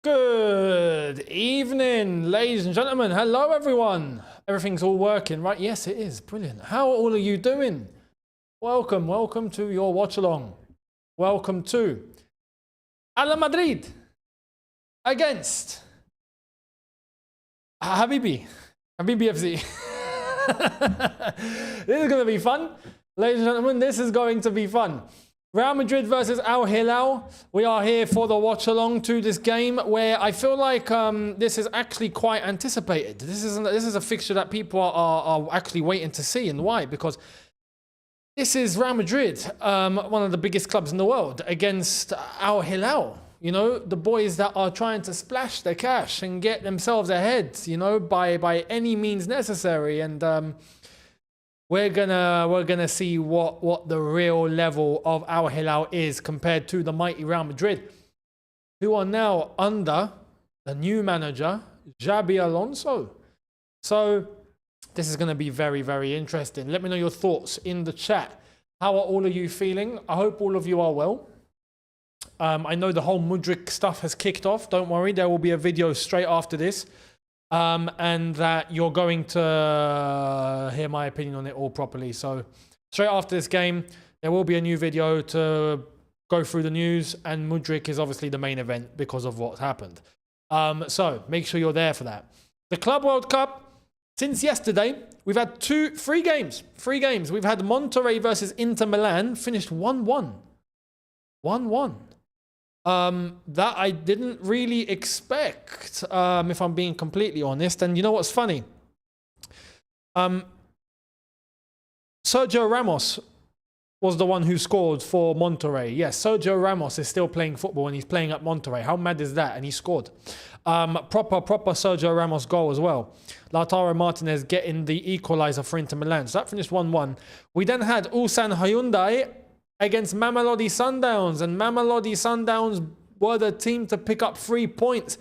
Good evening, ladies and gentlemen. Hello, everyone. Everything's all working, right? Yes, it is. Brilliant. How are all of you doing? Welcome to your watch along. Welcome to Madrid against Habibi FC. This is going to be fun. Ladies and gentlemen, this is going to be fun. Real Madrid versus Hilal. We are here for the watch along to this game where I feel like this is actually quite anticipated. This is a fixture that people are actually waiting to see. And why? Because this is Real Madrid, one of the biggest clubs in the world, against Hilal. You know, the boys that are trying to splash their cash and get themselves ahead, you know, by any means necessary. And we're gonna see what the real level of Hilal is compared to the mighty Real Madrid, who are now under the new manager Xabi Alonso. So this is gonna be very, very interesting. Let me know your thoughts in the chat. How are all of you feeling? I hope all of you are well. I know the whole Mudryk stuff has kicked off. Don't worry, there will be a video straight after this. And that you're going to hear my opinion on it all properly. So straight after this game, there will be a new video to go through the news, and Mudryk is obviously the main event because of what's happened. So make sure you're there for that. The Club World Cup, since yesterday, we've had three games. We've had Monterrey versus Inter Milan, finished 1-1. 1-1. That I didn't really expect, if I'm being completely honest. And you know what's funny? Sergio Ramos was the one who scored for Monterrey. Yes, Sergio Ramos is still playing football and he's playing at Monterrey. How mad is that? And he scored. Proper Sergio Ramos goal as well. Lautaro Martinez getting the equalizer for Inter Milan. So that finished 1-1. We then had Ulsan Hyundai against Mamelodi Sundowns, and Mamelodi Sundowns were the team to pick up 3 points.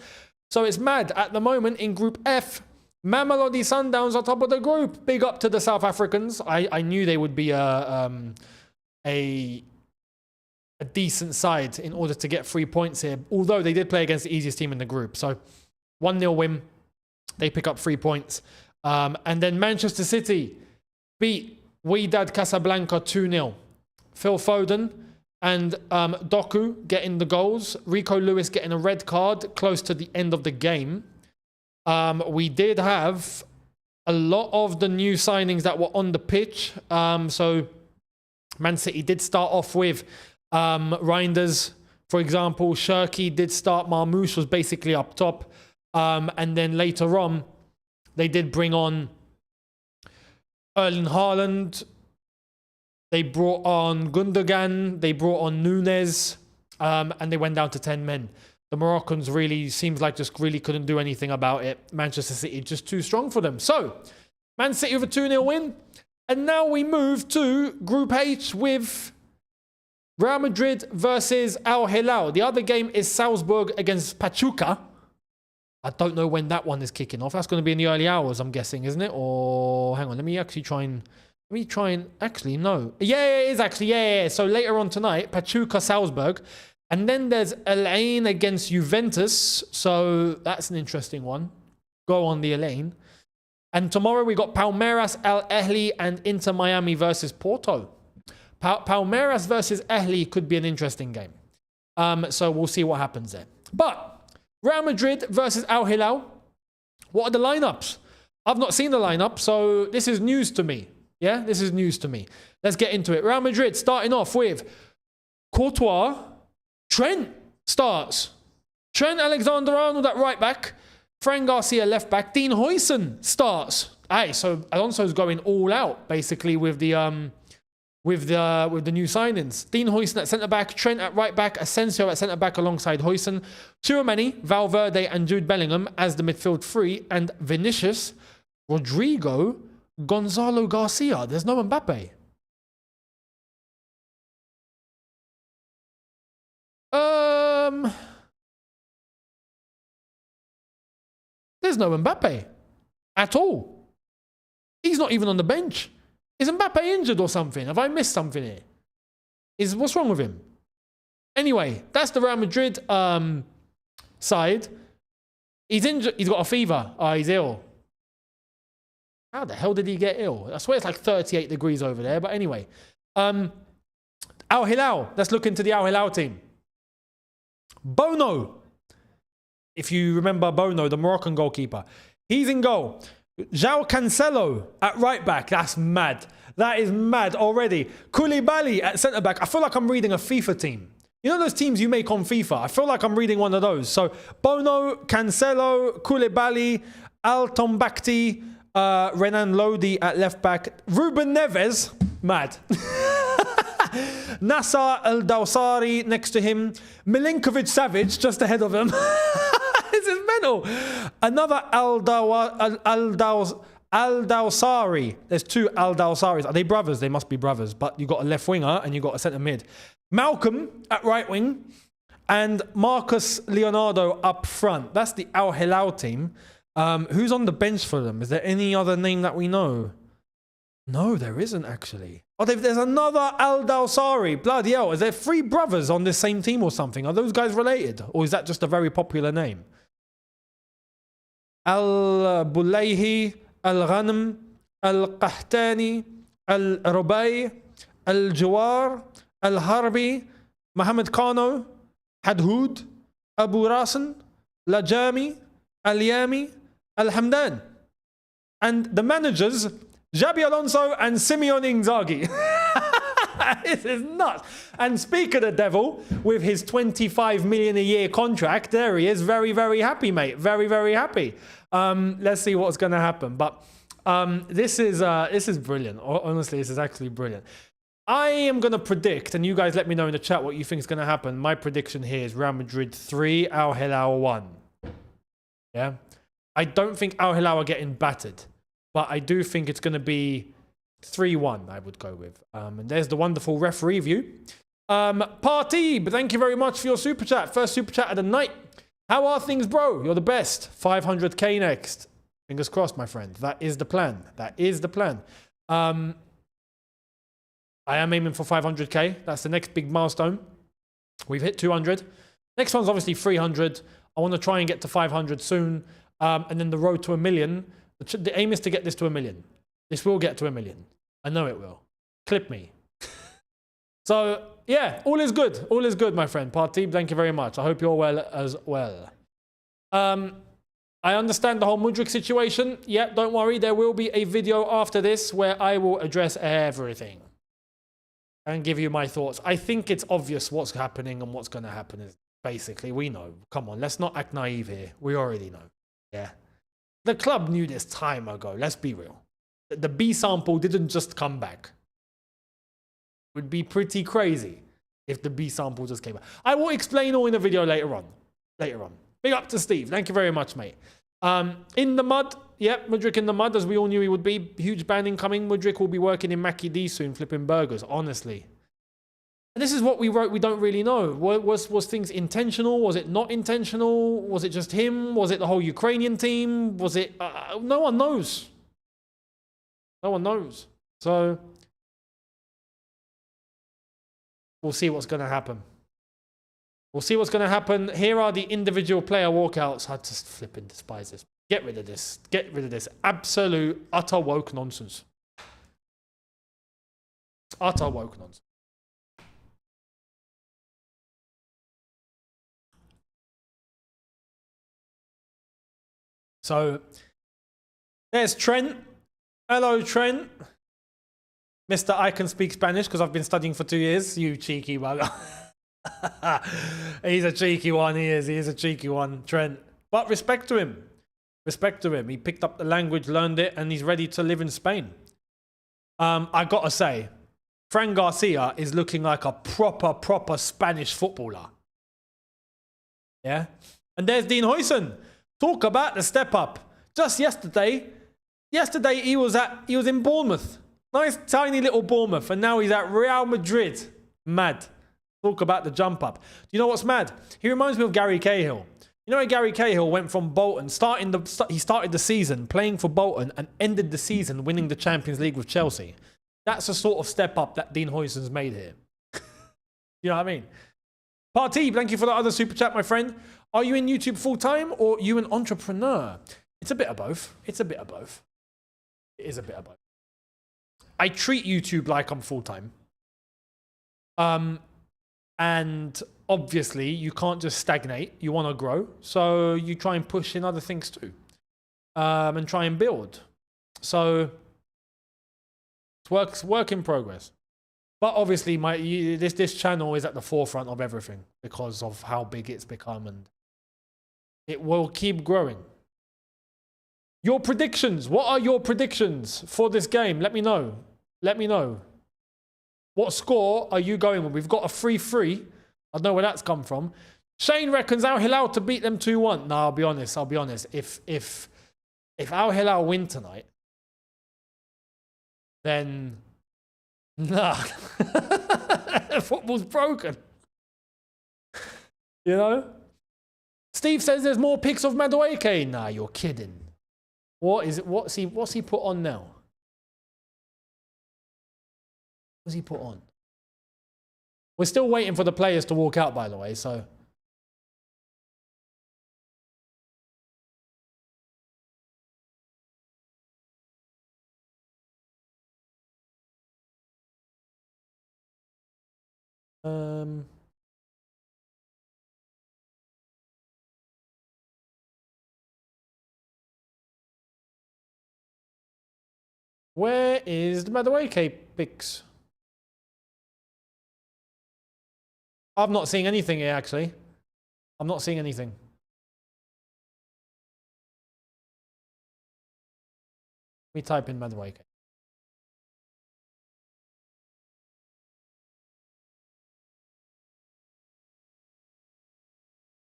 So it's mad. At the moment in Group F, Mamelodi Sundowns are top of the group. Big up to the South Africans. I knew they would be a decent side in order to get 3 points here, although they did play against the easiest team in the group. So 1-0 win. They pick up 3 points. And then Manchester City beat Wydad Casablanca 2-0. Phil Foden and Doku getting the goals. Rico Lewis getting a red card close to the end of the game. We did have a lot of the new signings that were on the pitch. So Man City did start off with Reinders, for example. Shirky did start. Marmoush was basically up top. And then later on, they did bring on Erling Haaland. They brought on Gundogan, they brought on Younes, and they went down to 10 men. The Moroccans really seems like just really couldn't do anything about it. Manchester City just too strong for them. So, Man City with a 2-0 win. And now we move to Group H with Real Madrid versus Hilal. The other game is Salzburg against Pachuca. I don't know when that one is kicking off. That's going to be in the early hours, I'm guessing, isn't it? Or hang on, let me actually try and... actually, no. Yeah, it is actually. Yeah. So later on tonight, Pachuca, Salzburg. And then there's Elaine against Juventus. So that's an interesting one. Go on the Elaine. And tomorrow we got Palmeiras, Al Ahly, and Inter Miami versus Porto. Palmeiras versus Ahly could be an interesting game. So we'll see what happens there. But Real Madrid versus Hilal. What are the lineups? I've not seen the lineup, so this is news to me. Yeah, this is news to me. Let's get into it. Real Madrid starting off with Courtois. Trent starts. Trent Alexander-Arnold at right back. Fran Garcia left back. Dean Huijsen starts. Hey, so Alonso's going all out basically with the new signings. Dean Huijsen at centre back. Trent at right back. Asensio at centre back alongside Huijsen. Tchouaméni, Valverde, and Jude Bellingham as the midfield three, and Vinicius, Rodrigo, Gonzalo Garcia. There's no Mbappe. There's no Mbappe at all. He's not even on the bench. Is Mbappe injured or something? Have I missed something here? What's wrong with him? Anyway, that's the Real Madrid side. He's injured. He's got a fever. He's ill. How the hell did he get ill? I swear it's like 38 degrees over there. But anyway. Al Hilal. Let's look into the Al Hilal team. Bono. If you remember Bono, the Moroccan goalkeeper. He's in goal. João Cancelo at right back. That's mad. That is mad already. Koulibaly at centre back. I feel like I'm reading a FIFA team. You know those teams you make on FIFA? I feel like I'm reading one of those. So Bono, Cancelo, Koulibaly, Al Tombakti, Renan Lodi at left back. Ruben Neves. Mad. Nassar Al-Dawsari next to him. Milinkovic Savic just ahead of him. This is mental. Another Al-Dawsari. There's two Al-Dawsaris. Are they brothers? They must be brothers. But you got a left winger and you got a centre mid. Malcolm at right wing. And Marcus Leonardo up front. That's the Al Hilal team. Who's on the bench for them? Is there any other name that we know? No, there isn't actually. Oh, there's another Al-Dawsari. Bloody hell. Is there three brothers on this same team or something? Are those guys related? Or is that just a very popular name? Al-Bulayhi, Al-Ghanam, Al-Qahtani, Al-Rubai, Al-Jawar, Al-Harbi, Mohammed Kano, Hadhoud, Abu Rasan, Lajami, Al-Yami, Al-Hamdan. And the managers, Xabi Alonso and Simeone Inzaghi. This is nuts. And speak of the devil, with his 25 million a year contract, there he is, very, very happy, mate. Very, very happy. Let's see what's going to happen. But this is brilliant. Honestly, this is actually brilliant. I am going to predict, and you guys let me know in the chat what you think is going to happen. My prediction here is Real Madrid 3, Al Hilal 1. Yeah? I don't think Al Hilal are getting battered. But I do think it's going to be 3-1, I would go with. And there's the wonderful referee view. Party, but thank you very much for your super chat. First super chat of the night. How are things, bro? You're the best. 500k next. Fingers crossed, my friend. That is the plan. That is the plan. I am aiming for 500k. That's the next big milestone. We've hit 200. Next one's obviously 300. I want to try and get to 500 soon. And then the road to 1 million. The aim is to get this to 1 million. This will get to 1 million. I know it will. Clip me. So, yeah, all is good. All is good, my friend. Party, thank you very much. I hope you're well as well. I understand the whole Mudryk situation. Yeah, don't worry. There will be a video after this where I will address everything and give you my thoughts. I think it's obvious what's happening and what's going to happen. Is basically, we know. Come on, let's not act naive here. We already know. Yeah. The club knew this time ago. Let's be real. The B sample didn't just come back. It would be pretty crazy if the B sample just came back. I will explain all in a video later on. Big up to Steve. Thank you very much, mate. In the mud. Yep, Mudryk in the mud, as we all knew he would be. Huge ban incoming. Mudryk will be working in Mackie D soon, flipping burgers, honestly. And this is what we wrote. We don't really know. Was things intentional? Was it not intentional? Was it just him? Was it the whole Ukrainian team? Was it... no one knows. No one knows. So, we'll see what's going to happen. We'll see what's going to happen. Here are the individual player walkouts. I just flipping despise this. Get rid of this. Get rid of this. Absolute, utter woke nonsense. Utter woke nonsense. So, there's Trent. Hello, Trent. Mr. I can speak Spanish because I've been studying for 2 years. You cheeky bugger. He's a cheeky one, he is. He is a cheeky one, Trent. But respect to him. Respect to him. He picked up the language, learned it, and he's ready to live in Spain. I got to say, Fran Garcia is looking like a proper Spanish footballer. Yeah? And there's Dean Huijsen. Talk about the step up. Just yesterday he was in Bournemouth. Nice tiny little Bournemouth. And now he's at Real Madrid. Mad. Talk about the jump up. Do you know what's mad? He reminds me of Gary Cahill. You know, Gary Cahill went from Bolton, he started the season playing for Bolton and ended the season winning the Champions League with Chelsea. That's the sort of step up that Dean Huijsen's made here. You know what I mean? Party, thank you for the other super chat, my friend. Are you in YouTube full-time or are you an entrepreneur? It's a bit of both. It's a bit of both. It is a bit of both. I treat YouTube like I'm full-time. And obviously you can't just stagnate. You want to grow. So you try and push in other things too. And try and build. So it's work in progress. But obviously this channel is at the forefront of everything because of how big it's become, and it will keep growing. Your predictions. What are your predictions for this game? Let me know. Let me know. What score are you going with? We've got a 3-3. I don't know where that's come from. Shane reckons Al Hilal to beat them 2-1. No, I'll be honest. I'll be honest. If Al Hilal win tonight, then nah. Football's broken. You know? Steve says there's more pics of Madueke. Nah, you're kidding. What is it? What's he put on now? What's he put on? We're still waiting for the players to walk out, by the way, so. Where is the Madueke pics? I'm not seeing anything here, actually. I'm not seeing anything. Let me type in Madueke.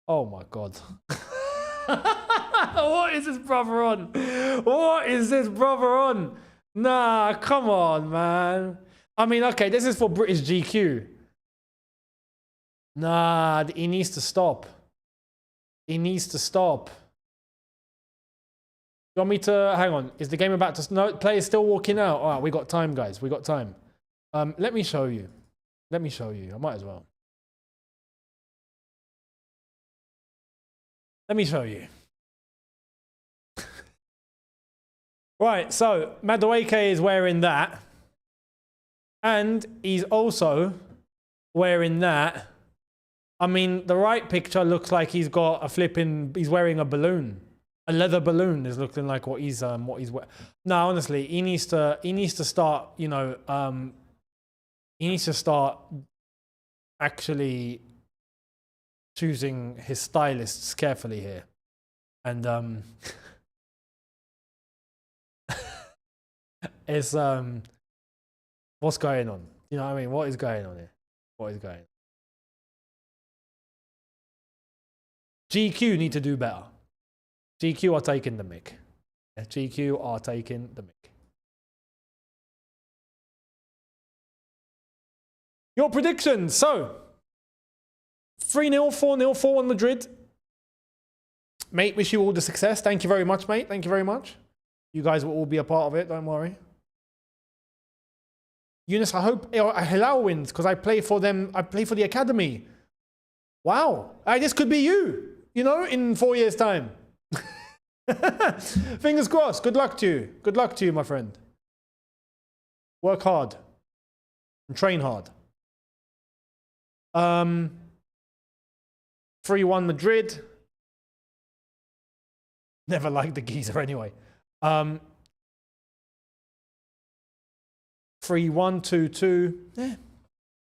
Oh my God. What is this brother on? What is this brother on? Nah, come on, man. I mean, okay, this is for British GQ. Nah, he needs to stop. He needs to stop. You want me to... Hang on. Is the game about to... No, players still walking out. All right, we got time, guys. We got time. Let me show you. Let me show you. I might as well. Let me show you. Right, so Madueke is wearing that. And he's also wearing that. I mean, the right picture looks like he's got a he's wearing a balloon. A leather balloon is looking like what he's wearing. No, honestly, he needs to start, you know, he needs to start actually choosing his stylists carefully here. And it's what's going on? You know what I mean? What is going on here? What is going on? GQ need to do better. GQ are taking the mic. GQ are taking the mic. Your predictions. So 3-0, 4-0, 4-1 Madrid. Mate, wish you all the success. Thank you very much, mate. Thank you very much. You guys will all be a part of it. Don't worry. Younes, I hope Hilal wins because I play for them. I play for the academy. Wow. This could be you. You know, in 4 years' time. Fingers crossed. Good luck to you. Good luck to you, my friend. Work hard. And train hard. 3-1 Madrid. Never liked the geezer anyway. 3-1, 2-2. Yeah.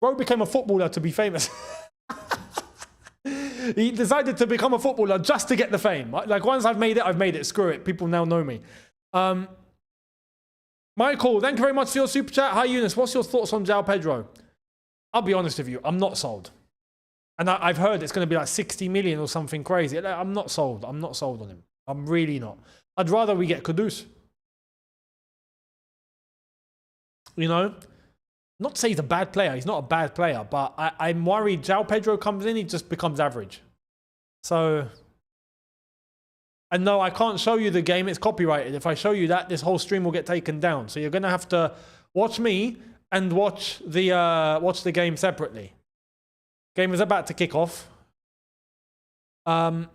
Bro became a footballer to be famous. He decided to become a footballer just to get the fame. Like, once I've made it. Screw it. People now know me. Michael, thank you very much for your super chat. Hi, Younes. What's your thoughts on João Pedro? I'll be honest with you. I'm not sold. And I've heard it's going to be like 60 million or something crazy. I'm not sold. I'm not sold on him. I'm really not. I'd rather we get Kudus. You know? Not to say he's a bad player. He's not a bad player. But I'm worried João Pedro comes in, he just becomes average. So... And no, I can't show you the game. It's copyrighted. If I show you that, this whole stream will get taken down. So you're going to have to watch me and watch the game separately. Game is about to kick off. 11-0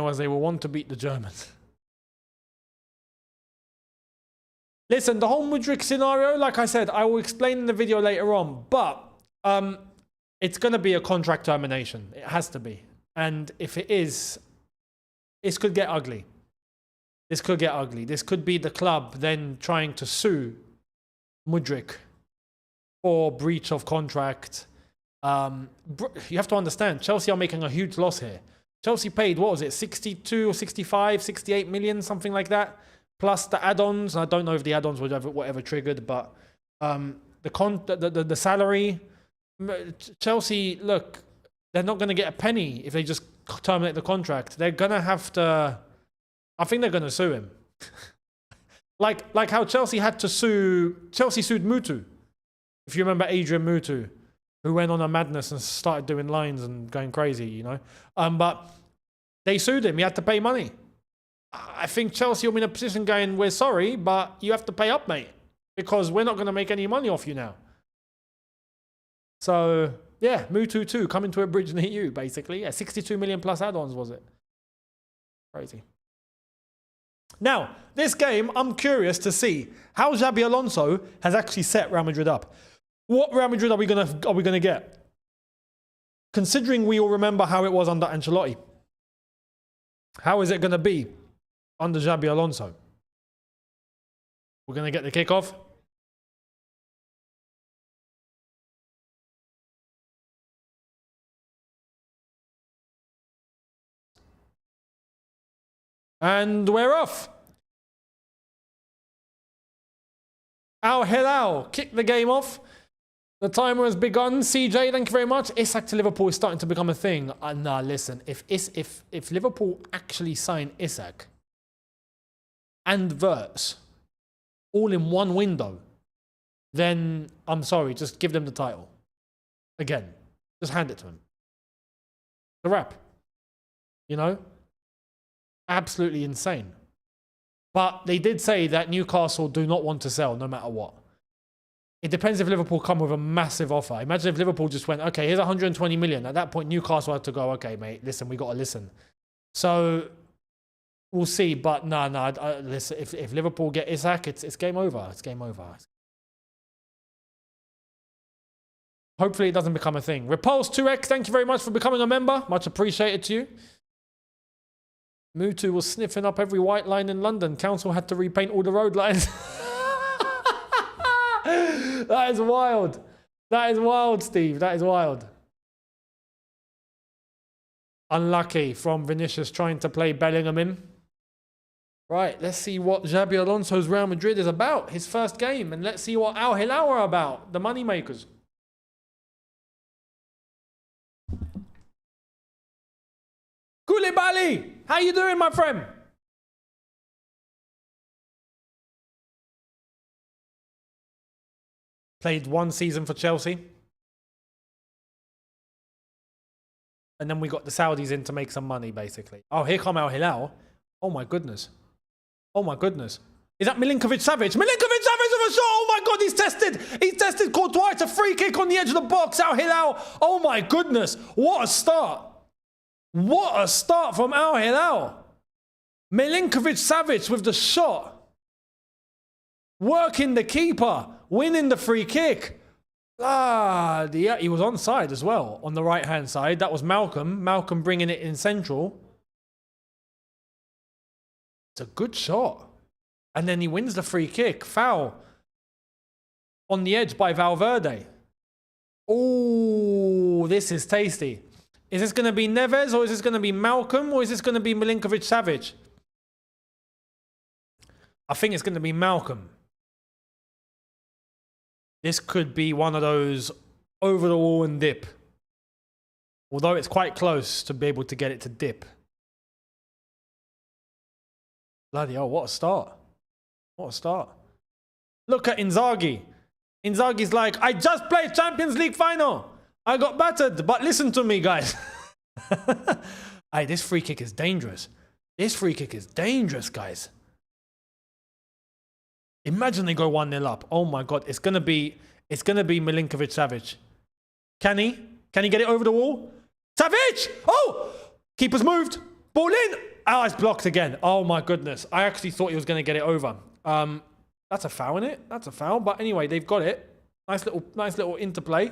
as they will want to beat the Germans. Listen, the whole Mudryk scenario, like I said, I will explain in the video later on, but it's going to be a contract termination. It has to be. And if it is, this could get ugly. This could get ugly. This could be the club then trying to sue Mudryk for breach of contract. You have to understand, Chelsea are making a huge loss here. Chelsea paid, what was it, 62 or 65, 68 million, something like that, plus the add-ons. I don't know if the add-ons were whatever triggered, but the salary. Chelsea, look, they're not going to get a penny if they just terminate the contract. They're going to have to, I think they're going to sue him. like how Chelsea had to sue, Chelsea sued Mutu. If you remember Adrian Mutu, who went on a madness and started doing lines and going crazy, you know. But they sued him. He had to pay money. I think Chelsea will be in a position going, we're sorry, but you have to pay up, mate, because we're not going to make any money off you now. So, yeah, Mutu 2 coming to a bridge near you, basically. Yeah, 62 million plus add-ons, was it? Crazy. Now, this game, I'm curious to see how Xabi Alonso has actually set Real Madrid up. What Real Madrid are we gonna get? Considering we all remember how it was under Ancelotti. How is it gonna be under Xabi Alonso? We're gonna get the kickoff. And we're off. Al Hilal kicked the game off. The timer has begun. CJ, thank you very much. Isak to Liverpool is starting to become a thing. Nah, listen. If Liverpool actually sign Isak and Wirtz all in one window, then I'm sorry, just give them the title. Again, just hand it to them. The wrap. You know? Absolutely insane. But they did say that Newcastle do not want to sell no matter what. It depends if Liverpool come with a massive offer. Imagine if Liverpool just went, okay, here's 120 million. At that point, Newcastle had to go, okay, mate, listen, we got to listen. So we'll see. But no, listen, if Liverpool get Isak, it's game over. It's game over. Hopefully it doesn't become a thing. Repulse 2X, thank you very much for becoming a member. Much appreciated to you. Mutu was sniffing up every white line in London. Council had to repaint all the road lines. That is wild. That is wild, Steve. That is wild. Unlucky from Vinicius trying to play Bellingham in. Right, let's see what Xabi Alonso's Real Madrid is about. His first game. And let's see what Al Hilal are about. The moneymakers. Koulibaly, how you doing, my friend? Played one season for Chelsea. And then we got the Saudis in to make some money, basically. Oh, here come Al Hilal. Oh, my goodness. Oh, my goodness. Is that Milinkovic-Savic? Milinkovic-Savic with a shot! Oh, my God, he's tested! He's tested Courtois. It's a free kick on the edge of the box. Al Hilal. Oh, my goodness. What a start. What a start from Al Hilal. Milinkovic-Savic with the shot. Working the keeper. Winning the free kick. Yeah, he was onside as well on the right-hand side. That was Malcolm. Malcolm bringing it in central. It's a good shot. And then he wins the free kick. Foul. On the edge by Valverde. Oh, this is tasty. Is this going to be Neves or is this going to be Malcolm or is this going to be Milinkovic-Savic? I think it's going to be Malcolm. This could be one of those over the wall and dip. Although it's quite close to be able to get it to dip. Bloody hell, what a start. What a start. Look at Inzaghi. Inzaghi's like, I just played Champions League final. I got battered, but listen to me, guys. Hey, this free kick is dangerous. This free kick is dangerous, guys. Imagine they go 1-0 up. Oh my God, it's gonna be Milinkovic-Savic. Can he get it over the wall? Savic! Oh! Keeper's moved. Ball in. Oh, it's blocked again. Oh my goodness. I actually thought he was gonna get it over. That's a foul, isn't it? That's a foul. But anyway, they've got it. Nice little interplay.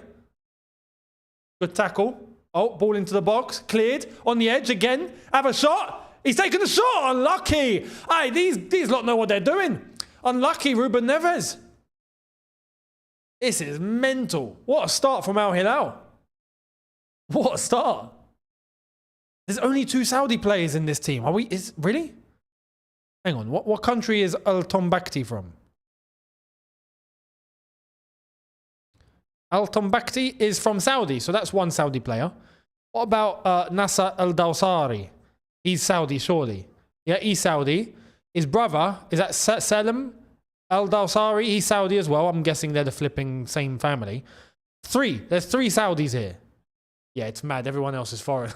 Good tackle. Oh, ball into the box. Cleared. On the edge again. Have a shot. He's taken the shot. Unlucky. Aye, these lot know what they're doing. Unlucky, Ruben Neves. This is mental. What a start from Al Hilal. What a start. There's only 2 Saudi players in this team. Really? Hang on. What country is Al Tombakti from? Al Tombakti is from Saudi, so that's 1 Saudi player. What about Nasser Al Dawsari? He's Saudi, surely. Yeah, he's Saudi. His brother, is that Salim Al Dawsari? He's Saudi as well. I'm guessing they're the flipping same family. 3. There's 3 Saudis here. Yeah, it's mad. Everyone else is foreign.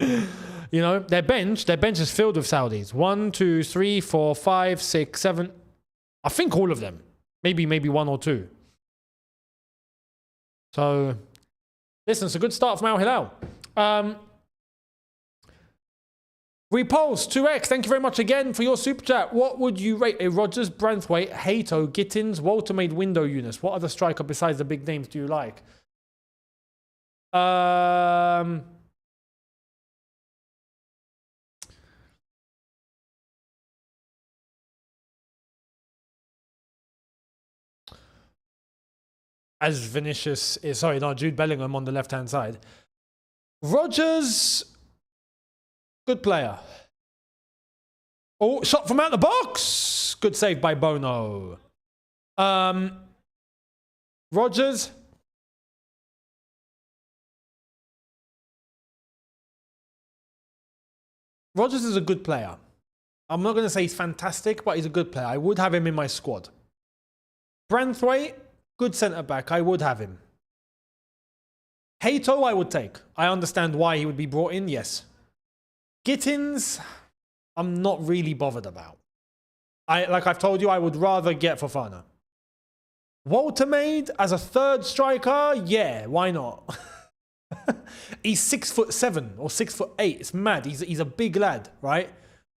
You know, their bench is filled with Saudis. 1, 2, 3, 4, 5, 6, 7. I think all of them. Maybe 1 or 2. So, listen, it's a good start from Al Hilal. Repulse 2x, thank you very much again for your super chat. What would you rate a Rodgers, Branthwaite, Hato, Gittins, Walter made window Younes? What other striker besides the big names do you like? As Vinicius is, sorry, no, Jude Bellingham on the left-hand side. Rodgers, good player. Oh, shot from out the box. Good save by Bono. Rodgers. Rodgers is a good player. I'm not going to say he's fantastic, but he's a good player. I would have him in my squad. Branthwaite, good centre-back. I would have him. Hato, I would take. I understand why he would be brought in, yes. Gittins, I'm not really bothered about. Like I've told you, I would rather get Fofana. Walter made as a 3rd striker, yeah, why not? He's 6'7" or 6'8". It's mad. He's a big lad, right?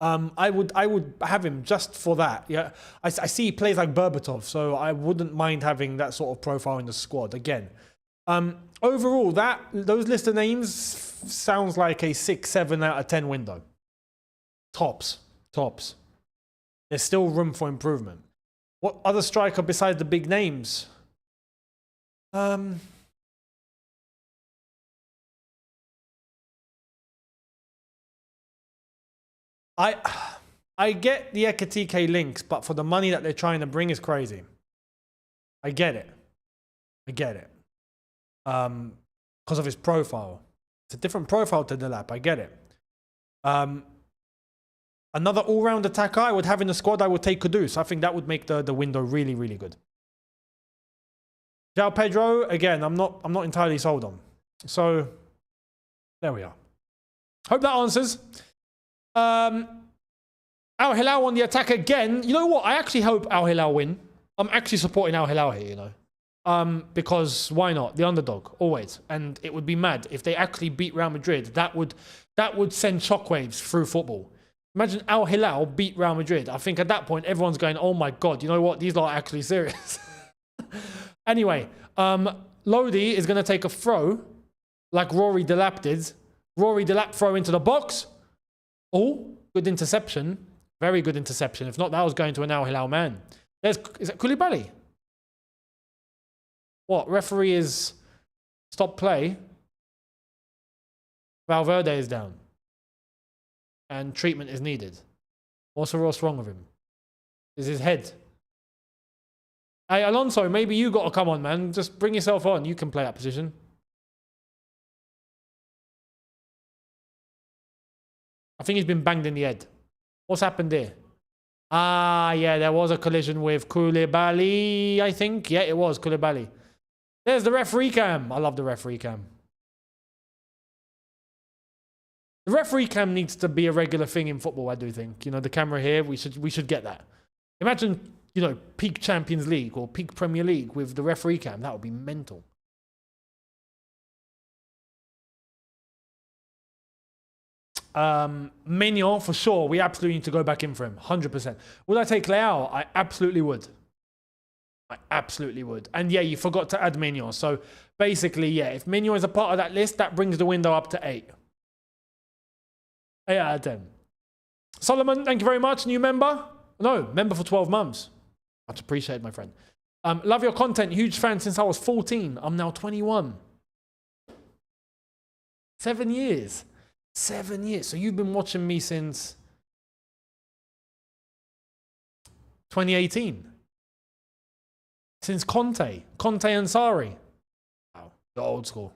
I would have him just for that. Yeah, I see he plays like Berbatov, so I wouldn't mind having that sort of profile in the squad again. Overall, those list of names sounds like a 6-7 out of 10 window. Tops. There's still room for improvement. What other striker besides the big names? I get the Ekitike links, but for the money that they're trying to bring is crazy. I get it. Because of his profile. It's a different profile to Delap. I get it. Another all-round attacker I would have in the squad, I would take Kudus. I think that would make the window really, really good. João Pedro, again, I'm not entirely sold on. So, there we are. Hope that answers. Al Hilal on the attack again. You know what? I actually hope Al Hilal win. I'm actually supporting Al Hilal here, you know. Because why not? The underdog, always. And it would be mad if they actually beat Real Madrid. That would send shockwaves through football. Imagine Al Hilal beat Real Madrid. I think at that point, everyone's going, oh my God, you know what? These lot are actually serious. Anyway, Lodi is going to take a throw like Rory Delap did. Rory Delap throw into the box. Oh, good interception. Very good interception. If not, that was going to an Al Hilal man. Is that Koulibaly? What? Referee is stop play. Valverde is down. And treatment is needed. What's wrong with him? Is his head? Hey, Alonso, maybe you got to come on, man. Just bring yourself on. You can play that position. I think he's been banged in the head. What's happened there? Ah, yeah, there was a collision with Koulibaly, I think. Yeah, it was Koulibaly. There's the referee cam. I love the referee cam. The referee cam needs to be a regular thing in football, I do think. You know, the camera here, we should get that. Imagine, you know, peak Champions League or peak Premier League with the referee cam. That would be mental. Mignon for sure. We absolutely need to go back in for him. 100%. Would I take Leao? I absolutely would. I absolutely would. And yeah, you forgot to add Mignon. So basically, yeah, if Mignon is a part of that list, that brings the window up to 8. 8 out of 10. Solomon, thank you very much. New member? No, member for 12 months. Much appreciated, my friend. Love your content. Huge fan since I was 14. I'm now 21. 7 years. 7 years. So you've been watching me since 2018. Since Conte and Sarri. Wow, the old school.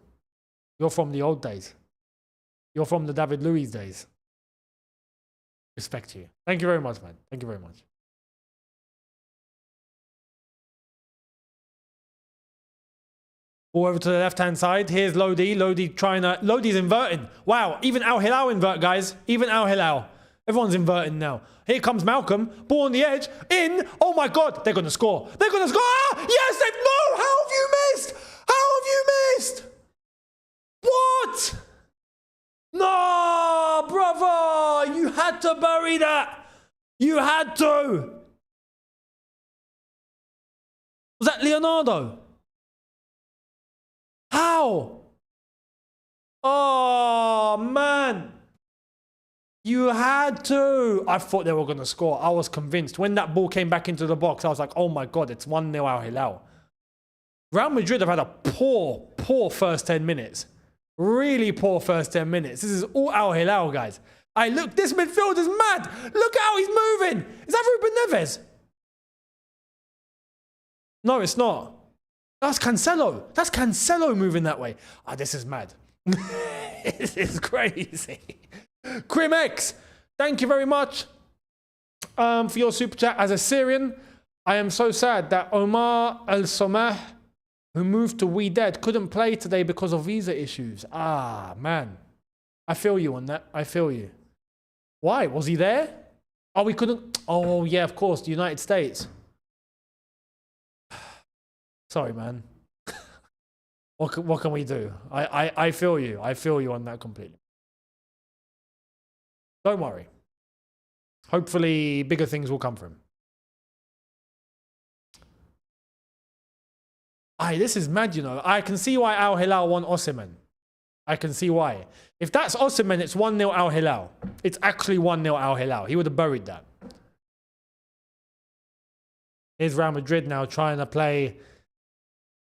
You're from the old days. You're from the David Luiz days. Respect you. Thank you very much, man. Thank you very much. All over to the left-hand side. Here's Lodi. Lodi trying to... Lodi's inverting. Wow. Even Al Hilal invert, guys. Even Al Hilal. Everyone's inverting now. Here comes Malcolm. Ball on the edge. In. Oh, my God. They're going to score. They're going to score. Ah, yes, they... No. How have you missed? How have you missed? What? No, brother. You had to bury that. You had to. Was that Leonardo? How? Oh, man. You had to. I thought they were going to score. I was convinced. When that ball came back into the box, I was like, oh, my God, it's 1-0 Al Hilal. Real Madrid have had a poor first 10 minutes. Really poor first 10 minutes. This is all Al Hilal, guys. Look, this midfield is mad. Look how he's moving. Is that Ruben Neves? No, it's not. That's Cancelo. That's Cancelo moving that way. This is mad. This is crazy. Crimex, thank you very much for your super chat. As a Syrian, I am so sad that Omar Al-Somah, who moved to Wydad, couldn't play today because of visa issues. Ah, man. I feel you on that. I feel you. Why? Was he there? Oh, we couldn't... Oh, yeah, of course. The United States. Sorry, man. What can we do? I feel you. I feel you on that completely. Don't worry. Hopefully, bigger things will come from him. This is mad, you know. I can see why Al Hilal want Osimhen. I can see why. If that's Osimhen, it's 1-0 Al Hilal. It's actually 1-0 Al Hilal. He would have buried that. Here's Real Madrid now trying to play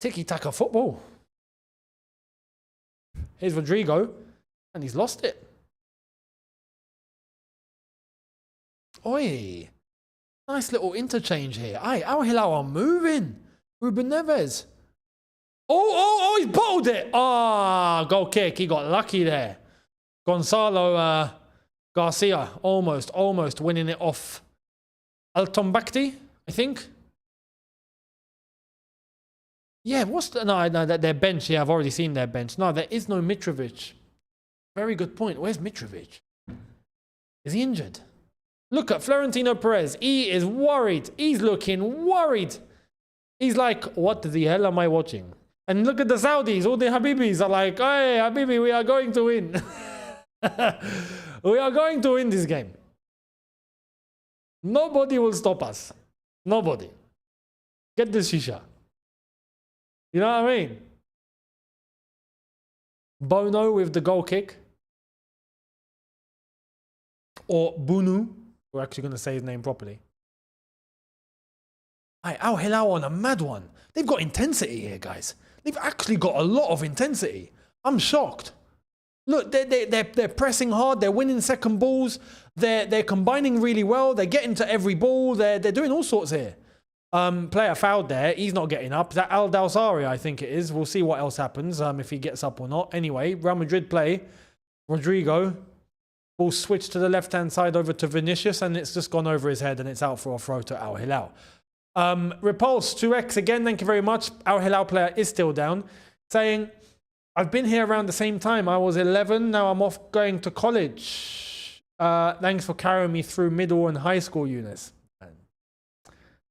tiki-taka football. Here's Rodrigo. And he's lost it. Oi. Nice little interchange here. Al Hilal are moving. Ruben Neves. Oh, he's bottled it. Goal kick. He got lucky there. Gonzalo Garcia almost winning it off Alton Bakti, I think. Yeah, no, their bench. Yeah, I've already seen their bench. No, there is no Mitrovic. Very good point. Where's Mitrovic? Is he injured? Look at Florentino Perez. He is worried. He's looking worried. He's like, what the hell am I watching? And look at the Saudis. All the Habibis are like, hey, Habibi, we are going to win. We are going to win this game. Nobody will stop us. Nobody. Get the shisha. You know what I mean? Bono with the goal kick. Or Bunu. We're actually going to say his name properly. Al Hilal on a mad one. They've got intensity here, guys. They've actually got a lot of intensity. I'm shocked. Look, they're pressing hard. They're winning second balls. They're combining really well. They're getting to every ball. They're doing all sorts here. Player fouled there. He's not getting up. Is that Al Dawsari? I think it is. We'll see what else happens if he gets up or not. Anyway, Real Madrid play. Rodrigo. Ball switched to the left-hand side over to Vinicius, and it's just gone over his head, and it's out for a throw to Al Hilal. Repulse 2x again. Thank you very much. Al Hilal player is still down, saying, I've been here around the same time. I was 11. Now I'm off going to college. Thanks for carrying me through middle and high school, Younes.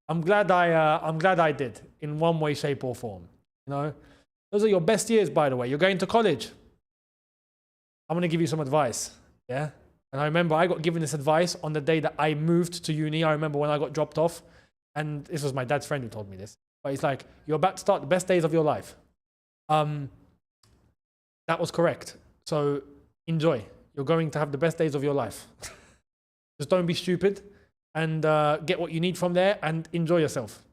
I'm glad I did in one way, shape, or form. You know, those are your best years, by the way. You're going to college. I'm gonna give you some advice. Yeah. And I remember I got given this advice on the day that I moved to uni. I remember when I got dropped off, and this was my dad's friend who told me this. But he's like, "You're about to start the best days of your life." That was correct. So enjoy. You're going to have the best days of your life. Just don't be stupid, and get what you need from there, and enjoy yourself.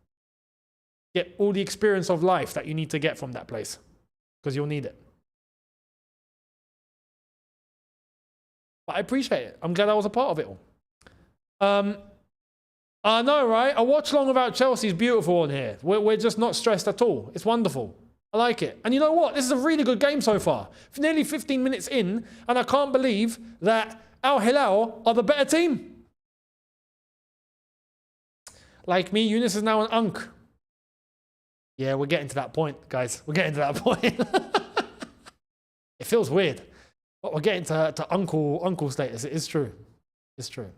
Get all the experience of life that you need to get from that place, because you'll need it. But I appreciate it. I'm glad I was a part of it all. I know, right? A watch long without Chelsea is beautiful on here. We're just not stressed at all. It's wonderful. I like it. And you know what? This is a really good game so far. Nearly 15 minutes in, and I can't believe that Al Hilal are the better team. Like me, Younes is now an unk. Yeah, we're getting to that point, guys. We're getting to that point. It feels weird. But we're getting to uncle status. It is true. It's true.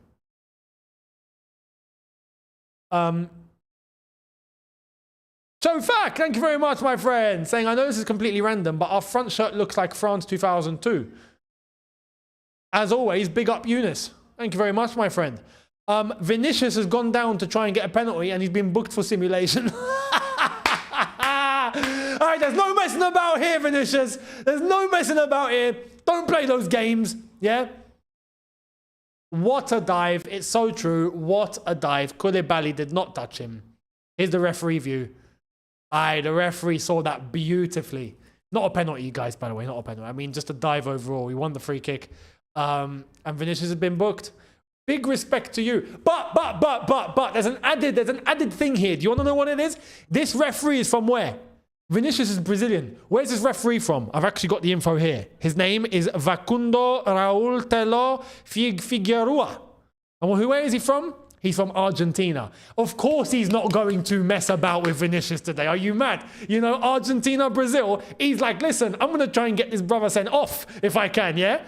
Chofak, thank you very much, my friend. Saying, I know this is completely random, but our front shirt looks like France 2002. As always, big up Younes. Thank you very much, my friend. Vinicius has gone down to try and get a penalty, and he's been booked for simulation. All right, there's no messing about here, Vinicius. There's no messing about here. Don't play those games, yeah? What a dive. It's so true. What a dive. Koulibaly did not touch him. Here's the referee view. The referee saw that beautifully. Not a penalty, you guys, by the way. Not a penalty. I mean, just a dive overall. We won the free kick. And Vinicius has been booked. Big respect to you. But, there's an added thing here. Do you want to know what it is? This referee is from where? Vinicius is Brazilian. Where's this referee from? I've actually got the info here. His name is Facundo Raul Telo Figueroa. And where is he from? He's from Argentina. Of course he's not going to mess about with Vinicius today. Are you mad? You know, Argentina, Brazil. He's like, listen, I'm going to try and get this brother sent off if I can, yeah?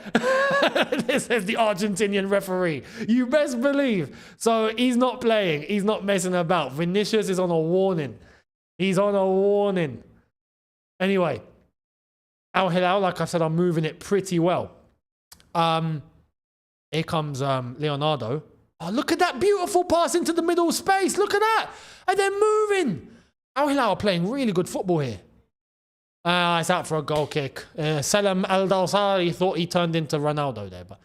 This is the Argentinian referee. You best believe. So he's not playing. He's not messing about. Vinicius is on a warning. He's on a warning. Anyway, Al Hilal, like I said, I'm moving it pretty well. Here comes Leonardo. Oh, look at that beautiful pass into the middle space. Look at that. And they're moving. Al Hilal are playing really good football here. It's out for a goal kick. Salam Al-Dawsari thought he turned into Ronaldo there. But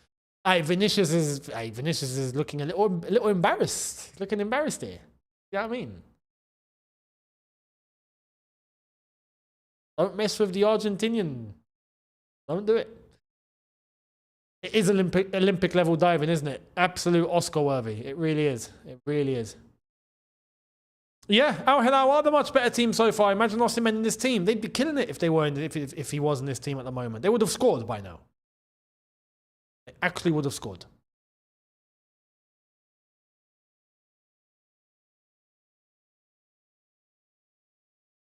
Vinicius is looking a little embarrassed. He's looking embarrassed here. You know what I mean? Don't mess with the Argentinian. Don't do it. It is Olympic level diving, isn't it? Absolute Oscar worthy. It really is. It really is. Yeah, Al Hilal are the much better team so far. Imagine Osimhen in this team. They'd be killing it if they weren't. If he was in this team at the moment, they would have scored by now. They actually would have scored.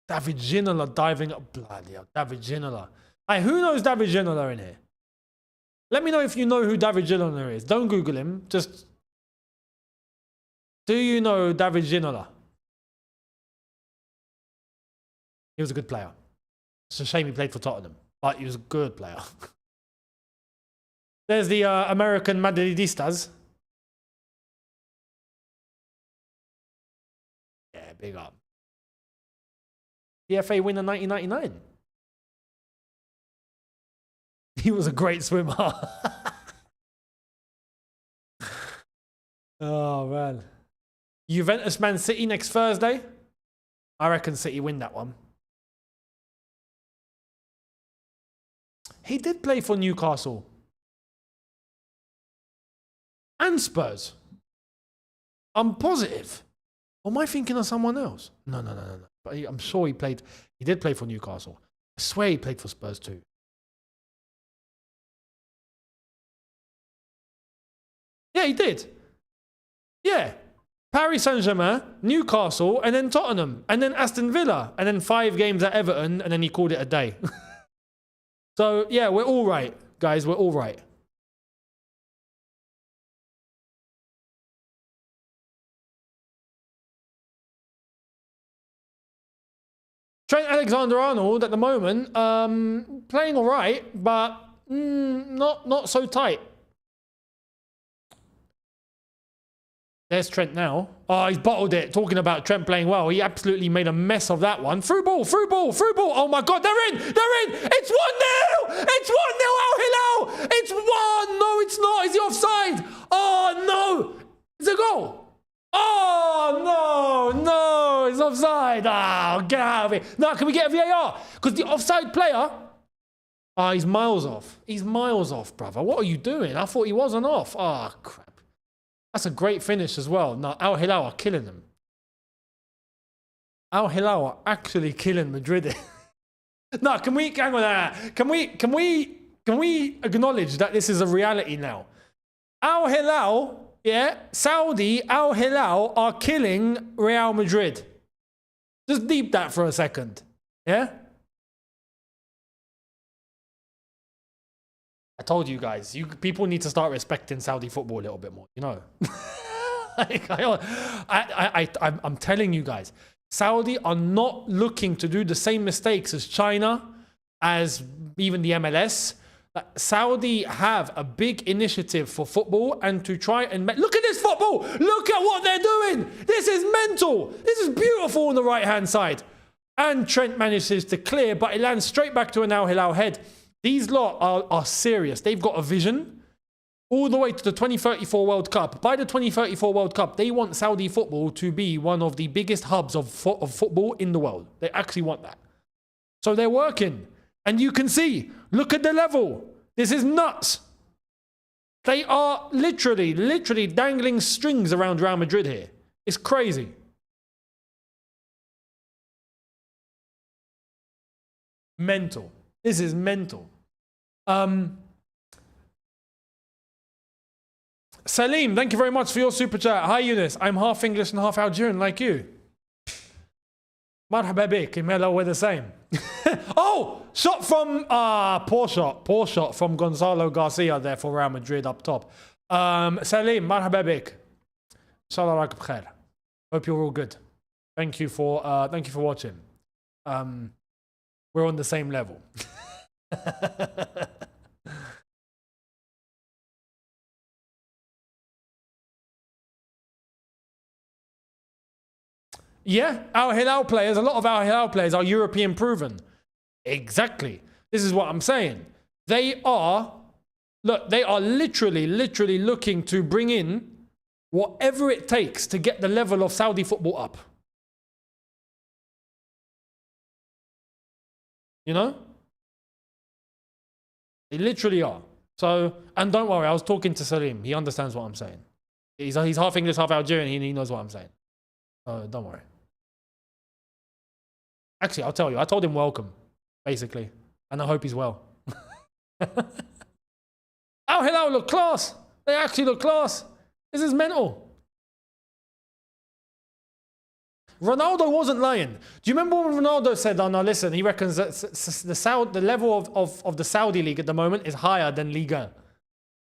David Ginola diving up. Bloody hell, David Ginola. Hey, who knows David Ginola in here? Let me know if you know who David Ginola is. Don't Google him. Just, do you know David Ginola? He was a good player. It's a shame he played for Tottenham, but he was a good player. There's the American Madridistas. Yeah, big up. PFA winner 1999. He was a great swimmer. Oh, man. Juventus Man City next Thursday. I reckon City win that one. He did play for Newcastle. And Spurs. I'm positive. Or am I thinking of someone else? No. But I'm sure he did play for Newcastle. I swear he played for Spurs too. Yeah, he did. Yeah. Paris Saint-Germain, Newcastle, and then Tottenham, and then Aston Villa, and then 5 games at Everton, and then he called it a day. So, yeah, we're all right, guys. We're all right. Trent Alexander-Arnold at the moment, playing all right, but not so tight. There's Trent now. Oh, he's bottled it. Talking about Trent playing well. He absolutely made a mess of that one. Through ball, through ball, through ball. Oh my God, they're in. They're in. It's 1-0. It's 1-0 Al Hilal. It's 1. No, it's not. Is he offside? Oh, no. It's a goal. Oh, no. It's offside. Oh, get out of here. Now, can we get a VAR? Because the offside player... Ah, he's miles off. He's miles off, brother. What are you doing? I thought he wasn't off. Ah, crap. That's a great finish as well. Now, Al Hilal are killing them. Al Hilal are actually killing Madrid. No, can we hang on that? Can we acknowledge that this is a reality now? Al Hilal, yeah, Saudi Al Hilal are killing Real Madrid. Just deep that for a second. Yeah? I told you guys, people need to start respecting Saudi football a little bit more, you know. I'm telling you guys, Saudi are not looking to do the same mistakes as China, as even the MLS. Saudi have a big initiative for football and to try and look at this football. Look at what they're doing. This is mental. This is beautiful on the right-hand side. And Trent manages to clear, but it lands straight back to an Al Hilal head. These lot are serious. They've got a vision all the way to the 2034 World Cup. By the 2034 World Cup, they want Saudi football to be one of the biggest hubs of football in the world. They actually want that. So they're working. And you can see, look at the level. This is nuts. They are literally dangling strings around Real Madrid here. It's crazy. Mental. This is mental. Salim, thank you very much for your super chat. Hi, Younes. I'm half English and half Algerian like you. Marhaba bik. Imela, we're the same. Oh, shot from... poor shot from Gonzalo Garcia there for Real Madrid up top. Salim, marhaba bik. Inshallah rak bkhair. Hope you're all good. Thank you for watching. We're on the same level. Yeah, Al Hilal players, a lot of Al Hilal players are European proven. Exactly. This is what I'm saying. They are literally looking to bring in whatever it takes to get the level of Saudi football up. You know? They literally are. So, and don't worry, I was talking to Salim. He understands what I'm saying. He's half English, half Algerian. He knows what I'm saying. So don't worry. Actually, I'll tell you. I told him welcome, basically. And I hope he's well. Al Hilal look class. They actually look class. This is mental. Ronaldo wasn't lying. Do you remember when Ronaldo said, oh no, listen, he reckons that the level of the Saudi league at the moment is higher than Liga.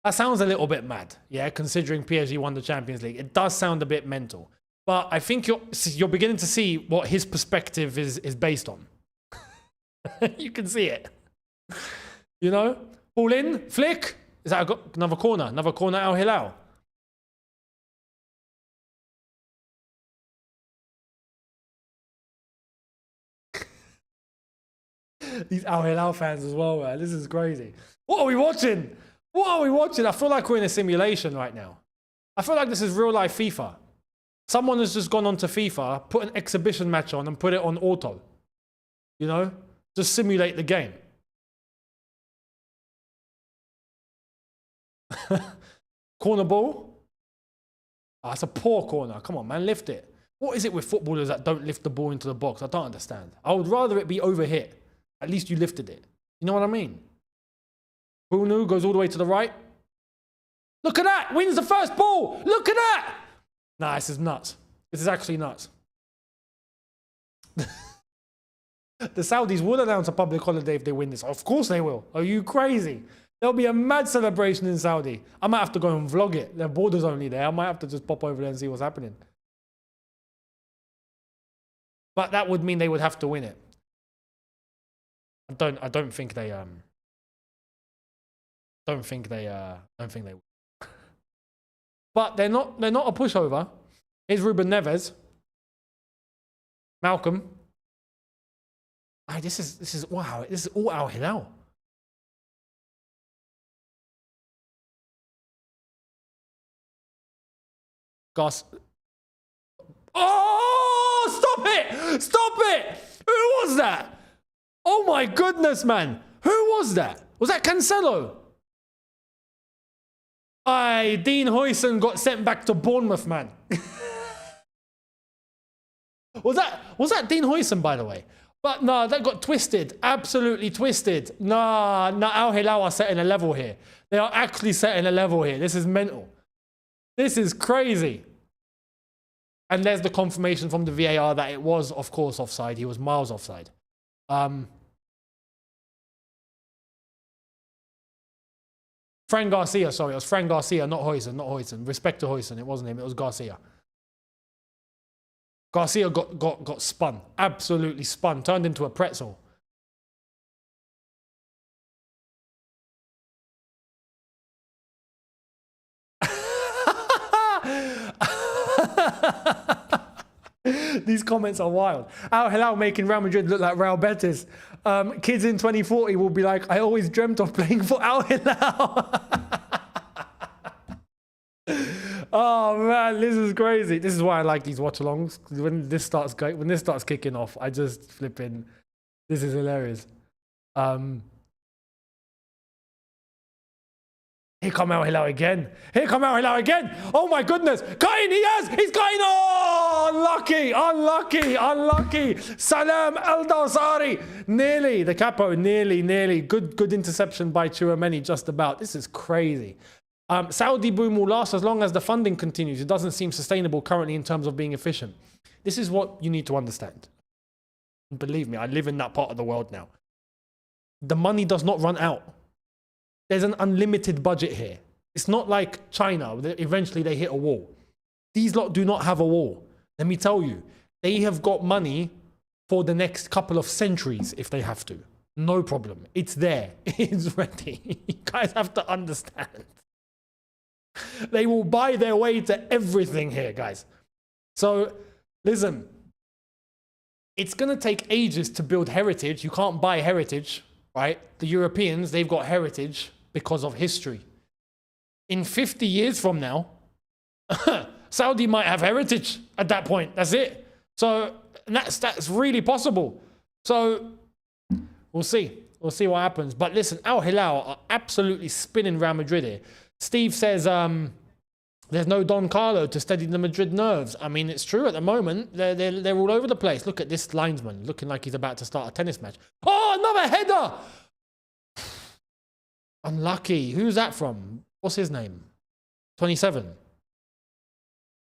That sounds a little bit mad, yeah, considering PSG won the Champions League. It does sound a bit mental. But I think you're beginning to see what his perspective is based on. You can see it. You know? Ball in, flick. Is that another corner? Another corner, Al Hilal. These Al Hilal fans as well, man. This is crazy. What are we watching? What are we watching? I feel like we're in a simulation right now. I feel like this is real life FIFA. Someone has just gone onto FIFA, put an exhibition match on and put it on auto. You know? Just simulate the game. Corner ball. Oh, that's a poor corner. Come on, man. Lift it. What is it with footballers that don't lift the ball into the box? I don't understand. I would rather it be overhit. At least you lifted it. You know what I mean? Bunu goes all the way to the right. Look at that. Wins the first ball. Look at that. Nah, this is nuts. This is actually nuts. The Saudis will announce a public holiday if they win this. Of course they will. Are you crazy? There'll be a mad celebration in Saudi. I might have to go and vlog it. Their borders only there. I might have to just pop over there and see what's happening. But that would mean they would have to win it. I don't think they don't think they will. But they're not a pushover. Here's Ruben Neves. Malcolm. This is wow, this is all Al Hilal. Gus. Oh, stop it! Stop it! Who was that? Oh my goodness, man. Who was that? Was that Cancelo? Dean Huijsen got sent back to Bournemouth, man. Was that Dean Huijsen, by the way? But no, that got twisted. Absolutely twisted. Nah, Al Hilal are setting a level here. They are actually setting a level here. This is mental. This is crazy. And there's the confirmation from the VAR that it was, of course, offside. He was miles offside. Fran Garcia, sorry. It was Fran Garcia, not Huijsen. Respect to Huijsen. It wasn't him. It was Garcia. Garcia got spun. Absolutely spun. Turned into a pretzel. These comments are wild. Al Hilal making Real Madrid look like Real Betis. Kids in 2040 will be like, I always dreamt of playing for Al Hilal. Oh man, this is crazy. This is why I like these watch-alongs. When this starts kicking off, I just flip in. This is hilarious. Here come Al Hilal again. Here come Al Hilal again. Oh my goodness. Got in, he's got in. Oh, unlucky. Salam Al-Dawsari. Nearly, the capo, nearly. Good interception by Chouameni, just about. This is crazy. Saudi boom will last as long as the funding continues. It doesn't seem sustainable currently in terms of being efficient. This is what you need to understand. Believe me, I live in that part of the world now. The money does not run out. There's an unlimited budget here. It's not like China, eventually they hit a wall. These lot do not have a wall. Let me tell you, they have got money for the next couple of centuries if they have to. No problem. It's there. It's ready. You guys have to understand. They will buy their way to everything here, guys. So, listen. It's going to take ages to build heritage. You can't buy heritage, right? The Europeans, they've got heritage because of history. In 50 years from now, Saudi might have heritage at that point. That's it. So, that's really possible. So, we'll see. We'll see what happens. But listen, Al Hilal are absolutely spinning Real Madrid here. Steve says there's no Don Carlo to steady the Madrid nerves. I mean, it's true at the moment. They're all over the place. Look at this linesman looking like he's about to start a tennis match. Oh, another header! Unlucky. Who's that from? What's his name? 27.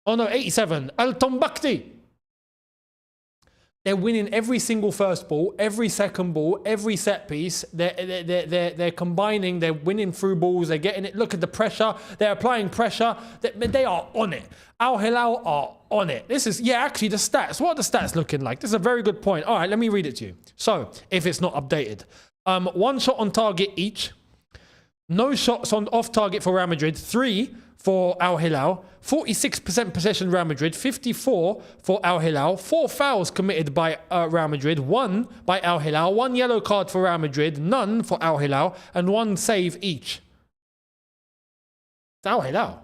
Oh no, 87. Al Tombakti. They're winning every single first ball, every second ball, every set piece. They're combining. They're winning through balls. They're getting it. Look at the pressure. They're applying pressure. They are on it. Al Hilal are on it. This is, yeah, actually the stats. What are the stats looking like? This is a very good point. All right, let me read it to you. So, if it's not updated. 1 shot on target each. No shots on off target for Real Madrid. 3 for Al Hilal. 46% possession Real Madrid. 54 for Al Hilal. 4 fouls committed by Real Madrid. 1 by Al Hilal. 1 yellow card for Real Madrid. None for Al Hilal. And 1 save each. It's Al Hilal.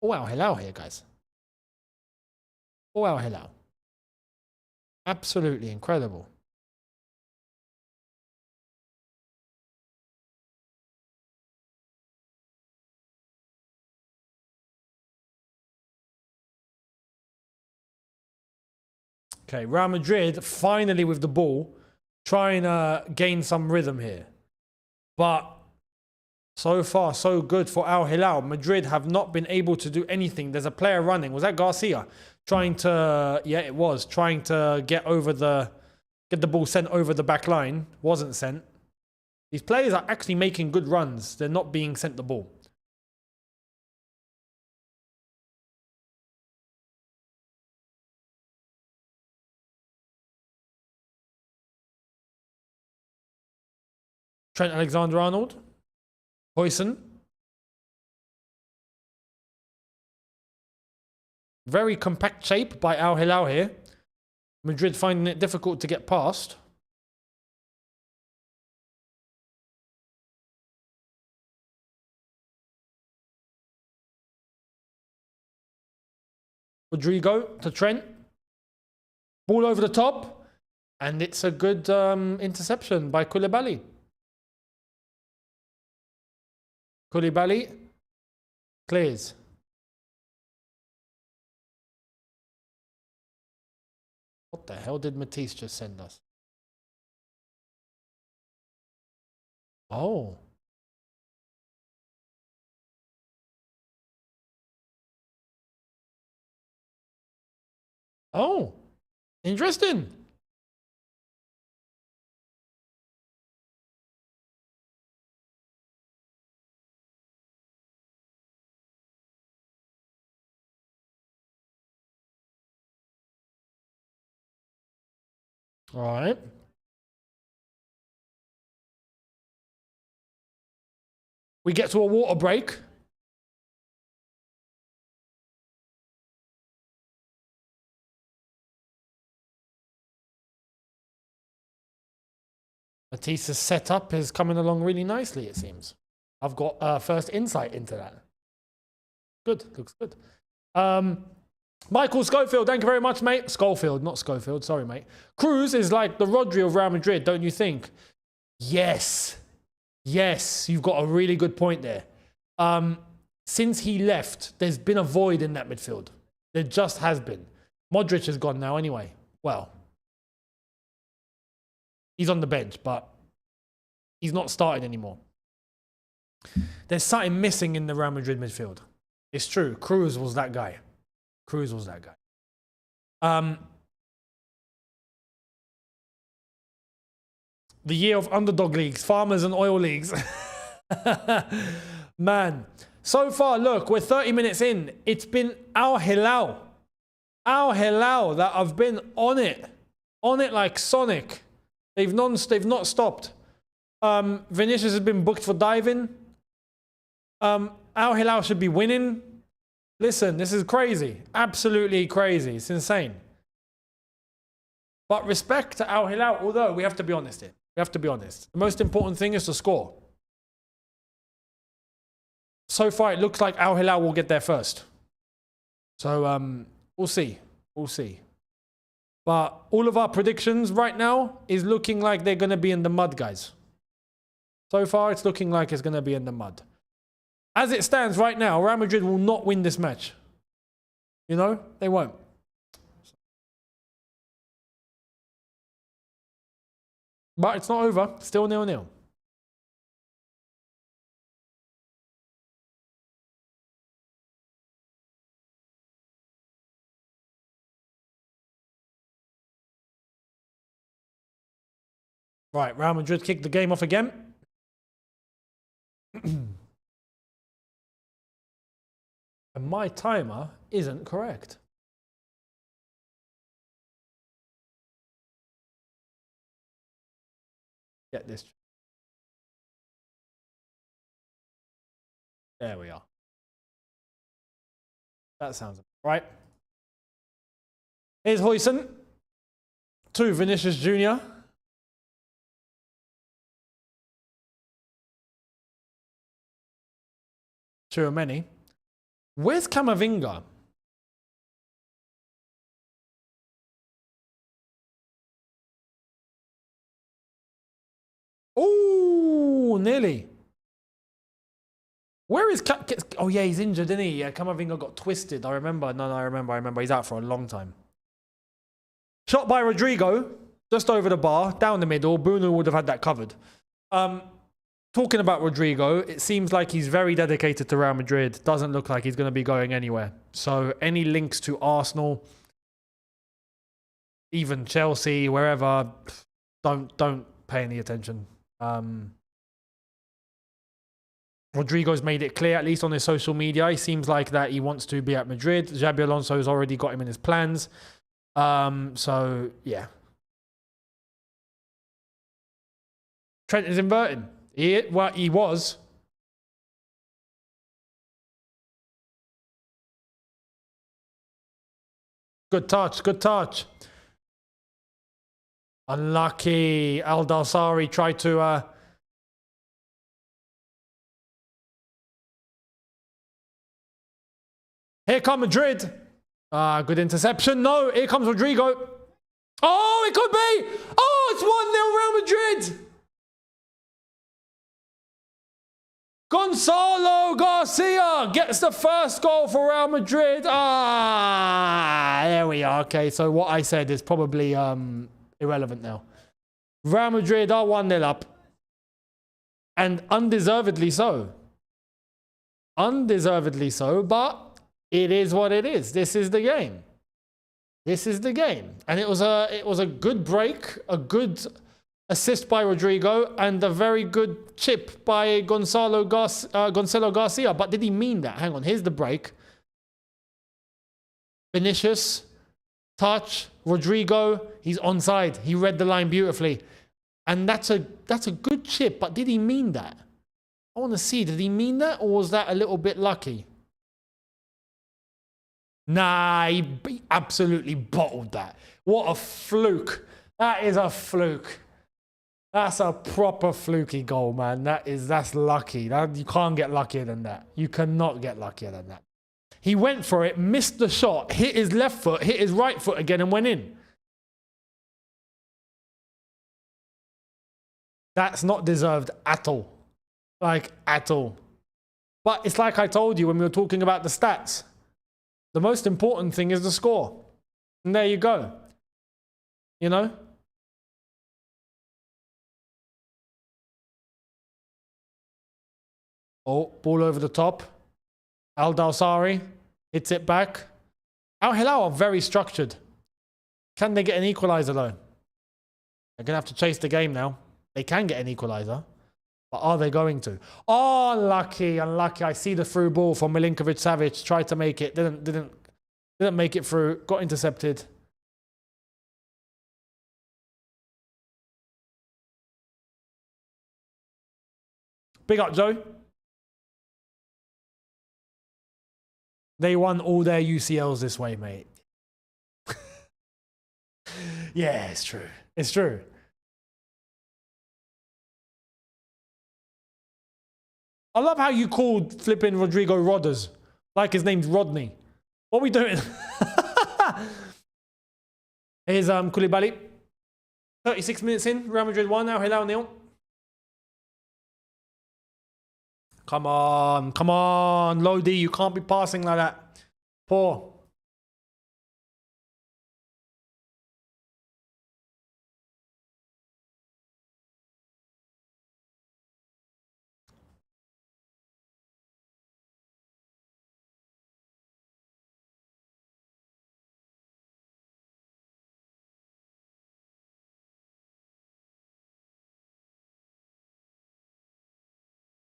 Oh, Al Hilal here, guys. Oh, Al Hilal. Absolutely incredible. Okay, Real Madrid finally with the ball, trying to gain some rhythm here. But so far, so good for Al Hilal. Madrid have not been able to do anything. There's a player running. Was that Garcia? Trying to, yeah, it was. Trying to get the ball sent over the back line. Wasn't sent. These players are actually making good runs. They're not being sent the ball. Trent Alexander-Arnold. Huijsen. Very compact shape by Al Hilal here. Madrid finding it difficult to get past. Rodrigo to Trent. Ball over the top. And it's a good interception by Koulibaly. Koulibaly clears. What the hell did Matisse just send us? Oh. Oh. Interesting. All right. We get to a water break. Matisse's setup is coming along really nicely, it seems. I've got first insight into that. Good, looks good. Michael Schofield, thank you very much, mate. Schofield, not Schofield, sorry, mate. Cruz is like the Rodri of Real Madrid, don't you think? Yes. Yes, you've got a really good point there. Since he left, there's been a void in that midfield. There just has been. Modric is gone now anyway. Well, he's on the bench, but he's not starting anymore. There's something missing in the Real Madrid midfield. It's true. Cruz was that guy. Cruz was that guy. The year of underdog leagues, farmers and oil leagues. Man, so far, look, we're 30 minutes in. It's been Al Hilal. Al Hilal that have been on it like Sonic. They've not stopped. Vinicius has been booked for diving. Al Hilal should be winning. Listen, this is crazy. Absolutely crazy. It's insane. But respect to Al Hilal, although we have to be honest here. We have to be honest. The most important thing is to score. So far, it looks like Al Hilal will get there first. So, we'll see. We'll see. But all of our predictions right now is looking like they're going to be in the mud, guys. So far, it's looking like it's going to be in the mud. As it stands right now, Real Madrid will not win this match. You know, they won't. But it's not over. Still 0-0. Right, Real Madrid kicked the game off again. And my timer isn't correct. Get this. There we are. That sounds right. Here's Huijsen to Vinicius Jr. Tchouameni. Where's Camavinga? Oh, nearly. Where is... Oh, yeah, he's injured, isn't he? Yeah, Camavinga got twisted. I remember. No, I remember. He's out for a long time. Shot by Rodrigo. Just over the bar. Down the middle. Bruno would have had that covered. Talking about Rodrigo, it seems like he's very dedicated to Real Madrid. Doesn't look like he's going to be going anywhere. So any links to Arsenal, even Chelsea, wherever, don't pay any attention. Rodrigo's made it clear, at least on his social media. He seems like that he wants to be at Madrid. Xabi Alonso's already got him in his plans. So, yeah. Trent is inverting. Well, he was. Good touch, good touch. Unlucky. Al Dawsari tried to... Here come Madrid. Good interception. No, here comes Rodrigo. Oh, it could be. Oh, it's 1-0 Real Madrid. Gonzalo Garcia gets the first goal for Real Madrid. There we are. Okay, so what I said is probably irrelevant now. Real Madrid are 1-0 up. And undeservedly so. Undeservedly so, but it is what it is. This is the game. This is the game. And it was a good break, a good assist by Rodrigo, and a very good chip by Gonzalo Garcia. But did he mean that? Hang on, here's the break. Vinicius, touch, Rodrigo, he's onside. He read the line beautifully. And that's a good chip, but did he mean that? I want to see, did he mean that, or was that a little bit lucky? Nah, he absolutely bottled that. What a fluke. That is a fluke. That's a proper fluky goal, man. That's lucky. You can't get luckier than that. You cannot get luckier than that. He went for it, missed the shot, hit his left foot, hit his right foot again and went in. That's not deserved at all. Like, at all. But it's like I told you when we were talking about the stats. The most important thing is the score. And there you go. You know? Oh, ball over the top. Al Dawsari hits it back. Al Hilal are very structured. Can they get an equalizer though? They're going to have to chase the game now. They can get an equalizer. But are they going to? Oh, unlucky, unlucky. I see the through ball from Milinkovic-Savic. Tried to make it. Didn't make it through. Got intercepted. Big up, Joe. They won all their UCLs this way, mate. Yeah, it's true. It's true. I love how you called flipping Rodrigo Rodders. Like his name's Rodney. What are we doing? Here's Koulibaly. 36 minutes in. Real Madrid 1 now. Hilal 0. Come on. Come on. Lodi, you can't be passing like that. Poor.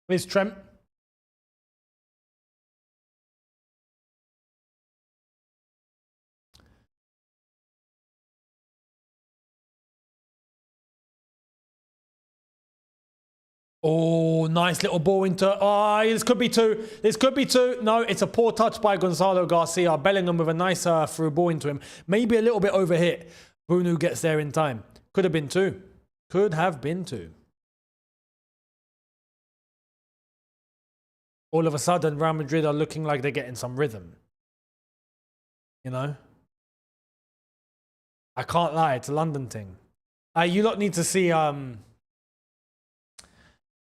Where's Trent? Oh, nice little ball into... Oh, this could be two. This could be two. No, it's a poor touch by Gonzalo Garcia. Bellingham with a nice through ball into him. Maybe a little bit overhit. Bunu gets there in time. Could have been two. Could have been two. All of a sudden, Real Madrid are looking like they're getting some rhythm. You know? I can't lie, it's a London thing. You lot need to see Asim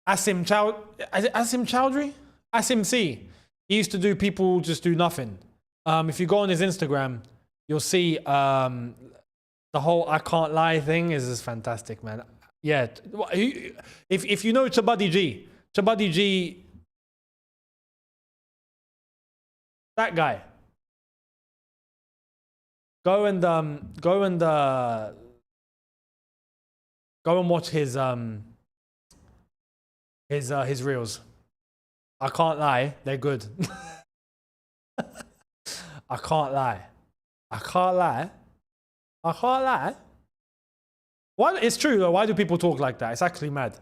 Chowdhury? Asim C. He used to do People Just Do Nothing. If you go on his Instagram, you'll see the whole I can't lie thing is just fantastic, man. Yeah. If you know Chabadi G, that guy. Go and watch his reels. I can't lie, they're good. I can't lie. I can't lie. I can't lie. Why? It's true though. Why do people talk like that? It's actually mad.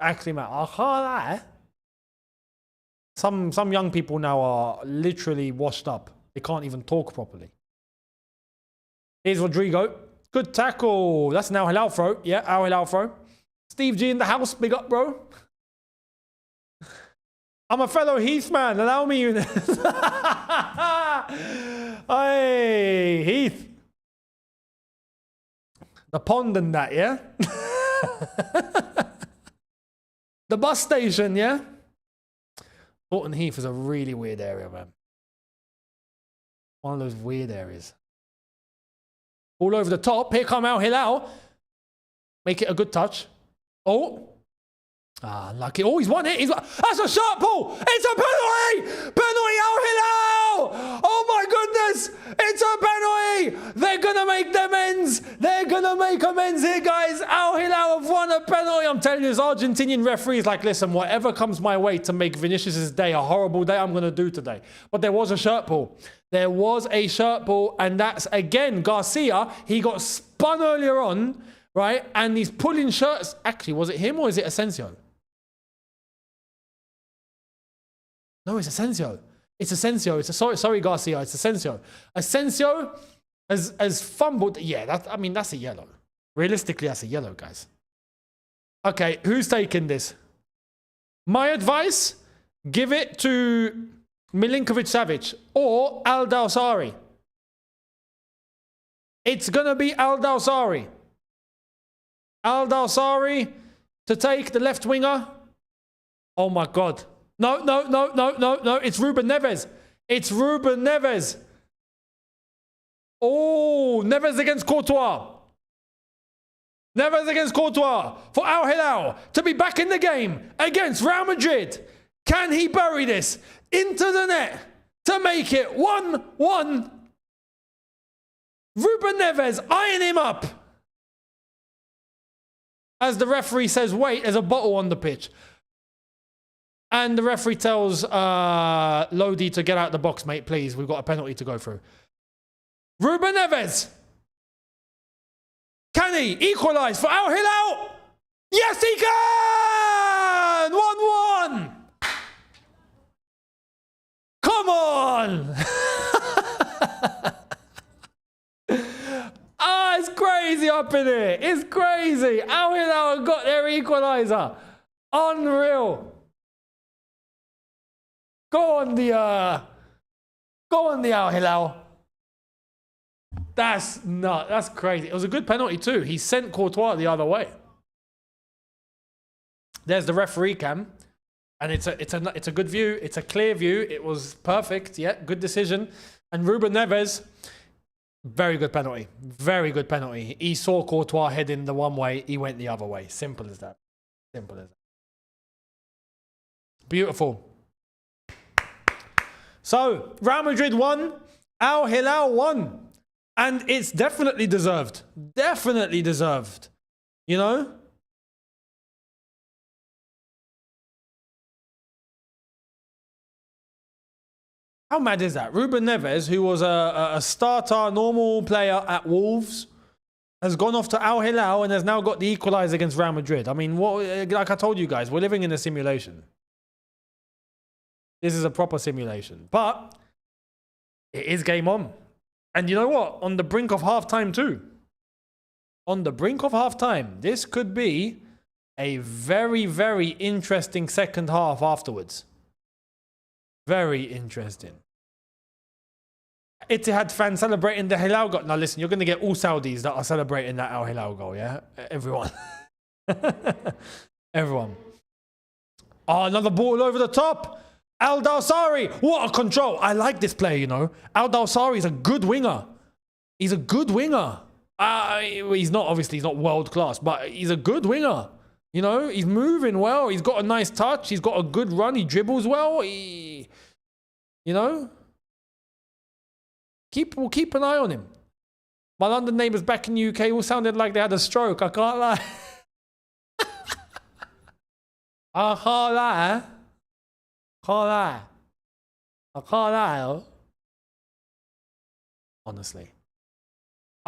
Actually, man, I can't lie. Some young people now are literally washed up. They can't even talk properly. Here's Rodrigo. Good tackle. That's an Al Hilal throw. Yeah, Al Hilal throw. Steve G in the house. Big up, bro. I'm a fellow Heath man. Allow me, Younes. Hey, Heath. The pond and that, yeah? The bus station, yeah? Thornton Heath is a really weird area, man. One of those weird areas. All over the top. Here come Al Hilal. Make it a good touch. Oh. Ah, lucky. Oh, he's won it. That's a shot, Paul. It's a penalty. Penalty, Al Hilal. Oh, my goodness. It's a penalty. They're going to make them ends. They're going to make amends here, guys. Al Hilal have won a penalty. I'm telling you, this Argentinian referee is like, listen, whatever comes my way to make Vinicius' day a horrible day, I'm going to do today. But there was a shirt pull. There was a shirt pull. And that's, again, Garcia. He got spun earlier on, right? And he's pulling shirts. Actually, was it him or is it Asensio? No, it's Asensio. It's Asensio. Sorry, Garcia. It's Asensio. Asensio has fumbled. Yeah, I mean, that's a yellow. Realistically, that's a yellow, guys. Okay, who's taking this? My advice, give it to Milinkovic-Savic or Al Dawsari. It's going to be Al Dawsari. Al Dawsari to take the left winger. Oh, my God. No. It's Ruben Neves. It's Ruben Neves. Oh, Neves against Courtois. Neves against Courtois for Al Hilal to be back in the game against Real Madrid. Can he bury this into the net to make it 1-1? Ruben Neves eyeing him up. As the referee says, wait, there's a bottle on the pitch. And the referee tells Lodi to get out the box, mate, please. We've got a penalty to go through. Ruben Neves. Can he equalise for Al Hilal? Yes, he can! 1-1. Come on! Ah, it's crazy up in here. It's crazy. Al Hilal got their equaliser. Unreal. Go on the Al Hilal. That's not. That's crazy. It was a good penalty too. He sent Courtois the other way. There's the referee cam, and it's a good view. It's a clear view. It was perfect. Yeah, good decision. And Ruben Neves, very good penalty. Very good penalty. He saw Courtois heading the one way. He went the other way. Simple as that. Simple as that. Beautiful. So, Real Madrid won, Al Hilal won. And it's definitely deserved. Definitely deserved. You know? How mad is that? Ruben Neves, who was a starter, normal player at Wolves, has gone off to Al Hilal and has now got the equaliser against Real Madrid. I mean, like I told you guys, we're living in a simulation. This is a proper simulation. But it is game on. And you know what? On the brink of half-time too. On the brink of half-time. This could be a very, very interesting second half afterwards. Very interesting. Etihad fans celebrating the Hilal goal. Now listen, you're going to get all Saudis that are celebrating that Al Hilal goal, yeah? Everyone. Everyone. Oh, another ball over the top. Al Dawsari, what a control. I like this player, you know. Al Dawsari is a good winger. He's a good winger. He's not, obviously, he's not world class, but he's a good winger. You know, he's moving well. He's got a nice touch. He's got a good run. He dribbles well. You know, we'll keep an eye on him. My London neighbours back in the UK all sounded like they had a stroke. I can't lie. I can't lie. I can't lie. Honestly.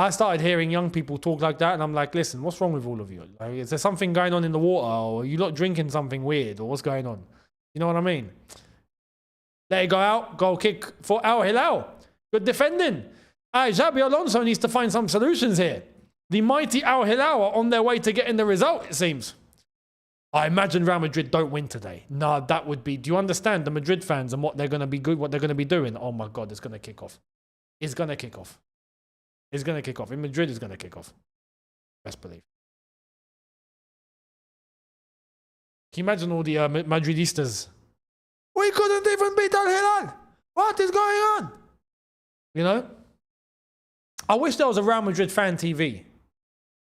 I started hearing young people talk like that, and I'm like, listen, what's wrong with all of you? Like, is there something going on in the water, or are you not drinking something weird, or what's going on? You know what I mean? Let it go out, goal kick for Al Hilal. Good defending. Xabi Alonso needs to find some solutions here. The mighty Al Hilal are on their way to getting the result, it seems. I imagine Real Madrid don't win today. No, that would be... Do you understand the Madrid fans and what they're going to be good, what they're going to be doing? Oh my God, it's going to kick off. It's going to kick off. It's going to kick off. In Madrid, it's going to kick off. Best believe. Can you imagine all the Madridistas? We couldn't even beat Al Hilal. What is going on? You know? I wish there was a Real Madrid fan TV.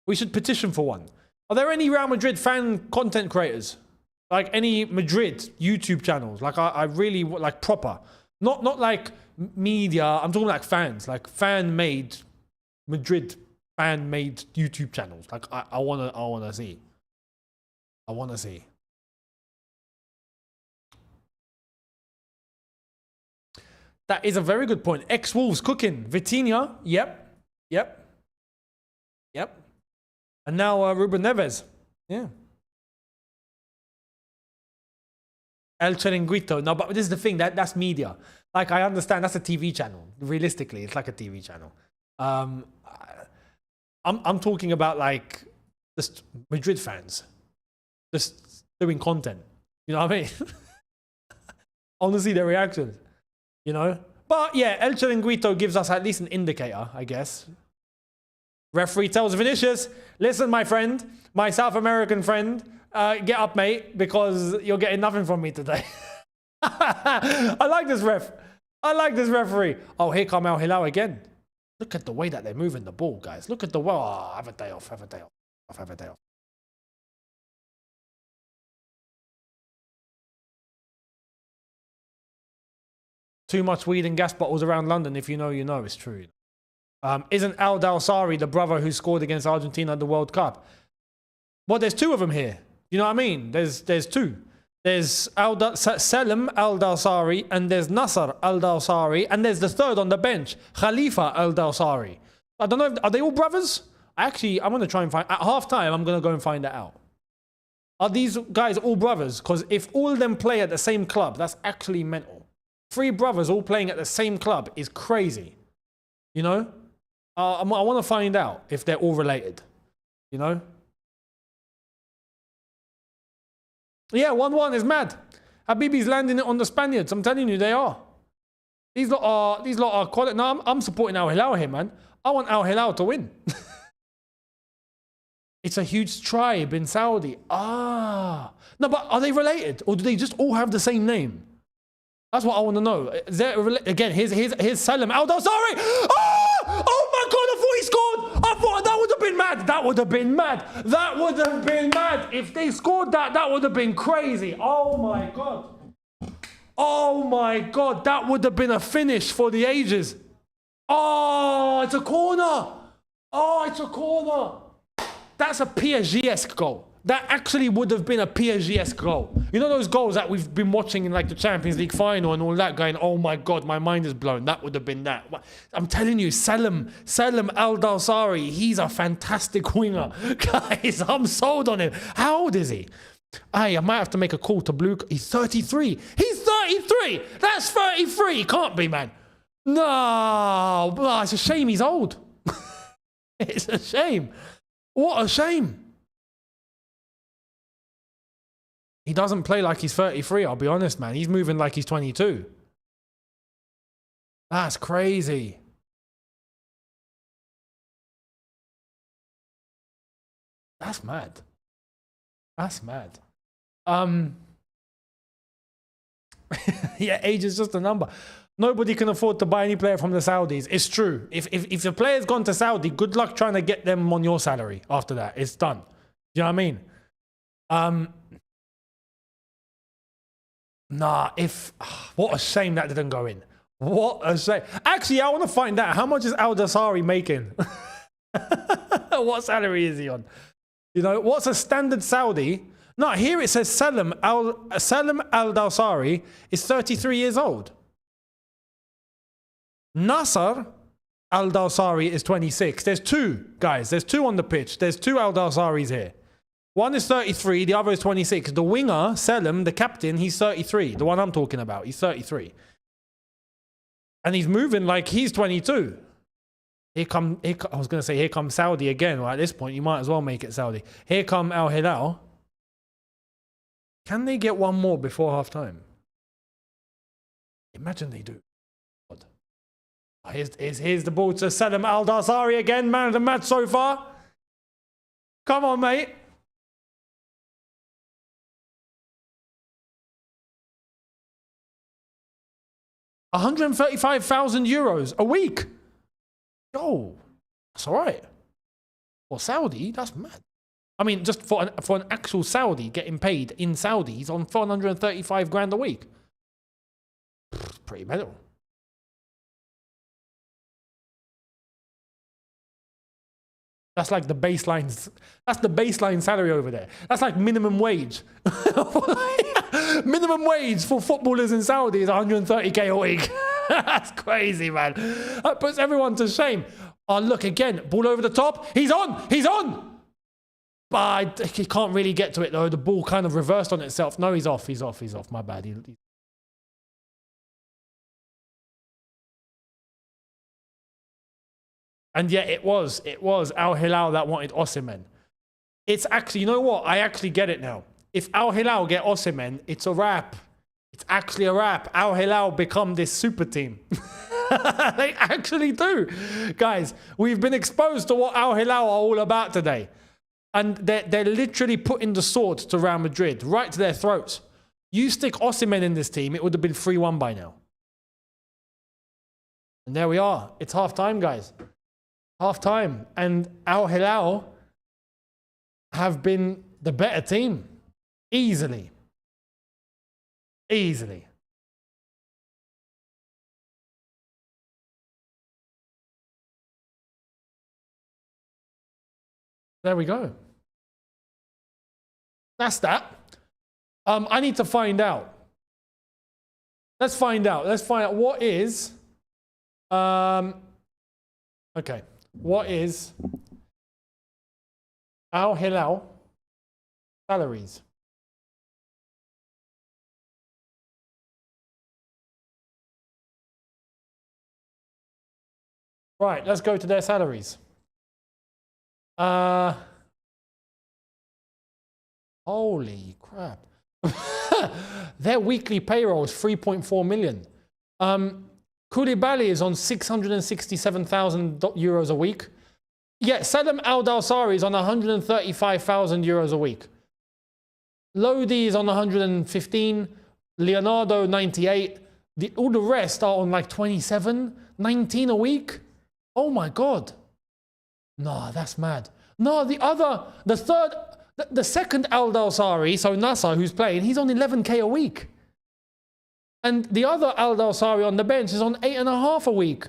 We should petition for one. Are there any Real Madrid fan content creators? Like any Madrid YouTube channels? Like I really like proper. Not like media. I'm talking like fans. Like fan-made Madrid fan-made YouTube channels. Like I wanna see. I wanna see. That is a very good point. Ex-Wolves cooking. Vitinha. Yep. And now Ruben Neves. Yeah. El Chiringuito. No, but this is the thing. That's media. Like, I understand. That's a TV channel. Realistically, it's like a TV channel. I'm talking about, like, just Madrid fans. Just doing content. You know what I mean? I want to see their reactions. You know? But, yeah, El Chiringuito gives us at least an indicator, I guess. Referee tells Vinicius, listen, my friend, my South American friend, get up, mate, because you're getting nothing from me today. I like this ref. I like this referee. Oh, here come Al Hilal again. Look at the way that they're moving the ball, guys. Look at the... Oh, have a day off, have a day off. Have a day off. Too much weed and gas bottles around London. If you know, you know. It's true. Isn't Al Dawsari the brother who scored against Argentina at the World Cup? Well, there's two of them here. You know what I mean? There's two. There's Selim Al Dawsari and there's Nasser Al Dawsari and there's the third on the bench, Khalifa Al Dawsari. I don't know. Are they all brothers? Actually, I'm going to try and find... At halftime, I'm going to go and find that out. Are these guys all brothers? Because if all of them play at the same club, that's actually mental. 3 brothers all playing at the same club is crazy. You know? I want to find out if they're all related. You know? Yeah, 1-1 is mad. Habibi's landing it on the Spaniards. I'm telling you, they are. These lot are quality. No, I'm supporting Al Hilal here, man. I want Al Hilal to win. It's a huge tribe in Saudi. Ah. No, but are they related? Or do they just all have the same name? That's what I want to know. Again, here's Salim Al Dawsari. Oh my God, I thought he scored. I thought that would have been mad. That would have been mad. That would have been mad. If they scored that, that would have been crazy. Oh my God. Oh my God, that would have been a finish for the ages. Oh, it's a corner. Oh, it's a corner. That's a PSG-esque goal. That actually would have been a PSG-esque goal. You know those goals that we've been watching in like the Champions League final and all that, going, oh my God, my mind is blown. That would have been that. I'm telling you, Salim Al Dawsari, he's a fantastic winger. Guys, I'm sold on him. How old is he? I might have to make a call to Blue. He's 33. He's 33. That's 33. He can't be, man. No, it's a shame he's old. It's a shame. What a shame. He doesn't play like he's 33, I'll be honest, man. He's moving like he's 22. That's crazy. That's mad. That's mad. Yeah, age is just a number. Nobody can afford to buy any player from the Saudis. It's true. If the player's gone to Saudi, good luck trying to get them on your salary after that. It's done. Do you know what I mean? Nah, what a shame that didn't go in. What a shame. Actually, I want to find out, how much is Al Dawsari making? What salary is he on? You know, what's a standard Saudi? No, here it says Salim Al Dawsari is 33 years old. Nasser Al Dawsari is 26. There's two, guys. There's two on the pitch. There's two Al Dawsaris here. One is 33, the other is 26. The winger, Selim, the captain, he's 33. The one I'm talking about, he's 33. And he's moving like he's 22. I was going to say, here comes Saudi again. Well, at this point, you might as well make it Saudi. Here come Al Hilal. Can they get one more before half time? Imagine they do. Here's the ball to Selim Al Dawsari again, man of the match so far. Come on, mate. €135,000 a week. Yo, that's all right. For Saudi, that's mad. I mean, just for an actual Saudi getting paid in Saudis on 435 grand a week. Pretty mental. That's like the baseline. That's the baseline salary over there. That's like minimum wage. Minimum wage for footballers in Saudi is 130k a week. That's crazy, man. That puts everyone to shame. Oh, look again. Ball over the top. He's on. He's on. But he can't really get to it though. The ball kind of reversed on itself. No, he's off. He's off. He's off. My bad. And yet it was Al Hilal that wanted Osimhen. It's actually, you know what? I actually get it now. If Al Hilal get Osimhen, it's a wrap. It's actually a wrap. Al Hilal become this super team. They actually do. Guys, we've been exposed to what Al Hilal are all about today. And they're literally putting the sword to Real Madrid, right to their throats. You stick Osimhen in this team, it would have been 3-1 by now. And there we are. It's half time, guys. Half time. And Al Hilal have been the better team. Easily. Easily. There we go. That's that. I need to find out. Let's find out. Let's find out what is... okay. What is Al Hilal salaries? Right, let's go to their salaries. Holy crap. Their weekly payroll is 3.4 million. Koulibaly is on 667,000 euros a week. Yeah, Selim Al Dawsari is on 135,000 euros a week. Lodi is on 115. Leonardo, 98. All the rest are on like 27, 19 a week. Oh my God. No, that's mad. No, the second Al Dawsari, so Nasser, who's playing, he's on 11k a week. And the other Al Dawsari on the bench is on 8.5 a week.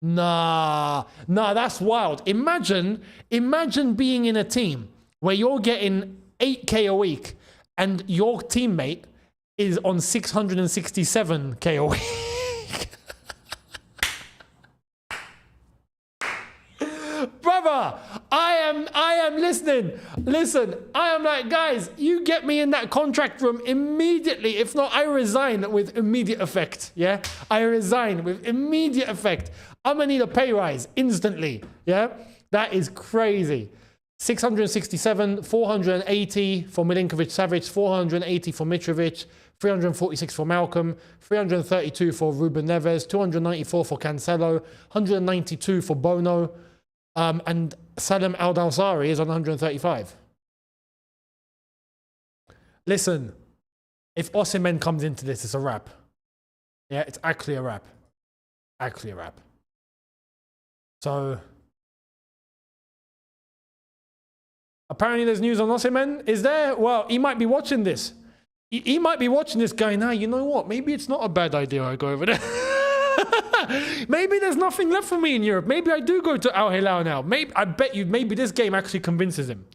Nah, that's wild. Imagine being in a team where you're getting 8k a week and your teammate is on 667k a week. Brother, I am listening. Listen, I am like, guys, you get me in that contract room immediately. If not, I resign with immediate effect. Yeah, I resign with immediate effect. I'm gonna need a pay rise instantly. Yeah, that is crazy. 667, 480 for Milinkovic-Savic, 480 for Mitrovic, 346 for Malcolm, 332 for Ruben Neves, 294 for Cancelo, 192 for Bono. And Selim Al Dawsari is on 135. Listen, if Osimhen comes into this, it's a wrap. Yeah, it's actually a wrap. Actually a wrap. So, apparently there's news on Osimhen. Is there? Well, he might be watching this. He might be watching this going, now, you know what? Maybe it's not a bad idea I go over there. Maybe there's nothing left for me in Europe. Maybe I do go to Al Hilal now. Maybe, I bet you, maybe this game actually convinces him.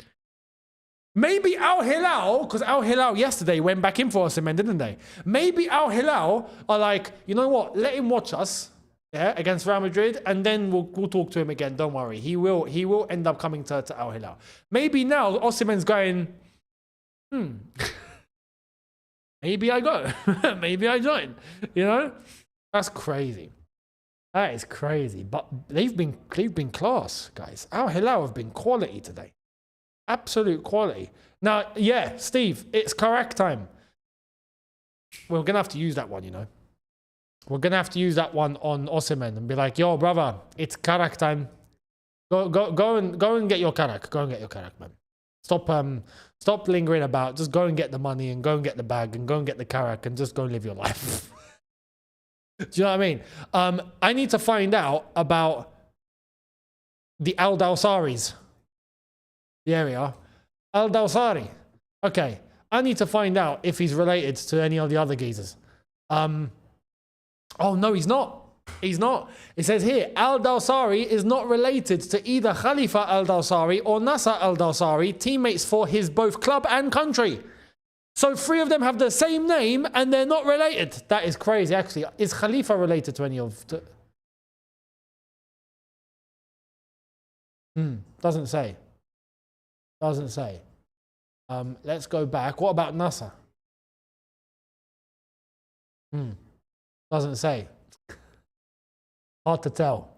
Maybe Al Hilal, because Al Hilal yesterday went back in for Osimhen, didn't they? Maybe Al Hilal are like, you know what? Let him watch us. yeah, against Real Madrid, and then we'll talk to him again. Don't worry, he will end up coming to Al Hilal. Maybe now Osimhen's going, maybe I go, maybe I join. You know, that's crazy. That is crazy. But they've been class, guys. Al Hilal have been quality today, absolute quality. Now, yeah, Steve, it's correct time. We're gonna have to use that one, you know. We're gonna have to use that one on Osimhen and be like, "Yo, brother, it's Karak time. Go and get your Karak. Go and get your Karak, man. Stop lingering about. Just go and get the money and go and get the bag and go and get the Karak and just go and live your life." Do you know what I mean? I need to find out about the Al Dawsaris. The area, Al Dawsari. Okay, I need to find out if he's related to any of the other geezers. Oh, no, he's not. He's not. It says here, Al Dawsari is not related to either Khalifa Al Dawsari or Nasser Al Dawsari, teammates for his both club and country. So 3 of them have the same name and they're not related. That is crazy, actually. Is Khalifa related to any of the... Doesn't say. Doesn't say. Let's go back. What about Nasser? Doesn't say. Hard to tell.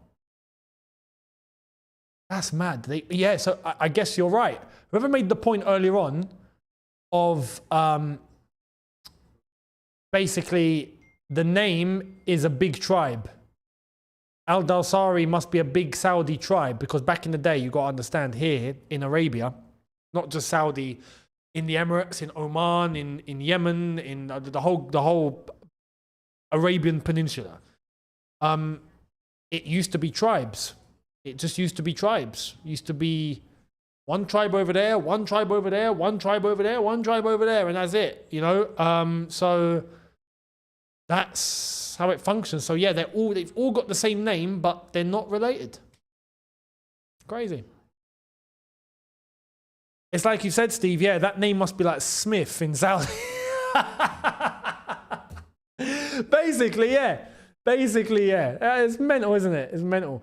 That's mad. Yeah, so I guess you're right. Whoever made the point earlier on of basically the name is a big tribe. Al Dawsari must be a big Saudi tribe, because back in the day, you got to understand, here in Arabia, not just Saudi, in the Emirates, in Oman, in Yemen, in the whole Arabian Peninsula. It used to be tribes. It just used to be tribes. It used to be one tribe over there, one tribe over there, one tribe over there, one tribe over there, and that's it, you know? So that's how it functions. So yeah, they've all got the same name, but they're not related. Crazy. It's like you said, Steve, yeah, that name must be like Smith in Saudi. Basically, yeah. Basically, yeah. It's mental, isn't it? It's mental.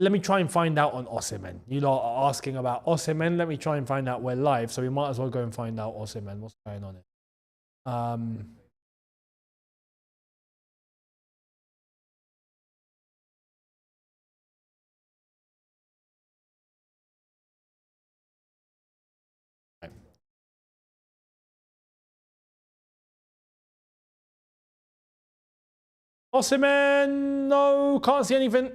Let me try and find out on Osimhen. You lot are asking about Osimhen. Let me try and find out. We're live, so we might as well go and find out Osimhen. What's going on here? Osimhen, no, can't see anything.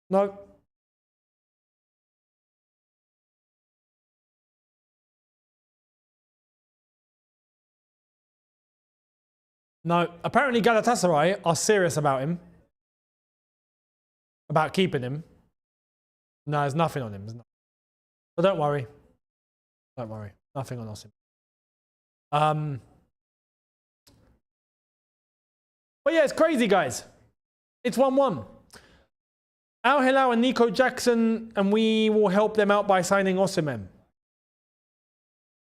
No. No. Apparently Galatasaray are serious about him. About keeping him. No, there's nothing on him. So don't worry. Don't worry. Nothing on Osimhen. But yeah, it's crazy, guys. It's 1-1. Al Hilal and Nico Jackson, and we will help them out by signing Osimhen.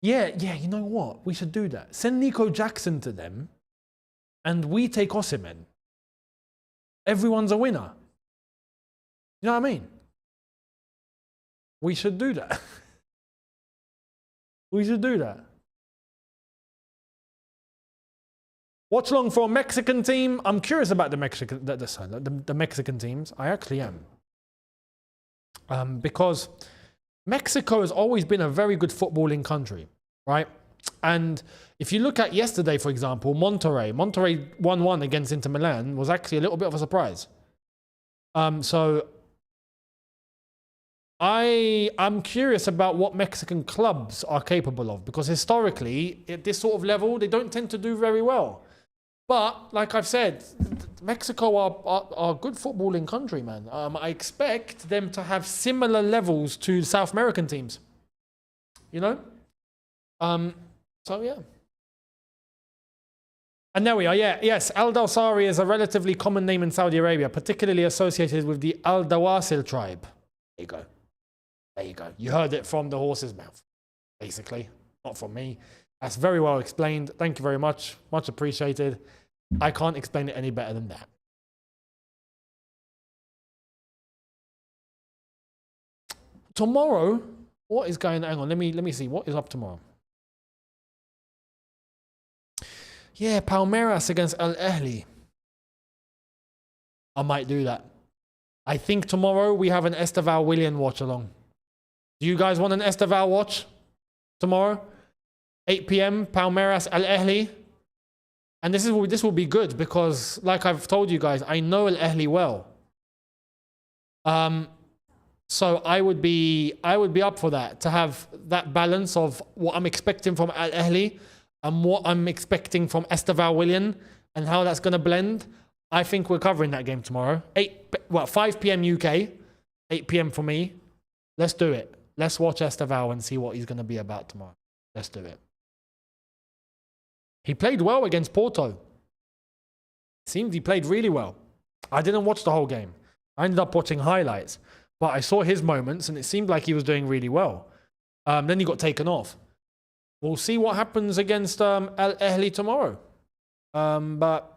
Yeah, you know what? We should do that. Send Nico Jackson to them, and we take Osimhen. Everyone's a winner. You know what I mean? We should do that. We should do that. Watch along for a Mexican team. I'm curious about the Mexican teams. I actually am. Because Mexico has always been a very good footballing country, right? And if you look at yesterday, for example, Monterrey 1-1 against Inter Milan was actually a little bit of a surprise. So I'm curious about what Mexican clubs are capable of, because historically, at this sort of level, they don't tend to do very well. But, like I've said, Mexico are a good footballing country, man. I expect them to have similar levels to South American teams. You know? So, yeah. And there we are, yeah. Yes, Al Dawsari is a relatively common name in Saudi Arabia, particularly associated with the Al Dawasil tribe. There you go. There you go. You heard it from the horse's mouth. basically. Not from me. That's very well explained. Thank you very much. Much appreciated. I can't explain it any better than that. Tomorrow, what is going on? Hang on, let me see. What is up tomorrow? Yeah, Palmeiras against Al Ahly. I might do that. I think tomorrow we have an Esteval Willian watch along. Do you guys want an Esteval watch tomorrow? 8 p.m. Palmeiras Al Ahly. And this will be good because, like I've told you guys, I know Al Ahly well. So I would be up for that, to have that balance of what I'm expecting from Al Ahly and what I'm expecting from Esteval Willian and how that's going to blend. I think we're covering that game tomorrow. 5 p.m. UK, 8 p.m. for me. Let's do it. Let's watch Esteval and see what he's going to be about tomorrow. Let's do it. He played well against Porto. Seemed he played really well. I didn't watch the whole game. I ended up watching highlights. But I saw his moments and it seemed like he was doing really well. Then he got taken off. We'll see what happens against Al Ahly tomorrow. But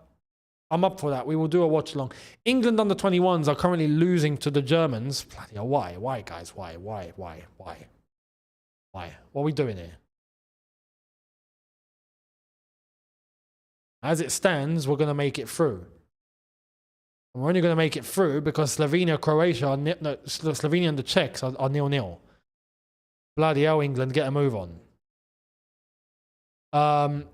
I'm up for that. We will do a watch along. England under 21s are currently losing to the Germans. Bloody hell, why? Why, guys? Why? What are we doing here? As it stands, we're going to make it through. And we're only going to make it through because Slovenia, Croatia, Slovenia and the Czechs are 0-0. Bloody hell, England, get a move on.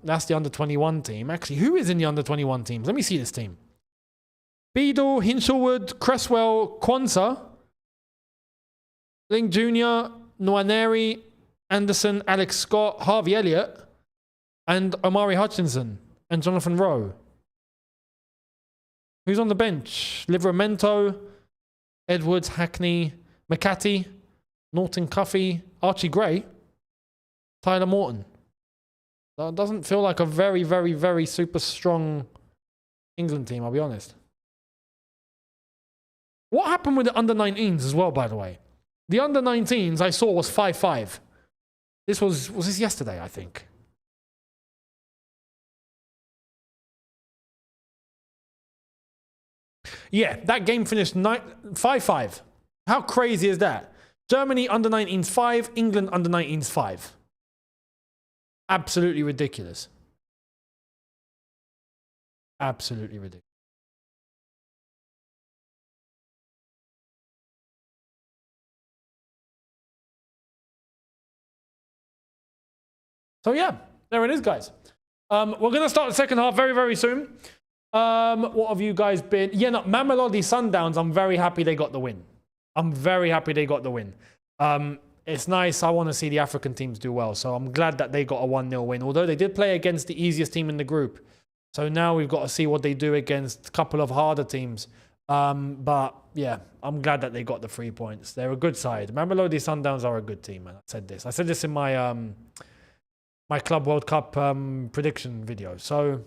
That's the under-21 team. Actually, who is in the under-21 teams? Let me see this team. Beadle, Hinchelwood, Cresswell, Kwanzaa, Link Jr., Nwaneri, Anderson, Alex Scott, Harvey Elliott, and Omari Hutchinson, and Jonathan Rowe. Who's on the bench? Livramento, Edwards, Hackney, McCarthy, Norton Cuffy, Archie Gray, Tyler Morton. That doesn't feel like a very, very, very super strong England team, I'll be honest. What happened with the under-19s as well, by the way? The under-19s I saw was 5-5. This was this yesterday, I think. Yeah, that game finished 5-5. How crazy is that? Germany under-19s 5, England under-19s 5. Absolutely ridiculous. Absolutely ridiculous. So yeah, there it is, guys. We're going to start the second half very, very soon. What have you guys been? Yeah, no, Mamelodi Sundowns, I'm very happy they got the win. I'm very happy they got the win. It's nice. I want to see the African teams do well. So I'm glad that they got a 1-0 win. Although they did play against the easiest team in the group. So now we've got to see what they do against a couple of harder teams. But yeah, I'm glad that they got the 3 points. They're a good side. Mamelodi Sundowns are a good team, man. I said this in my my Club World Cup prediction video. So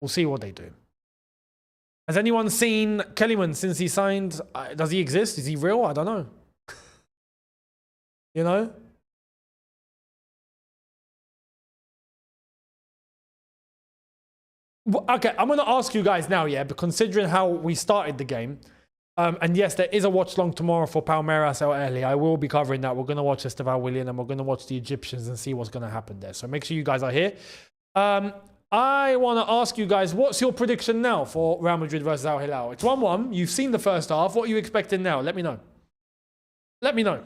we'll see what they do. Has anyone seen Kellyman since he signed? Does he exist? Is he real? I don't know. You know? Okay, I'm going to ask you guys now, yeah, but considering how we started the game, and yes, there is a watch long tomorrow for Palmeiras Al Ahly. I will be covering that. We're going to watch Esteval Willian and we're going to watch the Egyptians and see what's going to happen there. So make sure you guys are here. I want to ask you guys, what's your prediction now for Real Madrid versus Al Hilal? It's 1-1. You've seen the first half. What are you expecting now? Let me know. Let me know.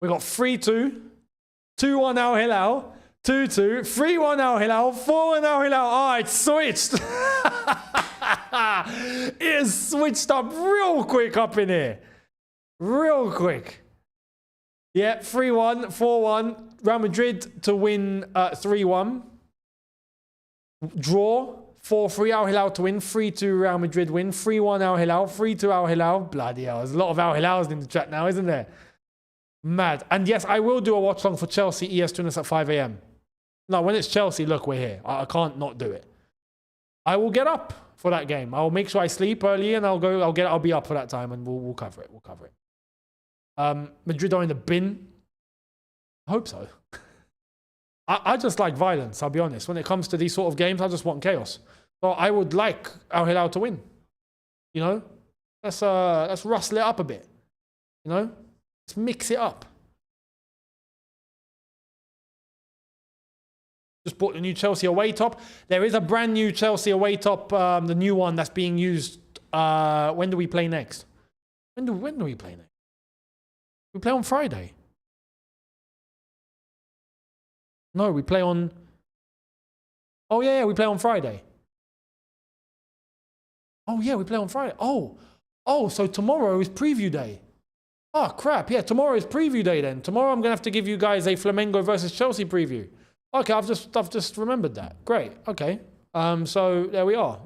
We got 3-2, 2-1 Al Hilal, 2-2, 3-1 Al Hilal, 4-1 Al Hilal. Oh, it's switched. It is switched up real quick up in here. Real quick. Yeah, 3-1, 4-1. Real Madrid to win 3-1. Draw. 4-3 Al Hilal to win. 3-2 Real Madrid win. 3-1 Al Hilal. 3-2 Al Hilal. Bloody hell. There's a lot of Al Hilals in the chat now, isn't there? Mad. And yes, I will do a watch long for Chelsea ES Tunis at 5 a.m. No, when it's Chelsea, look, we're here. I can't not do it. I will get up for that game. I'll make sure I sleep early and I'll be up for that time and we'll cover it. We'll cover it. Madrid are in the bin. I hope so. I just like violence, I'll be honest. When it comes to these sort of games, I just want chaos. So I would like Al Hilal to win. You know? Let's rustle it up a bit. You know? Let's mix it up. Just bought the new Chelsea away top. There is a brand new Chelsea away top, the new one that's being used. When do we play next? When do we play next? We play on Friday. No, we play on... Oh, yeah, we play on Friday. Oh, yeah, we play on Friday. Oh, so tomorrow is preview day. Oh, crap. Yeah, tomorrow is preview day then. Tomorrow I'm going to have to give you guys a Flamengo versus Chelsea preview. Okay, I've just remembered that. Great. Okay. So there we are.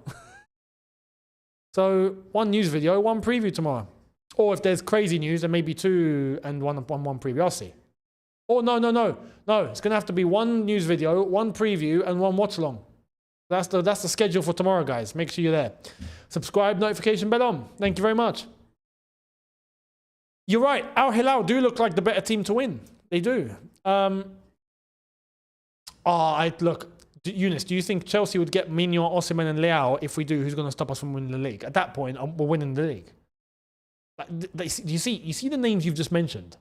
So one news video, one preview tomorrow. Or if there's crazy news, then maybe two and one preview. I'll see. Oh, no. It's going to have to be one news video, one preview, and one watch along. That's the schedule for tomorrow, guys. Make sure you're there. Subscribe, notification bell on. Thank you very much. You're right. Al Hilal do look like the better team to win. They do. Look, Younes, do you think Chelsea would get Mignon, Osimhen, and Leao? If we do, who's going to stop us from winning the league? At that point, we're winning the league. You see the names you've just mentioned?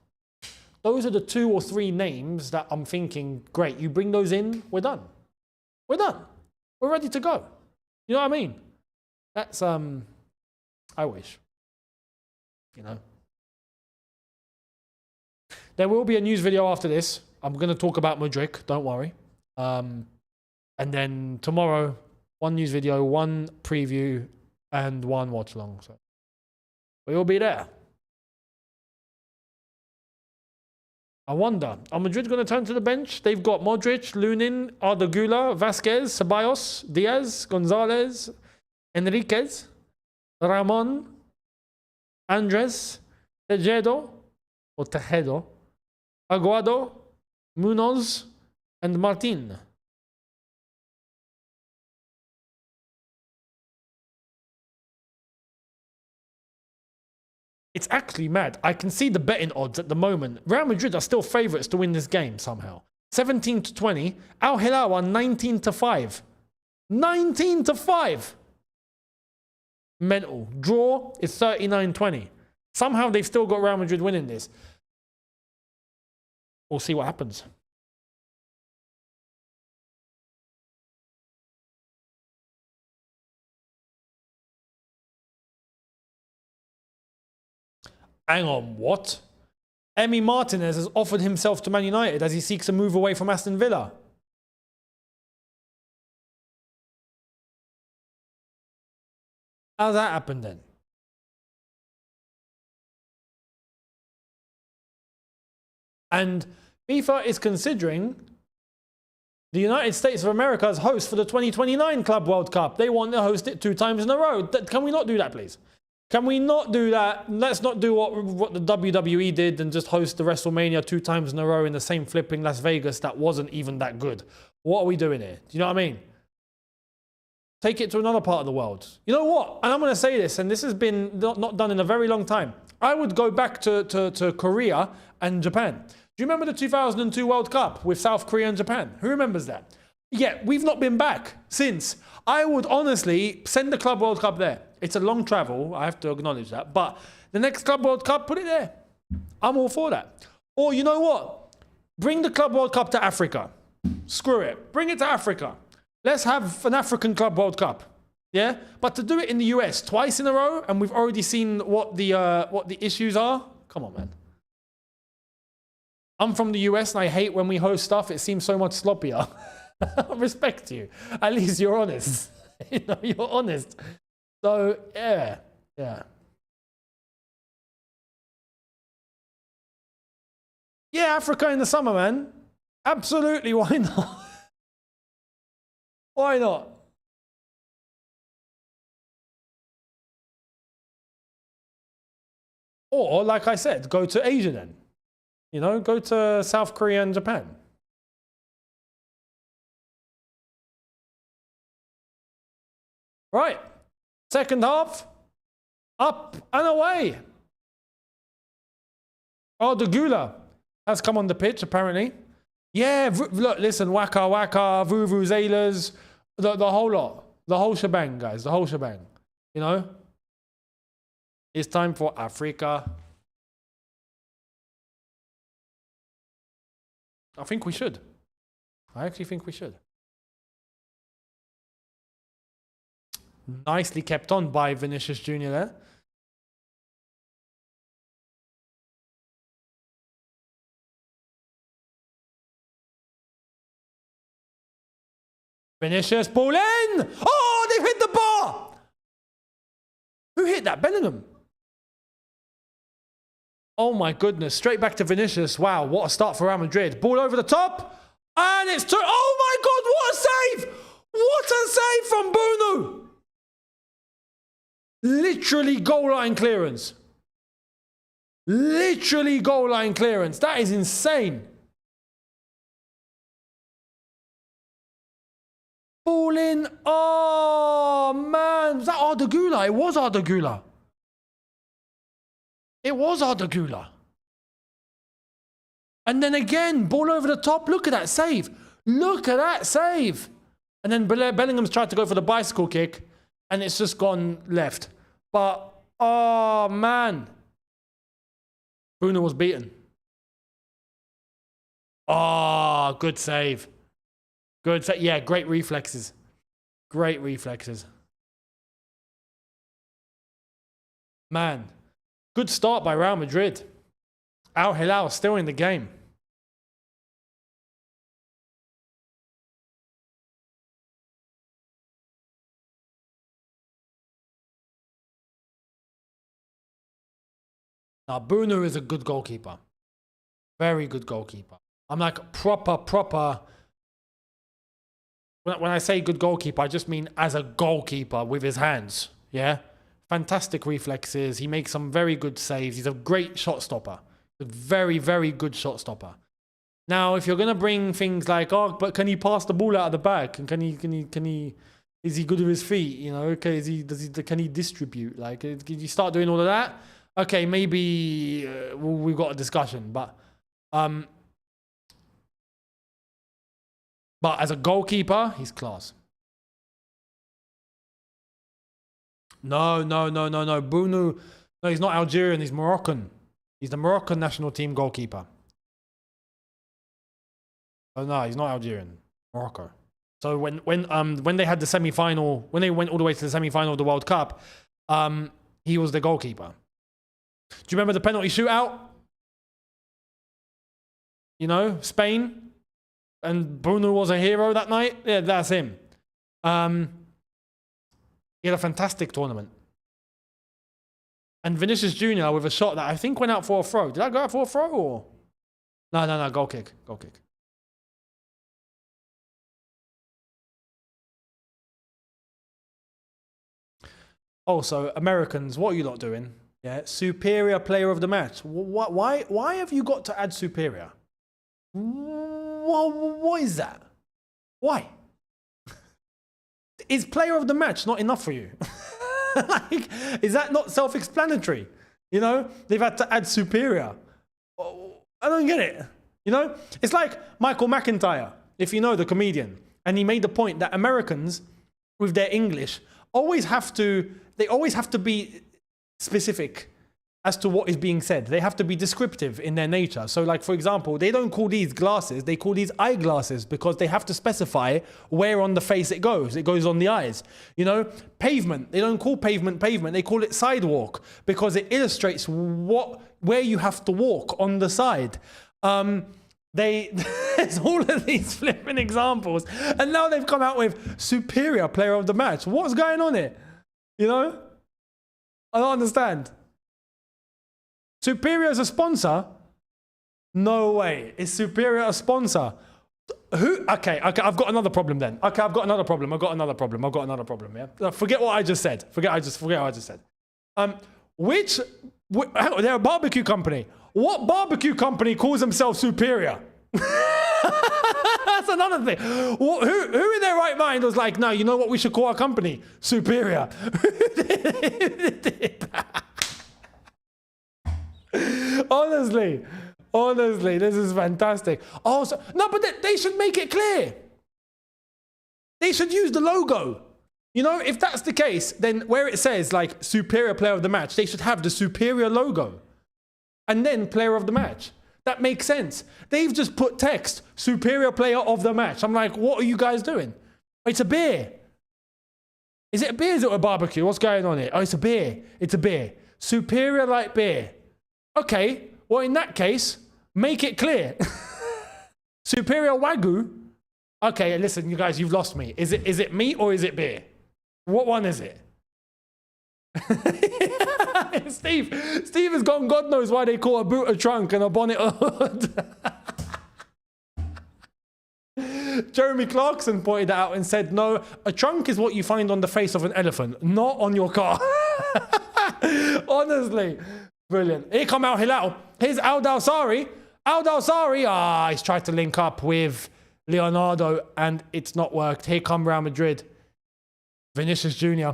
Those are the 2 or 3 names that I'm thinking, great, you bring those in, we're done. We're done. We're ready to go. You know what I mean? That's, I wish. You know? There will be a news video after this. I'm going to talk about Madrid, don't worry. And then tomorrow, one news video, one preview, and one watch along. So we will be there. I wonder, are Madrid going to turn to the bench? They've got Modric, Lunin, Arda Güler, Vasquez, Ceballos, Diaz, Gonzalez, Enriquez, Ramon, Andres, Tejedo, Aguado, Munoz, and Martin. It's actually mad. I can see the betting odds at the moment. Real Madrid are still favourites to win this game somehow. 17-20. Al Hilal are 19-5. 19-5. Mental. Draw is 39-20. Somehow they've still got Real Madrid winning this. We'll see what happens. Hang on, what? Emi Martinez has offered himself to Man United as he seeks a move away from Aston Villa. How's that happened then? And FIFA is considering the United States of America as host for the 2029 Club World Cup. They want to host it 2 times in a row. Can we not do that, please? Can we not do that? Let's not do what the WWE did and just host the WrestleMania 2 times in a row in the same flipping Las Vegas that wasn't even that good. What are we doing here? Do you know what I mean? Take it to another part of the world. You know what? And I'm going to say this, and this has been not done in a very long time. I would go back to Korea and Japan. Do you remember the 2002 World Cup with South Korea and Japan? Who remembers that? Yeah, we've not been back since. I would honestly send the Club World Cup there. It's a long travel, I have to acknowledge that. But the next Club World Cup, put it there. I'm all for that. Or you know what? Bring the Club World Cup to Africa. Screw it. Bring it to Africa. Let's have an African Club World Cup. Yeah? But to do it in the US twice in a row, and we've already seen what the issues are. Come on, man. I'm from the US and I hate when we host stuff. It seems so much sloppier. I respect you. At least you're honest. You know, you're honest. So, yeah. Yeah, Africa in the summer, man. Absolutely, why not? Why not? Or, like I said, go to Asia then. You know, go to South Korea and Japan. Right. Second half. Up and away. Oh, the Gula has come on the pitch, apparently. Yeah, look, listen, Waka Waka, Vuvuzelas, the whole lot. The whole shebang, guys. The whole shebang. You know? It's time for Africa. I think we should. I actually think we should. Nicely kept on by Vinicius Jr. there. Vinicius, ball in! Oh, they've hit the bar! Who hit that? Bellingham. Oh my goodness, straight back to Vinicius. Wow, what a start for Real Madrid. Ball over the top, and it's to... Oh my God, what a save! What a save from Bruno! Literally goal line clearance. Literally goal line clearance. That is insane. Ball in. Oh, man. Was that Arda Güler? It was Arda Güler. It was Arda Güler. And then again, ball over the top. Look at that save. Look at that save. And then Bellingham's tried to go for the bicycle kick, and it's just gone left. But, oh, man. Bruno was beaten. Oh, good save. Good save. Yeah, great reflexes. Great reflexes. Man. Good start by Real Madrid. Al Hilal still in the game. Now, Bruno is a good goalkeeper. Very good goalkeeper. I'm like proper. When I say good goalkeeper, I just mean as a goalkeeper with his hands. Yeah? Fantastic reflexes. He makes some very good saves. He's a great shot stopper. A very, very good shot stopper. Now, if you're going to bring things like, oh, but can he pass the ball out of the back? And can he, is he good with his feet? You know, okay, can he distribute? Like, if you start doing all of that, okay, maybe we've got a discussion. But as a goalkeeper, he's class. No. Bruno, no, he's not Algerian. He's Moroccan. He's the Moroccan national team goalkeeper. Oh no, he's not Algerian. Morocco. So when they had the semi-final, when they went all the way to the semi-final of the World Cup, he was the goalkeeper. Do you remember the penalty shootout? You know, Spain, and Bruno was a hero that night. Yeah, that's him. He had a fantastic tournament. And Vinicius Jr. with a shot that I think went out for a throw. Did I go out for a throw or? No, goal kick. Goal kick. Also, Americans, what are you lot doing? Yeah, superior player of the match. Why have you got to add superior? What is that? Why? Is player of the match not enough for you? Like, is that not self-explanatory? You know, they've had to add superior. I don't get it. You know, it's like Michael McIntyre, if you know the comedian, and he made the point that Americans, with their English, always have to be specific as to what is being said. They have to be descriptive in their nature. So like, for example, they don't call these glasses, they call these eyeglasses because they have to specify where on the face it goes. It goes on the eyes. You know, pavement, they don't call pavement, they call it sidewalk because it illustrates where you have to walk on the side. There's all of these flipping examples. And now they've come out with superior player of the match. What's going on here? You know? I don't understand. Superior as a sponsor? No way. Is Superior a sponsor? Who? Okay, I've got another problem then. Okay, I've got another problem, yeah? Forget what I just said. Forget what I just said. They're a barbecue company. What barbecue company calls themselves superior? That's another thing. Who in their right mind was like, no, you know what we should call our company? Superior. Honestly, this is fantastic. Also, no, but they should make it clear. They should use the logo. You know, if that's the case, then where it says like superior player of the match, they should have the superior logo and then player of the match. That makes sense. They've just put text, superior player of the match. I'm like, what are you guys doing? It's a beer. Is it a beer? Is it a barbecue? What's going on here? Oh, it's a beer. It's a beer. Superior light beer. Okay, well, in that case, make it clear. Superior Wagyu. Okay, listen, you guys, you've lost me. Is it meat or is it beer? What one is it? Steve has gone, God knows why they call a boot a trunk and a bonnet a hood. Jeremy Clarkson pointed that out and said, no, a trunk is what you find on the face of an elephant, not on your car. Honestly, brilliant. Here come Al Hilal. Here's Al Dawsari. He's tried to link up with Leonardo and it's not worked. Here come Real Madrid. Vinicius Jr.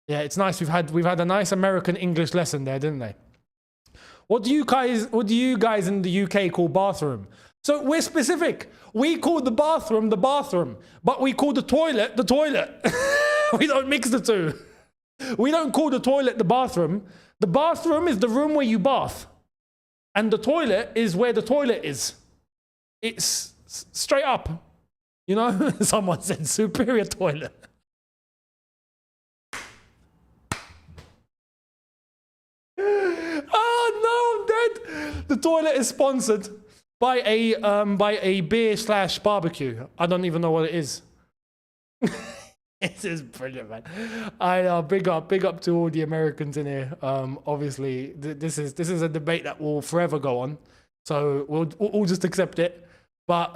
Yeah, it's nice. We've had a nice American English lesson there, didn't they? What do you guys in the UK call bathroom? So we're specific. We call the bathroom, but we call the toilet. We don't mix the two. We don't call the toilet the bathroom. The bathroom is the room where you bath. And the toilet is where the toilet is. It's straight up. You know, someone said superior toilet. Oh no, I'm dead. The toilet is sponsored by a beer/barbecue. I don't even know what it is. This is brilliant, man. I know, big up to all the Americans in here. Obviously, this is a debate that will forever go on. So we'll just accept it. But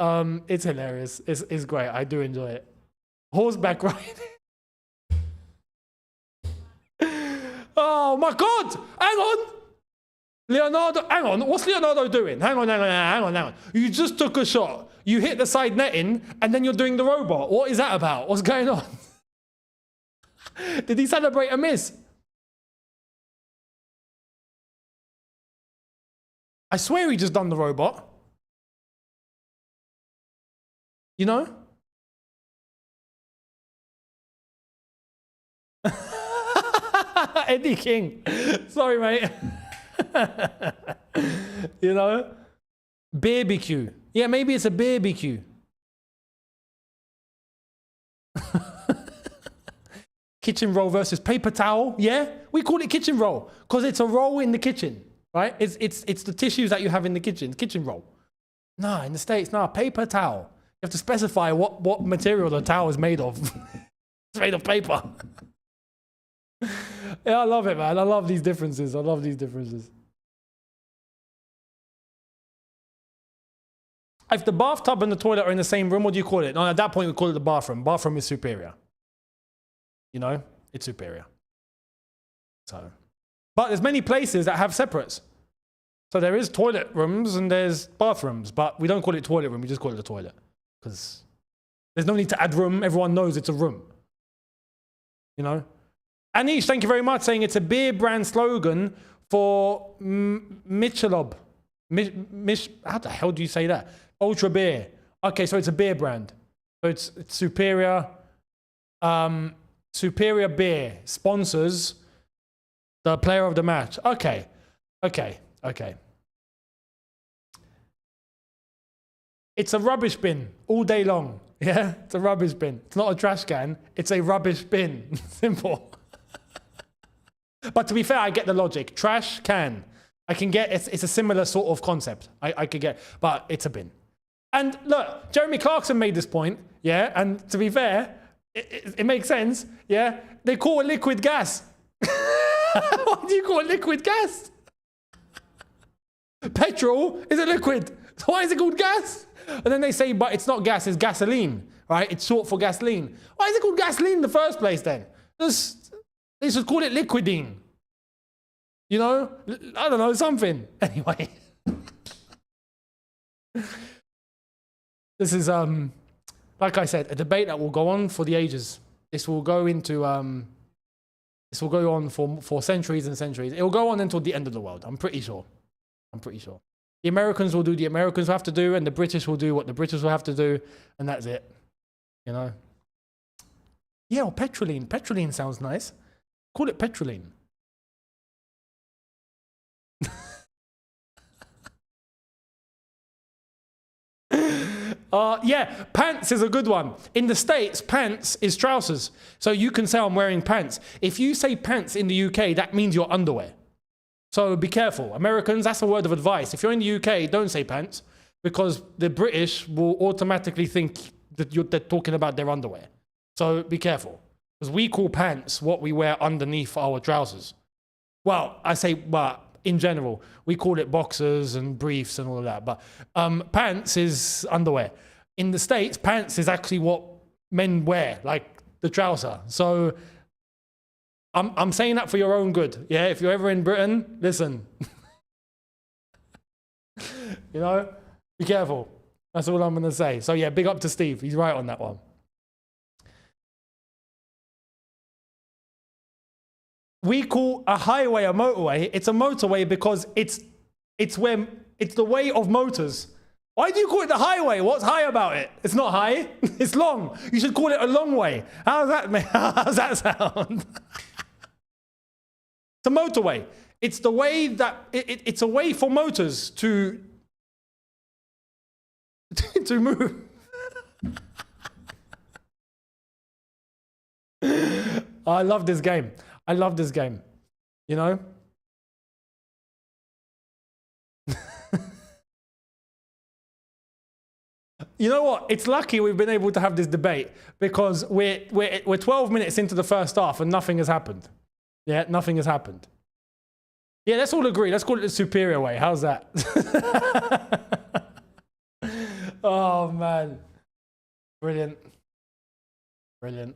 it's hilarious. It's great. I do enjoy it. Horseback riding. Oh my God! Hang on! Leonardo, hang on. What's Leonardo doing? Hang on. You just took a shot. You hit the side netting, and then you're doing the robot. What is that about? What's going on? Did he celebrate a miss? I swear he just done the robot. You know? Eddie King. Sorry, mate. You know? Barbecue. Yeah, maybe it's a barbecue. Kitchen roll versus paper towel. Yeah, we call it kitchen roll because it's a roll in the kitchen, right? It's the tissues that you have in the kitchen roll. No, in the States, no, paper towel. You have to specify what material the towel is made of. It's made of paper. Yeah, I love it, man. I love these differences. If the bathtub and the toilet are in the same room, what do you call it? No, at that point, we call it the bathroom. Bathroom is superior. You know, it's superior. So, but there's many places that have separates. So there is toilet rooms and there's bathrooms, but we don't call it toilet room. We just call it the toilet because there's no need to add room. Everyone knows it's a room. You know? Anish, thank you very much, saying it's a beer brand slogan for Michelob. How the hell do you say that? Ultra beer. Okay, so it's a beer brand. So it's superior. Superior beer sponsors the player of the match. Okay. It's a rubbish bin all day long. Yeah, it's a rubbish bin. It's not a trash can. It's a rubbish bin. Simple. But to be fair, I get the logic. Trash can. I can get, it's a similar sort of concept. I could get, but it's a bin. And look, Jeremy Clarkson made this point. Yeah, and to be fair, it makes sense. Yeah, they call it liquid gas. Why do you call it liquid gas? Petrol is a liquid. So why is it called gas? And then they say, but it's not gas, it's gasoline, right? It's short for gasoline. Why is it called gasoline in the first place then? They should call it liquidine. You know, I don't know, something. Anyway. This is, like I said, a debate that will go on for the ages. This will go into, this will go on for centuries and centuries. It will go on until the end of the world. I'm pretty sure. I'm pretty sure. The Americans will do the Americans will have to do, and the British will do what the British will have to do, and that's it. You know? Yeah, or petroline. Petroline sounds nice. Call it petroline. Yeah, pants is a good one. In the States, pants is trousers. So you can say I'm wearing pants. If you say pants in the UK, that means your underwear. So be careful. Americans, that's a word of advice. If you're in the UK, don't say pants, because the British will automatically think that they're talking about their underwear. So be careful. Because we call pants what we wear underneath our trousers. Well, I say, well, in general, we call it boxers and briefs and all of that. But pants is underwear. In the States, pants is actually what men wear, like the trouser. So I'm saying that for your own good. Yeah, if you're ever in Britain, listen. You know, be careful. That's all I'm going to say. So yeah, big up to Steve. He's right on that one. We call a highway a motorway. It's a motorway because it's the way of motors. Why do you call it the highway? What's high about it? It's not high. It's long. You should call it a long way. How's that sound? It's a motorway. It's the way that it's a way for motors to move. I love this game. I love this game. You know? You know what? It's lucky we've been able to have this debate, because we're 12 minutes into the first half and nothing has happened. Yeah, nothing has happened. Yeah, let's all agree. Let's call it the superior way. How's that? Oh, man. Brilliant. Brilliant.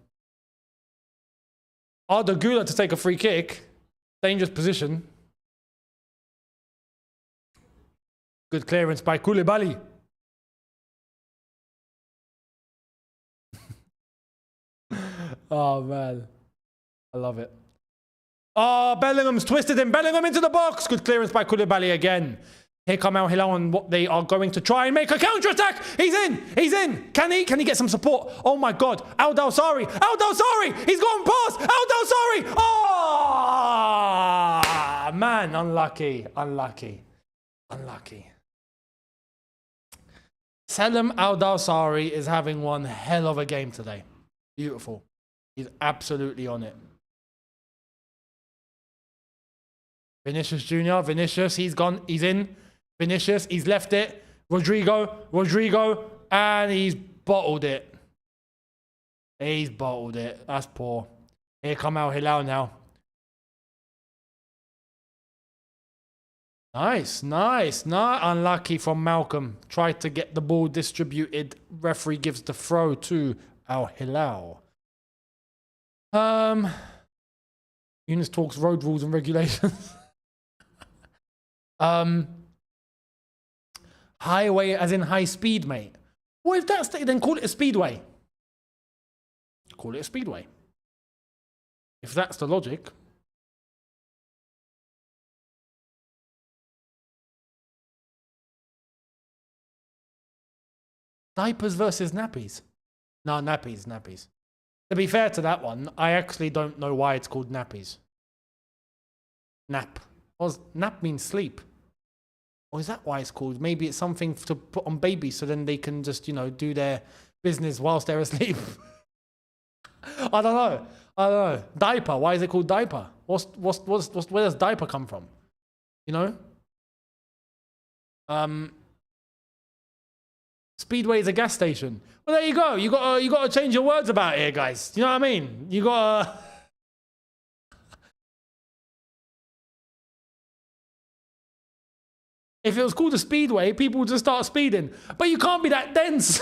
Arda Güler to take a free kick. Dangerous position. Good clearance by Koulibaly. Oh, man. I love it. Oh, Bellingham's twisted him. Bellingham into the box. Good clearance by Koulibaly again. Here come Al Hilal, and what they are going to try and make a counter-attack. He's in. He's in. Can he get some support? Oh, my God. Al Dawsari. Al Dawsari. He's gone past. Al Dawsari. Oh, man. Unlucky. Unlucky. Unlucky. Salem Al Dawsari is having one hell of a game today. Beautiful. He's absolutely on it. Vinicius Jr. Vinicius, he's gone. He's in. Vinicius, he's left it. Rodrigo, and he's bottled it. He's bottled it. That's poor. Here come Al Hilal now. Nice. Unlucky from Malcolm. Tried to get the ball distributed. Referee gives the throw to Al Hilal. Younes talks road rules and regulations. Highway as in high speed, mate. Well, if that's the, then call it a speedway. Call it a speedway. If that's the logic. Diapers versus nappies. No, nappies. To be fair to that one, I actually don't know why it's called nappies. Nap. Nap means sleep. Or is that why it's called? Maybe it's something to put on babies so then they can just, you know, do their business whilst they're asleep. I don't know. Diaper. Why is it called diaper? Where does diaper come from? You know? Speedway is a gas station. Well, there you go. You got to change your words about it here, guys. You know what I mean? You got to... If it was called a speedway, people would just start speeding. But you can't be that dense.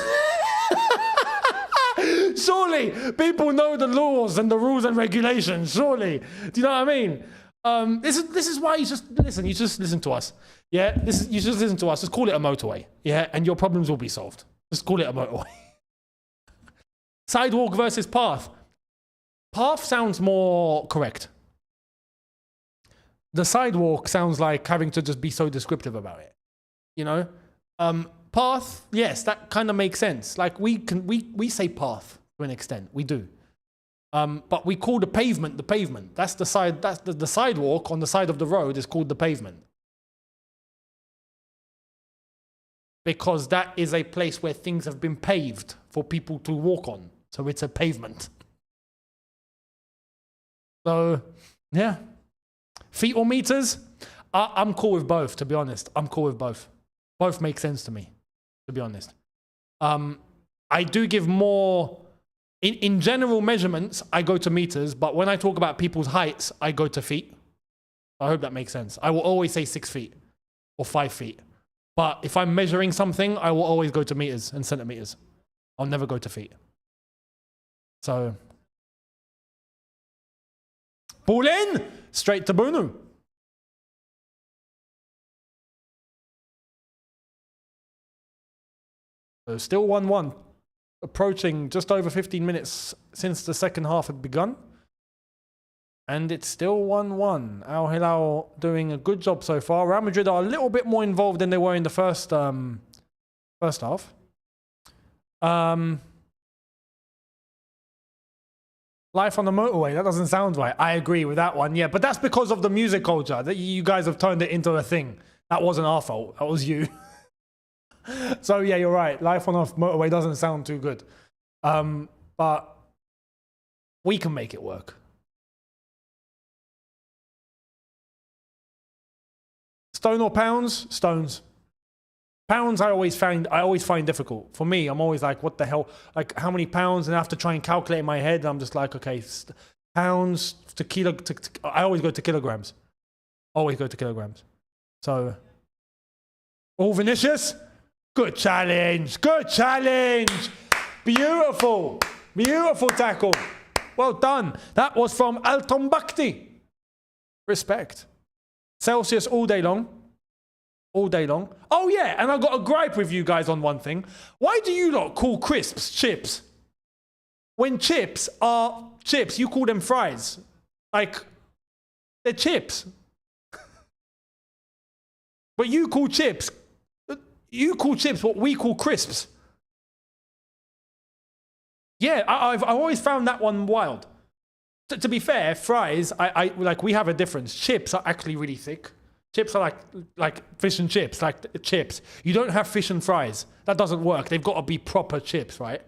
Surely, people know the laws and the rules and regulations. Surely. Do you know what I mean? This is why you just listen. You just listen to us. Yeah, you just listen to us. Just call it a motorway. Yeah, and your problems will be solved. Just call it a motorway. Sidewalk versus path. Path sounds more correct. The sidewalk sounds like having to just be so descriptive about it. You know, path. Yes, that kind of makes sense. Like we say path to an extent. We do. But we call the pavement the pavement. That's the side. That's the sidewalk on the side of the road is called the pavement. Because that is a place where things have been paved for people to walk on. So it's a pavement. So, yeah. Feet or meters? I'm cool with both, to be honest. I'm cool with both. Both make sense to me, to be honest. I do give more... In general measurements, I go to meters. But when I talk about people's heights, I go to feet. I hope that makes sense. I will always say 6 feet or 5 feet. But if I'm measuring something, I will always go to meters and centimeters. I'll never go to feet. So, ball in, straight to Bruno. So still 1-1. Approaching just over 15 minutes since the second half had begun. And it's still 1-1. Al Hilal doing a good job so far. Real Madrid are a little bit more involved than they were in the first half. Life on the motorway, that doesn't sound right. I agree with that one, yeah. But that's because of the music culture. That you guys have turned it into a thing. That wasn't our fault. That was you. So, yeah, you're right. Life on a motorway doesn't sound too good. But we can make it work. Stone or pounds? Stones. Pounds I always find difficult. For me, I'm always like, what the hell? Like, how many pounds? And I have to try and calculate in my head. I'm just like, okay, pounds to kilo. I always go to kilograms. Always go to kilograms. So, oh, Vinicius. Good challenge. Good challenge. Beautiful. Beautiful tackle. Well done. That was from Alton Bakhti. Respect. Celsius all day long. All day long. Oh, yeah. And I got a gripe with you guys on one thing. Why do you lot call crisps chips? When chips are chips, you call them fries. Like, they're chips. But you call chips what we call crisps. Yeah, I've always found that one wild. To be fair, fries, like we have a difference. Chips are actually really thick. Chips are like fish and chips, like chips. You don't have fish and fries. That doesn't work. They've got to be proper chips, right?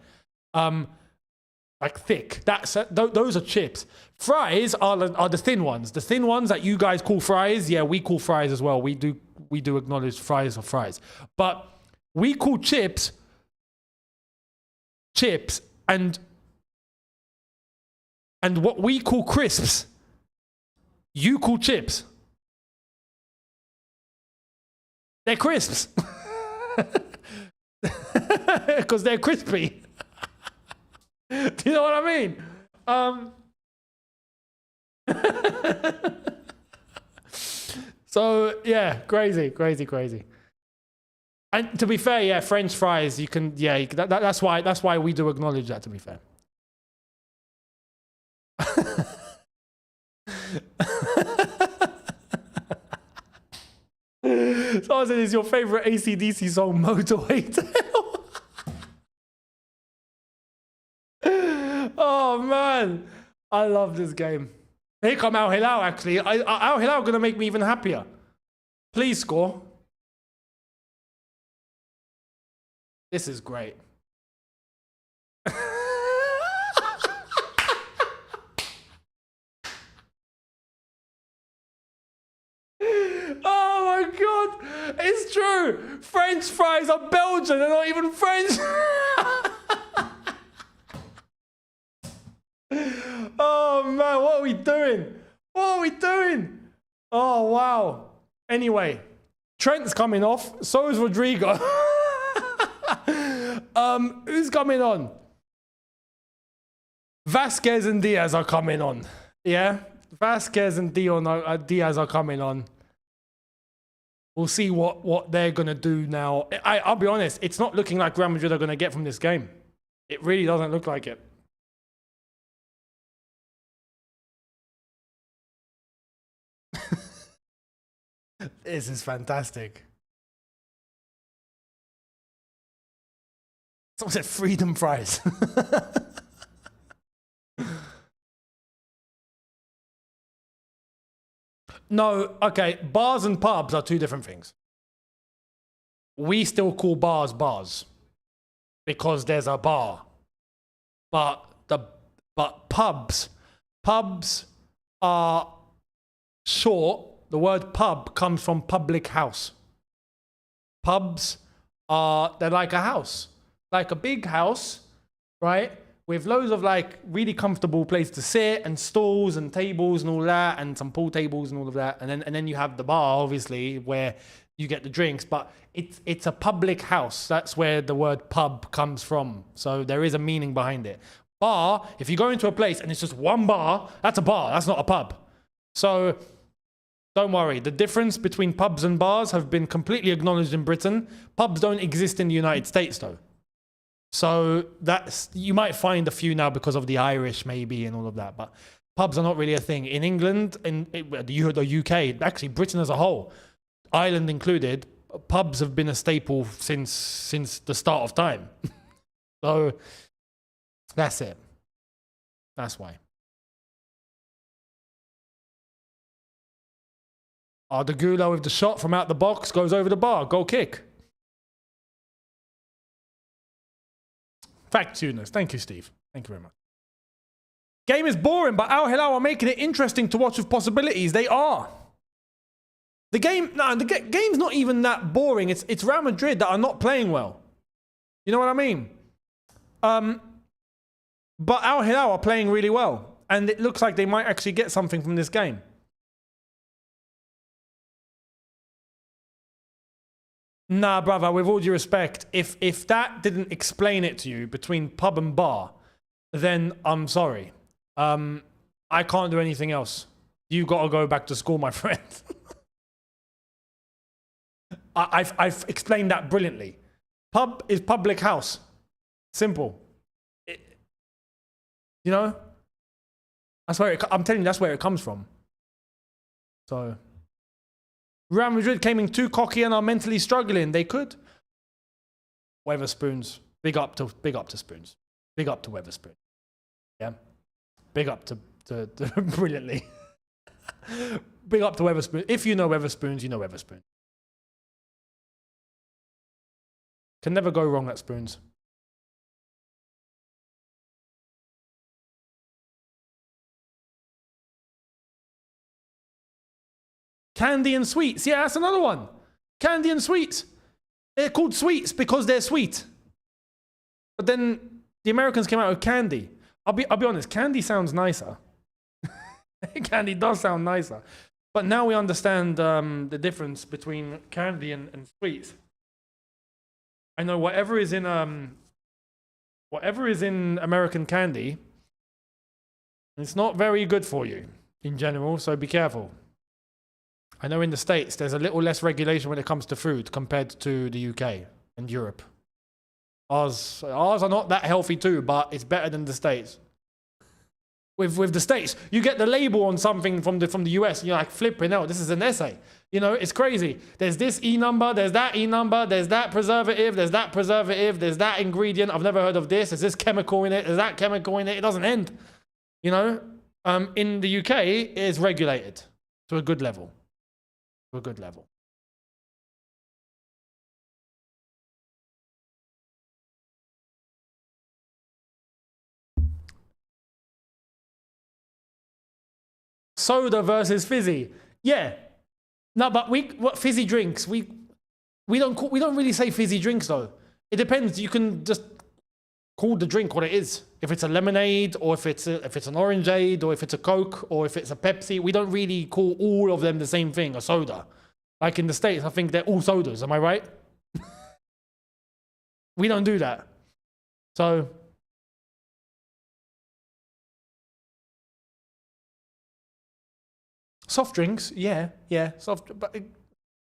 Like thick. Those are chips. Fries are the thin ones. The thin ones that you guys call fries, yeah, we call fries as well. We do acknowledge fries are fries. But we call chips and what we call crisps, you call chips. They're crisps. Because they're crispy. Do you know what I mean? So, yeah, crazy. And to be fair, yeah, French fries, you can, yeah, that's why we do acknowledge that, to be fair. Someone said, is your favorite AC/DC song Motorway Tale? Oh, man. I love this game. Here come Al Hilal, actually. Al Hilal going to make me even happier. Please score. This is great. Oh my God, it's true. French fries are Belgian, they're not even French. Oh man, what are we doing? What are we doing? Oh wow. Anyway, Trent's coming off, so is Rodrigo. Who's coming on? Vasquez and Diaz are coming on. Yeah? Vasquez and Diaz are coming on. We'll see what they're going to do now. I'll be honest, it's not looking like Real Madrid are going to get from this game. It really doesn't look like it. This is fantastic. Someone said freedom fries. No, okay, bars and pubs are two different things. We still call bars bars because there's a bar. But pubs are short. The word pub comes from public house. Pubs they're like a house, like a big house, right? With loads of like really comfortable place to sit and stools and tables and all that, and some pool tables and all of that. And then you have the bar, obviously, where you get the drinks, but it's a public house. That's where the word pub comes from. So there is a meaning behind it. Bar, if you go into a place and it's just one bar, that's a bar, that's not a pub. So don't worry, the difference between pubs and bars have been completely acknowledged in Britain. Pubs don't exist in the United States though. So you might find a few now because of the Irish maybe and all of that, but pubs are not really a thing. In England, in the UK, actually Britain as a whole, Ireland included, pubs have been a staple since the start of time. So that's it. That's why. The Gula with the shot from out the box goes over the bar. Goal kick. Fact, Younes. Thank you, Steve. Thank you very much. Game is boring, but Al Hilal are making it interesting to watch with possibilities. They are. The game's not even that boring. It's Real Madrid that are not playing well. You know what I mean? But Al Hilal are playing really well. And it looks like they might actually get something from this game. Nah, brother, with all due respect, if that didn't explain it to you between pub and bar, then I'm sorry. I can't do anything else. You got to go back to school, my friend. I've explained that brilliantly. Pub is public house. Simple. You know? That's where I'm telling you, that's where it comes from. So Real Madrid came in too cocky and are mentally struggling. They could. Weatherspoons. Big up to Spoons. Big up to Weatherspoon. Yeah. Big up to brilliantly. Big up to Weatherspoon. If you know Weatherspoons, you know Weatherspoon. Can never go wrong at Spoons. Candy and sweets. Yeah, that's another one. Candy and sweets. They're called sweets because they're sweet. But then the Americans came out with candy. I'll be honest, candy sounds nicer. Candy does sound nicer. But now we understand the difference between candy and sweets. I know whatever is in American candy, it's not very good for you in general, so be careful. I know in the States, there's a little less regulation when it comes to food compared to the UK and Europe. Ours are not that healthy too, but it's better than the States. With the States, you get the label on something from the US, and you're like, flipping out, this is an essay. You know, it's crazy. There's this E number, there's that E number, there's that preservative, there's that ingredient. I've never heard of this. There's this chemical in it, there's that chemical in it. It doesn't end. You know, in the UK, it is regulated to a good level. To a good level. Soda versus fizzy. Yeah. No, but what fizzy drinks? We don't really say fizzy drinks though. It depends. You can just call the drink what it is. If it's a lemonade, or if it's an orangeade, or if it's a Coke, or if it's a Pepsi, we don't really call all of them the same thing, a soda. Like in the States, I think they're all sodas. Am I right? We don't do that. So Soft drinks, yeah, soft. But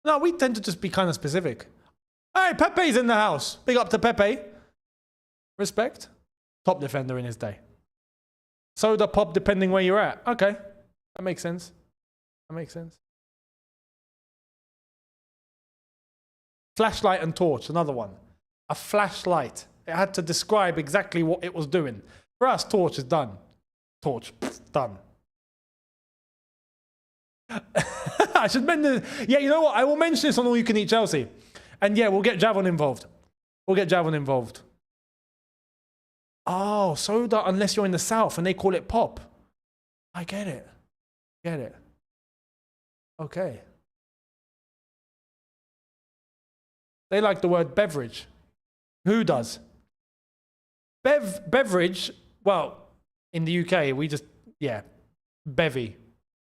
no, we tend to just be kind of specific. Hey, Pepe's in the house. Big up to Pepe. Respect. Top defender in his day. Soda pop, depending where you're at. Okay, that makes sense. That makes sense. Flashlight and torch, another one. A flashlight. It had to describe exactly what it was doing. For us, torch is done. Torch, done. I should mention, yeah, you know what? I will mention this on All You Can Eat Chelsea. And yeah, we'll get Javon involved. We'll get Javon involved. Oh, soda, unless you're in the south and they call it pop. I get it. Get it. Okay. They like the word beverage. Who does? Beverage, well, in the UK, we just, yeah, bevy.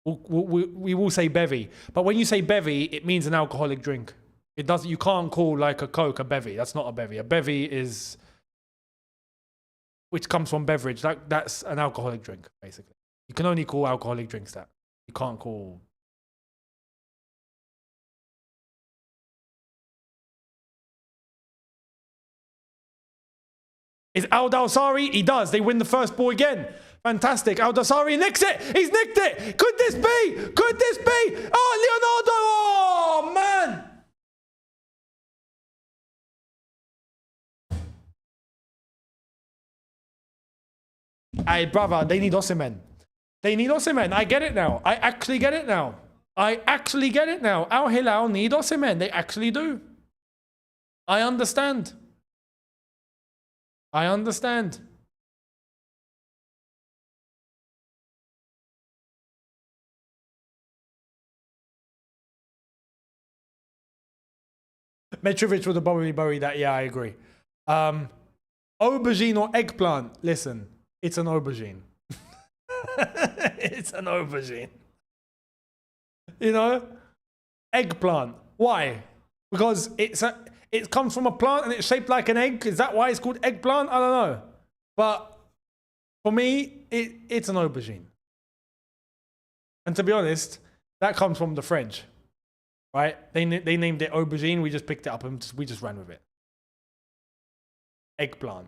We will say bevy. But when you say bevy, it means an alcoholic drink. It doesn't, you can't call like a Coke a bevy. That's not a bevy. A bevy is, which comes from beverage. That's an alcoholic drink, basically. You can only call alcoholic drinks that. You can't call... Is Al Dawsari? He does. They win the first ball again. Fantastic. Al Dawsari nicks it. He's nicked it. Could this be? Could this be? Oh, Leonardo. Oh, man. Hey, brother, they need Osimhen. They need Osimhen. I get it now. I actually get it now. I actually get it now. Al Hilal need Osimhen. They actually do. I understand. I understand. Mitrovic would have probably buried that. Yeah, I agree. Aubergine or eggplant? Listen, it's an aubergine. It's an aubergine. You know? Eggplant. Why? Because it comes from a plant and it's shaped like an egg. Is that why it's called eggplant? I don't know. But for me, it's an aubergine. And to be honest, that comes from the French. Right? They named it aubergine. We just picked it up and we just ran with it. Eggplant.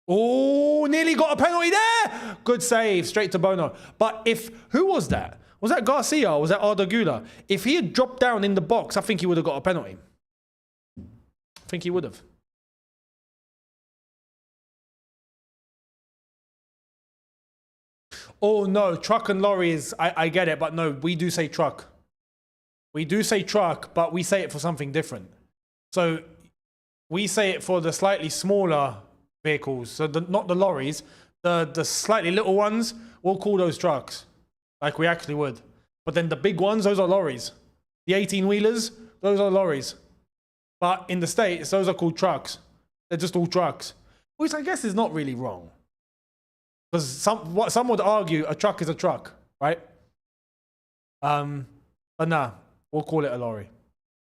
Oh, nearly got a penalty there. Good save. Straight to Bono. But who was that? Was that Garcia or was that Arda Güler? If he had dropped down in the box, I think he would have got a penalty. I think he would have. Oh, no. Truck and lorry is... I get it, but no, we do say truck. We do say truck, but we say it for something different. So we say it for the slightly smaller vehicles. So not the lorries. The slightly little ones, we'll call those trucks. Like we actually would. But then the big ones, those are lorries. The 18-wheelers, those are lorries. But in the States, those are called trucks. They're just all trucks. Which I guess is not really wrong. Because some would argue a truck is a truck, right? But nah, we'll call it a lorry.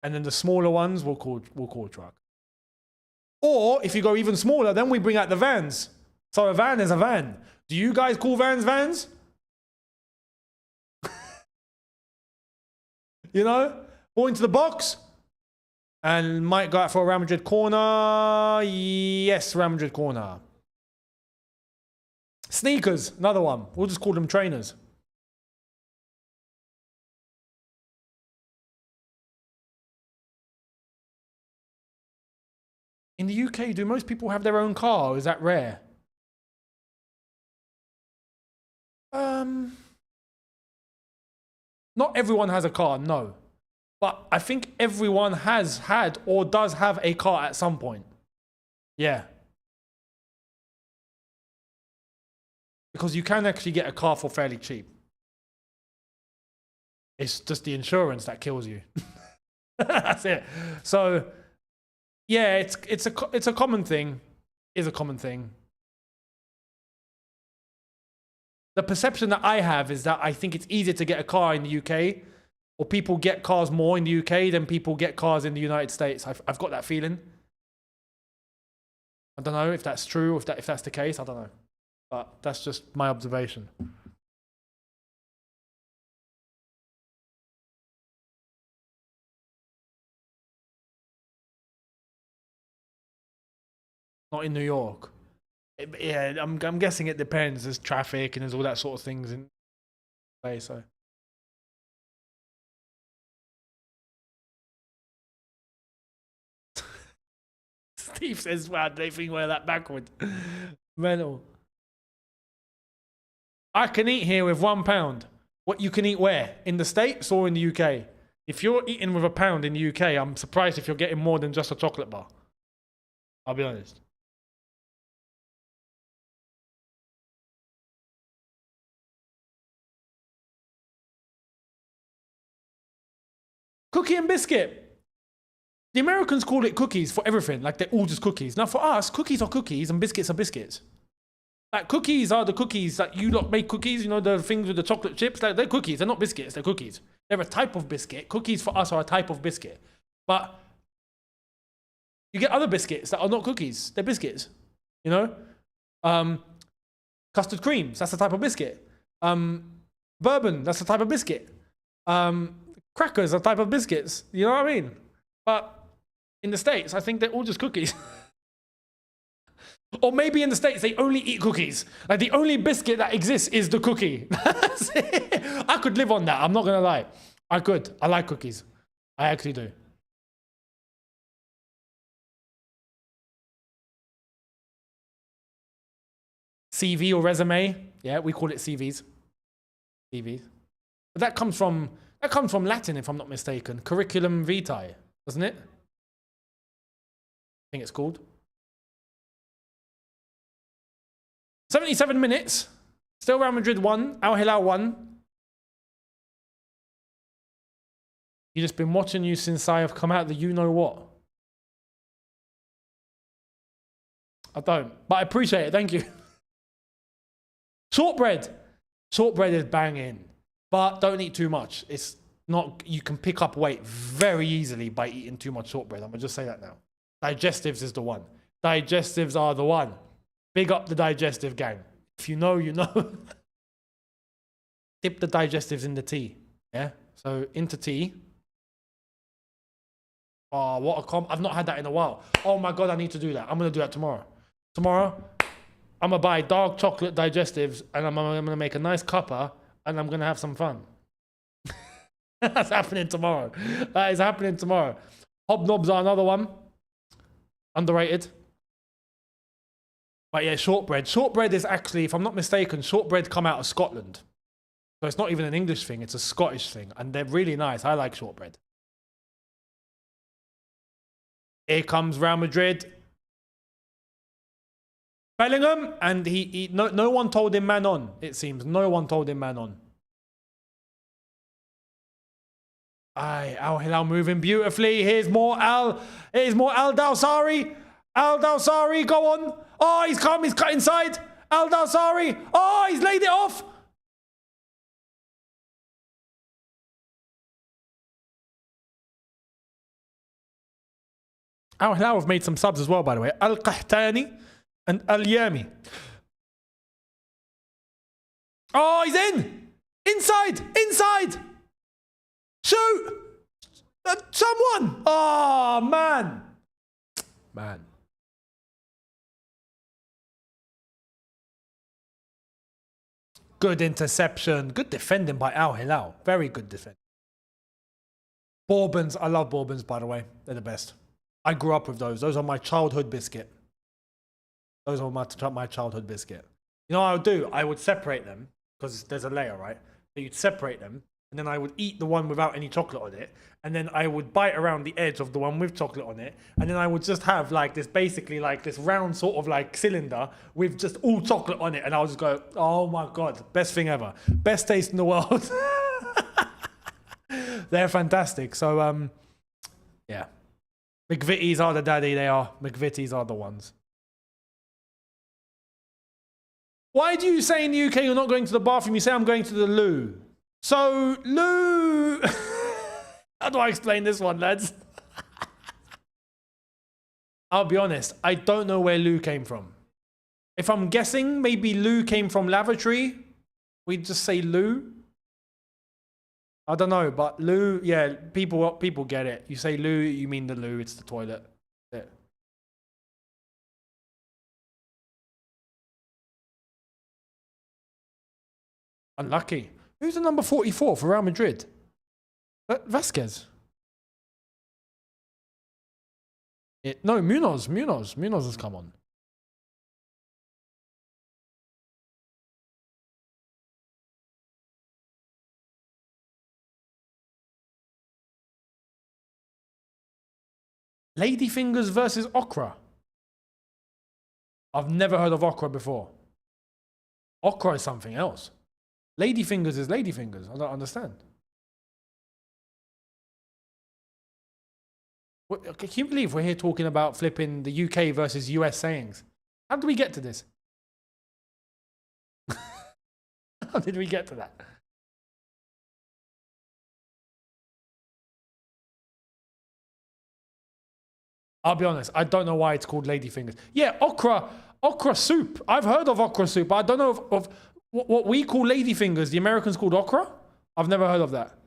And then the smaller ones, we'll call a truck. Or if you go even smaller, then we bring out the vans. So a van is a van. Do you guys call vans vans? You know, ball into the box and might go out for a Real Madrid corner. Yes, Real Madrid corner. Sneakers, another one. We'll just call them trainers. In the UK, do most people have their own car or is that rare? Not everyone has a car, no. But I think everyone has had or does have a car at some point. Yeah. Because you can actually get a car for fairly cheap. It's just the insurance that kills you. That's it. So, yeah, it's a common thing. Is a common thing. The perception that I have is that I think it's easier to get a car in the UK, or people get cars more in the UK than people get cars in the United States. I've got that feeling. I don't know if that's true, if that's the case. I don't know, but that's just my observation. not in New York. Yeah, I'm guessing it depends. There's traffic and there's all that sort of things in play. So Steve says, "Wow, they think we're that backward." Mental. I can eat here with £1. What you can eat where? In the States or in the UK? If you're eating with £1 in the UK, I'm surprised if you're getting more than just a chocolate bar. I'll be honest. Cookie and biscuit. The Americans call it cookies for everything. Like they're all just cookies. Now for us, cookies are cookies and biscuits are biscuits. Like cookies are the cookies that you lot make cookies, you know, the things with the chocolate chips. Like they're cookies, they're not biscuits, they're cookies. They're a type of biscuit. Cookies for us are a type of biscuit. But you get other biscuits that are not cookies, they're biscuits. You know? Custard creams, that's a type of biscuit. Bourbon, that's a type of biscuit. Crackers are a type of biscuits. You know what I mean? But in the States, I think they're all just cookies. Or maybe in the States, they only eat cookies. Like the only biscuit that exists is the cookie. That's it. I could live on that. I'm not going to lie. I could. I like cookies. I actually do. CV or resume. Yeah, we call it CVs. CVs. But that comes from Latin, if I'm not mistaken. Curriculum vitae, doesn't it? I think it's called. 77 minutes. Still Real Madrid 1. Al Hilal 1. You've just been watching you since I have come out the you know what. I don't. But I appreciate it. Thank you. Shortbread. Shortbread is banging. But don't eat too much. It's not, you can pick up weight very easily by eating too much shortbread. I'm going to just say that now. Digestives is the one. Digestives are the one. Big up the digestive gang. If you know, you know. Dip the digestives in the tea. Yeah? So into tea. Oh, what a I've not had that in a while. Oh my God, I need to do that. I'm going to do that tomorrow. Tomorrow, I'm going to buy dark chocolate digestives and I'm going to make a nice cuppa and I'm going to have some fun. That's happening tomorrow. That is happening tomorrow. Hobnobs are another one. Underrated. But yeah, shortbread. Shortbread is actually, if I'm not mistaken, shortbread come out of Scotland. So it's not even an English thing, it's a Scottish thing. And they're really nice. I like shortbread. Here comes Real Madrid. Bellingham, and no one told him man on, it seems. No one told him man on. Aye, Al Hilal moving beautifully. Here's more Al Dawsari. Al Dawsari, go on. Oh, he's come, he's cut inside. Al Dawsari. Oh, he's laid it off. Al Hilal have made some subs as well, by the way. Al Qahtani and Al Yami. Oh, he's in. Inside. Shoot. Someone. Oh, man. Good interception. Good defending by Al Hilal. Very good defending. Bourbons. I love Bourbons, by the way. They're the best. I grew up with those. Those are my childhood biscuit. Those are my childhood biscuit. You know what I would do? I would separate them because there's a layer, right? So you'd separate them and then I would eat the one without any chocolate on it. And then I would bite around the edge of the one with chocolate on it. And then I would just have like this, basically like this round sort of like cylinder with just all chocolate on it. And I would just go, oh my God, best thing ever. Best taste in the world. They're fantastic. So, yeah. McVitie's are the daddy, they are. McVitie's are the ones. Why do you say in the UK you're not going to the bathroom? You say I'm going to the loo. So, loo... How do I explain this one, lads? I'll be honest, I don't know where loo came from. If I'm guessing, maybe loo came from lavatory. We'd just say loo. I don't know, but loo, yeah, people get it. You say loo, you mean the loo, it's the toilet. Unlucky. Who's the number 44 for Real Madrid? Vasquez. No, Munoz. Munoz has come on. Ladyfingers versus Okra. I've never heard of Okra before. Okra is something else. Ladyfingers is ladyfingers. I don't understand. Can you believe we're here talking about flipping the UK versus US sayings? How did we get to this? How did we get to that? I'll be honest, I don't know why it's called ladyfingers. Yeah, okra soup. I've heard of okra soup. I don't know of what we call ladyfingers. The Americans called okra? I've never heard of that.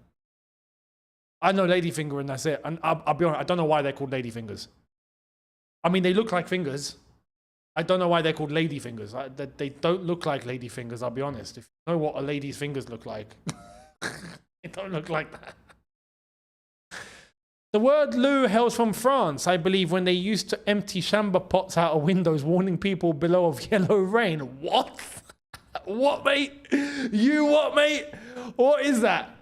I know ladyfinger and that's it. And I'll be honest, I don't know why they're called ladyfingers. I mean, they look like fingers. I don't know why they're called ladyfingers. They don't look like ladyfingers, I'll be honest. If you know what a lady's fingers look like, they don't look like that. The word loo hails from France, I believe, when they used to empty chamber pots out of windows, warning people below of yellow rain. What? What, mate? You what, mate? What is that?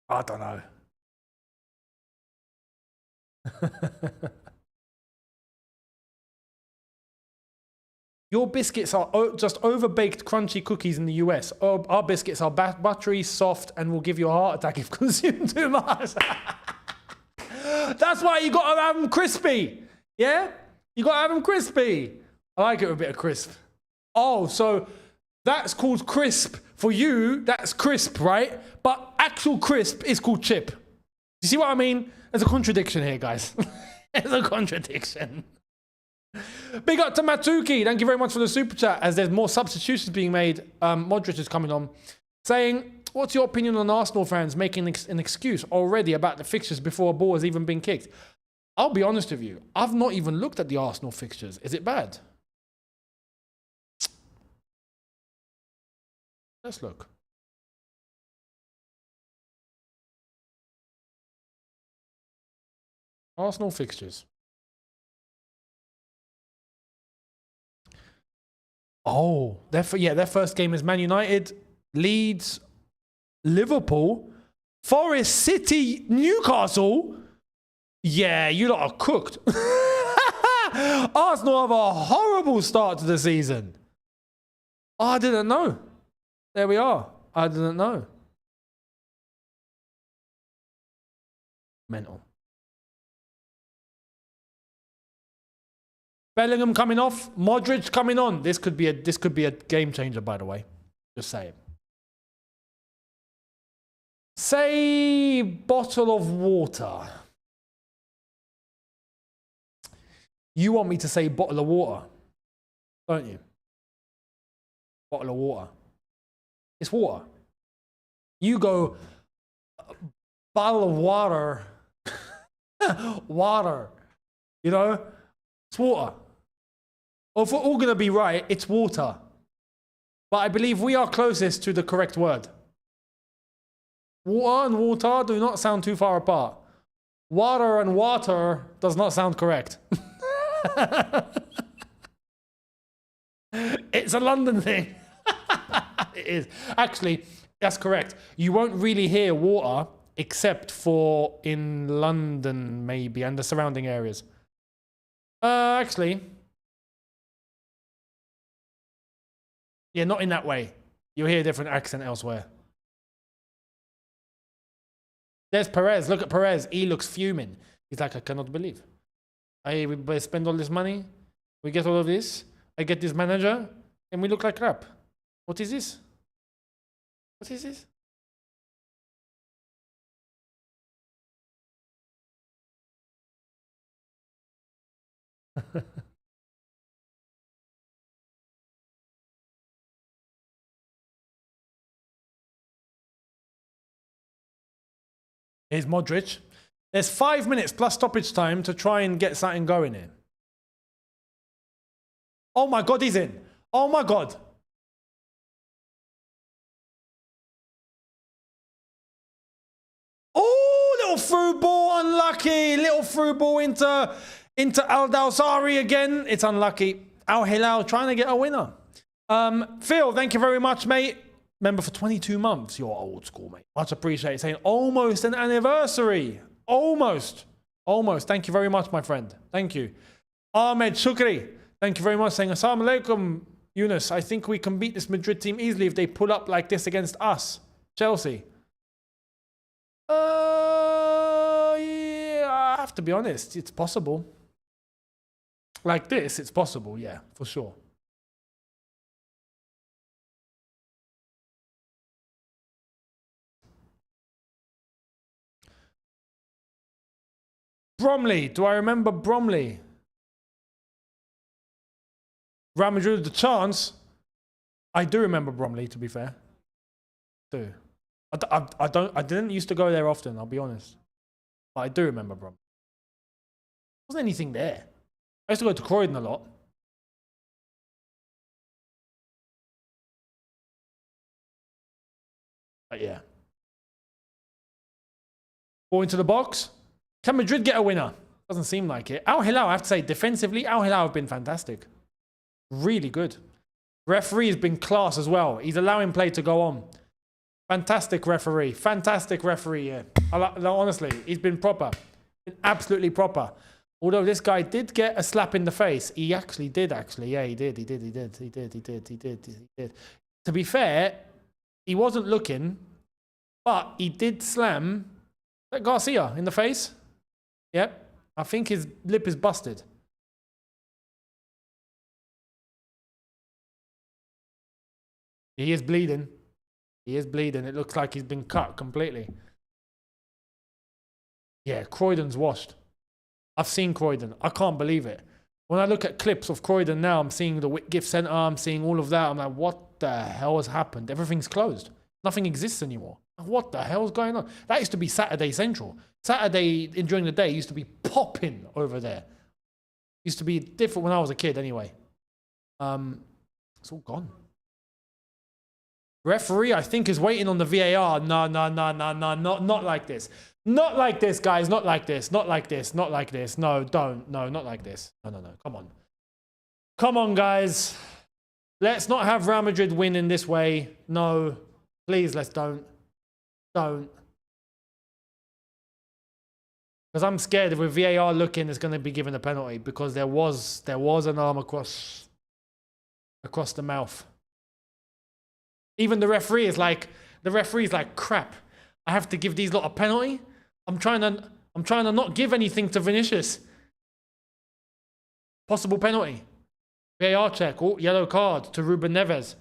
I don't know. Your biscuits are just overbaked crunchy cookies in the US. Our biscuits are buttery, soft, and will give you a heart attack if consumed too much. That's why you gotta have them crispy. Yeah? You gotta have them crispy. I like it with a bit of crisp. Oh, so that's called crisp. For you, that's crisp, right? But actual crisp is called chip. You see what I mean? There's a contradiction here, guys. There's a contradiction. Big up to Matuki. Thank you very much for the super chat. As there's more substitutions being made, Modric is coming on, saying, what's your opinion on Arsenal fans making an excuse already about the fixtures before a ball has even been kicked? I'll be honest with you. I've not even looked at the Arsenal fixtures. Is it bad? Let's look. Arsenal fixtures. Oh, their first game is Man United, Leeds, Liverpool, Forest, City, Newcastle. Yeah, you lot are cooked. Arsenal have a horrible start to the season. Oh, I didn't know. There we are. I didn't know. Mental. Bellingham coming off, Modric coming on. This could be a game changer, by the way. Just saying. Say bottle of water. You want me to say bottle of water, don't you? Bottle of water. It's water. You go bottle of water. Water. You know? It's water. Well, if we're all going to be right, it's water. But I believe we are closest to the correct word. Water and water do not sound too far apart. Water and water does not sound correct. It's a London thing. It is. Actually, that's correct. You won't really hear water except for in London, maybe, and the surrounding areas. Actually, yeah, not in that way. You'll hear a different accent elsewhere. There's Perez. Look at Perez. He looks fuming. He's like, I cannot believe. We spend all this money. We get all of this. I get this manager. And we look like crap. What is this? What is this? Here's Modric. There's 5 minutes plus stoppage time to try and get something going here. Oh my God, he's in. Oh my God. Oh, little through ball, unlucky. Little through ball into Al Dawsari again. It's unlucky. Al Hilal trying to get a winner. Phil, thank you very much, mate. Member for 22 months. You're old school, mate. Much appreciated. Saying almost an anniversary. Almost. Almost. Thank you very much, my friend. Thank you. Ahmed Shukri. Thank you very much. Saying assalamu alaikum, Younes. I think we can beat this Madrid team easily if they pull up like this against us. Chelsea. Yeah, I have to be honest. It's possible. Like this, it's possible. Yeah, for sure. Bromley. Do I remember Bromley? Real Madrid the chance. I do remember Bromley, to be fair. I didn't used to go there often, I'll be honest. But I do remember Bromley. Wasn't anything there. I used to go to Croydon a lot. But yeah. Ball into the box. Can Madrid get a winner? Doesn't seem like it. Al Hilal, I have to say, defensively, Al Hilal have been fantastic. Really good. Referee has been class as well. He's allowing play to go on. Fantastic referee. Fantastic referee, yeah. Honestly, he's been proper. Been absolutely proper. Although this guy did get a slap in the face. He actually did, actually. Yeah, he did. To be fair, he wasn't looking, but he did slam Garcia in the face. Yep. I think his lip is busted. He is bleeding. He is bleeding. It looks like he's been cut completely. Yeah, Croydon's washed. I've seen Croydon. I can't believe it. When I look at clips of Croydon now, I'm seeing the Whitgift Centre. I'm seeing all of that. I'm like, what the hell has happened? Everything's closed. Nothing exists anymore. What the hell's going on? That used to be Saturday Central. Saturday during the day used to be popping over there. Used to be different when I was a kid anyway. It's all gone. Referee, I think, is waiting on the VAR. No, not like this. Not like this, guys. Not like this. Not like this. Not like this. No, don't. No, not like this. No. Come on. Come on, guys. Let's not have Real Madrid win in this way. No. Please, let's don't. Don't. Because I'm scared if with VAR looking, it's going to be given a penalty because there was an arm across the mouth. Even the referee is like, crap. I have to give these lot a penalty. I'm trying to not give anything to Vinicius. Possible penalty. VAR check. Oh, yellow card to Ruben Neves.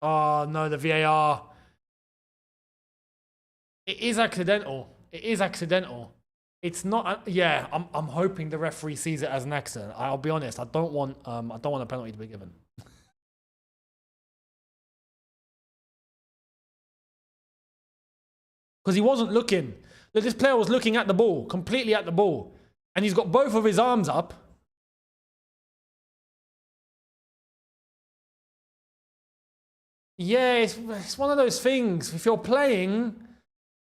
Oh no, the VAR. It is accidental. It is accidental. It's not. Yeah, I'm hoping the referee sees it as an accident. I'll be honest. I don't want a penalty to be given. Because he wasn't looking. This player was looking at the ball, completely at the ball, and he's got both of his arms up. Yeah, it's one of those things. If you're playing.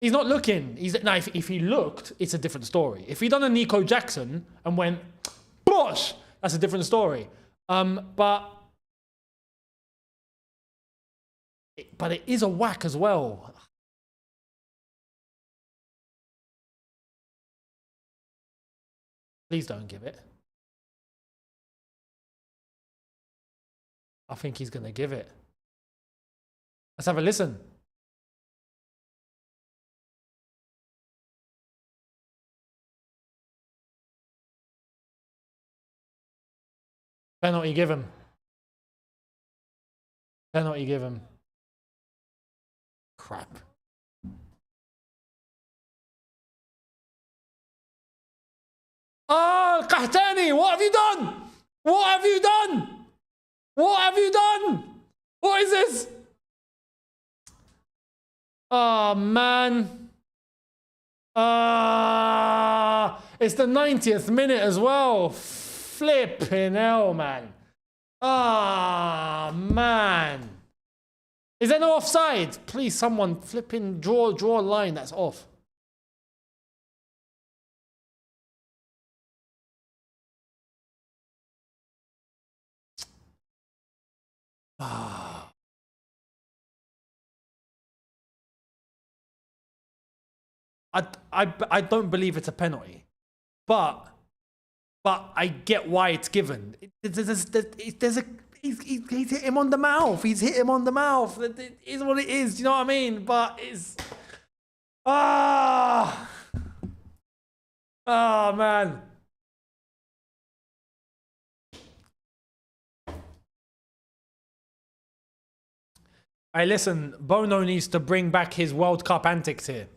He's not looking. Now, if he looked, it's a different story. If he'd done a Nico Jackson and went, bosh, that's a different story. But it is a whack as well. Please don't give it. I think he's going to give it. Let's have a listen. Penalty give him. Penalty give him. Crap. Oh, Qahtani, what have you done? What have you done? What have you done? What is this? Oh, man. It's the 90th minute as well. Flipping hell, man. Ah, man. Is there no offside? Please, someone flipping draw a line that's off. I don't believe it's a penalty, but I get why it's given. He's hit him on the mouth. He's hit him on the mouth. It is what it is. Do you know what I mean? But it's man. Hey, listen. Bono needs to bring back his World Cup antics here.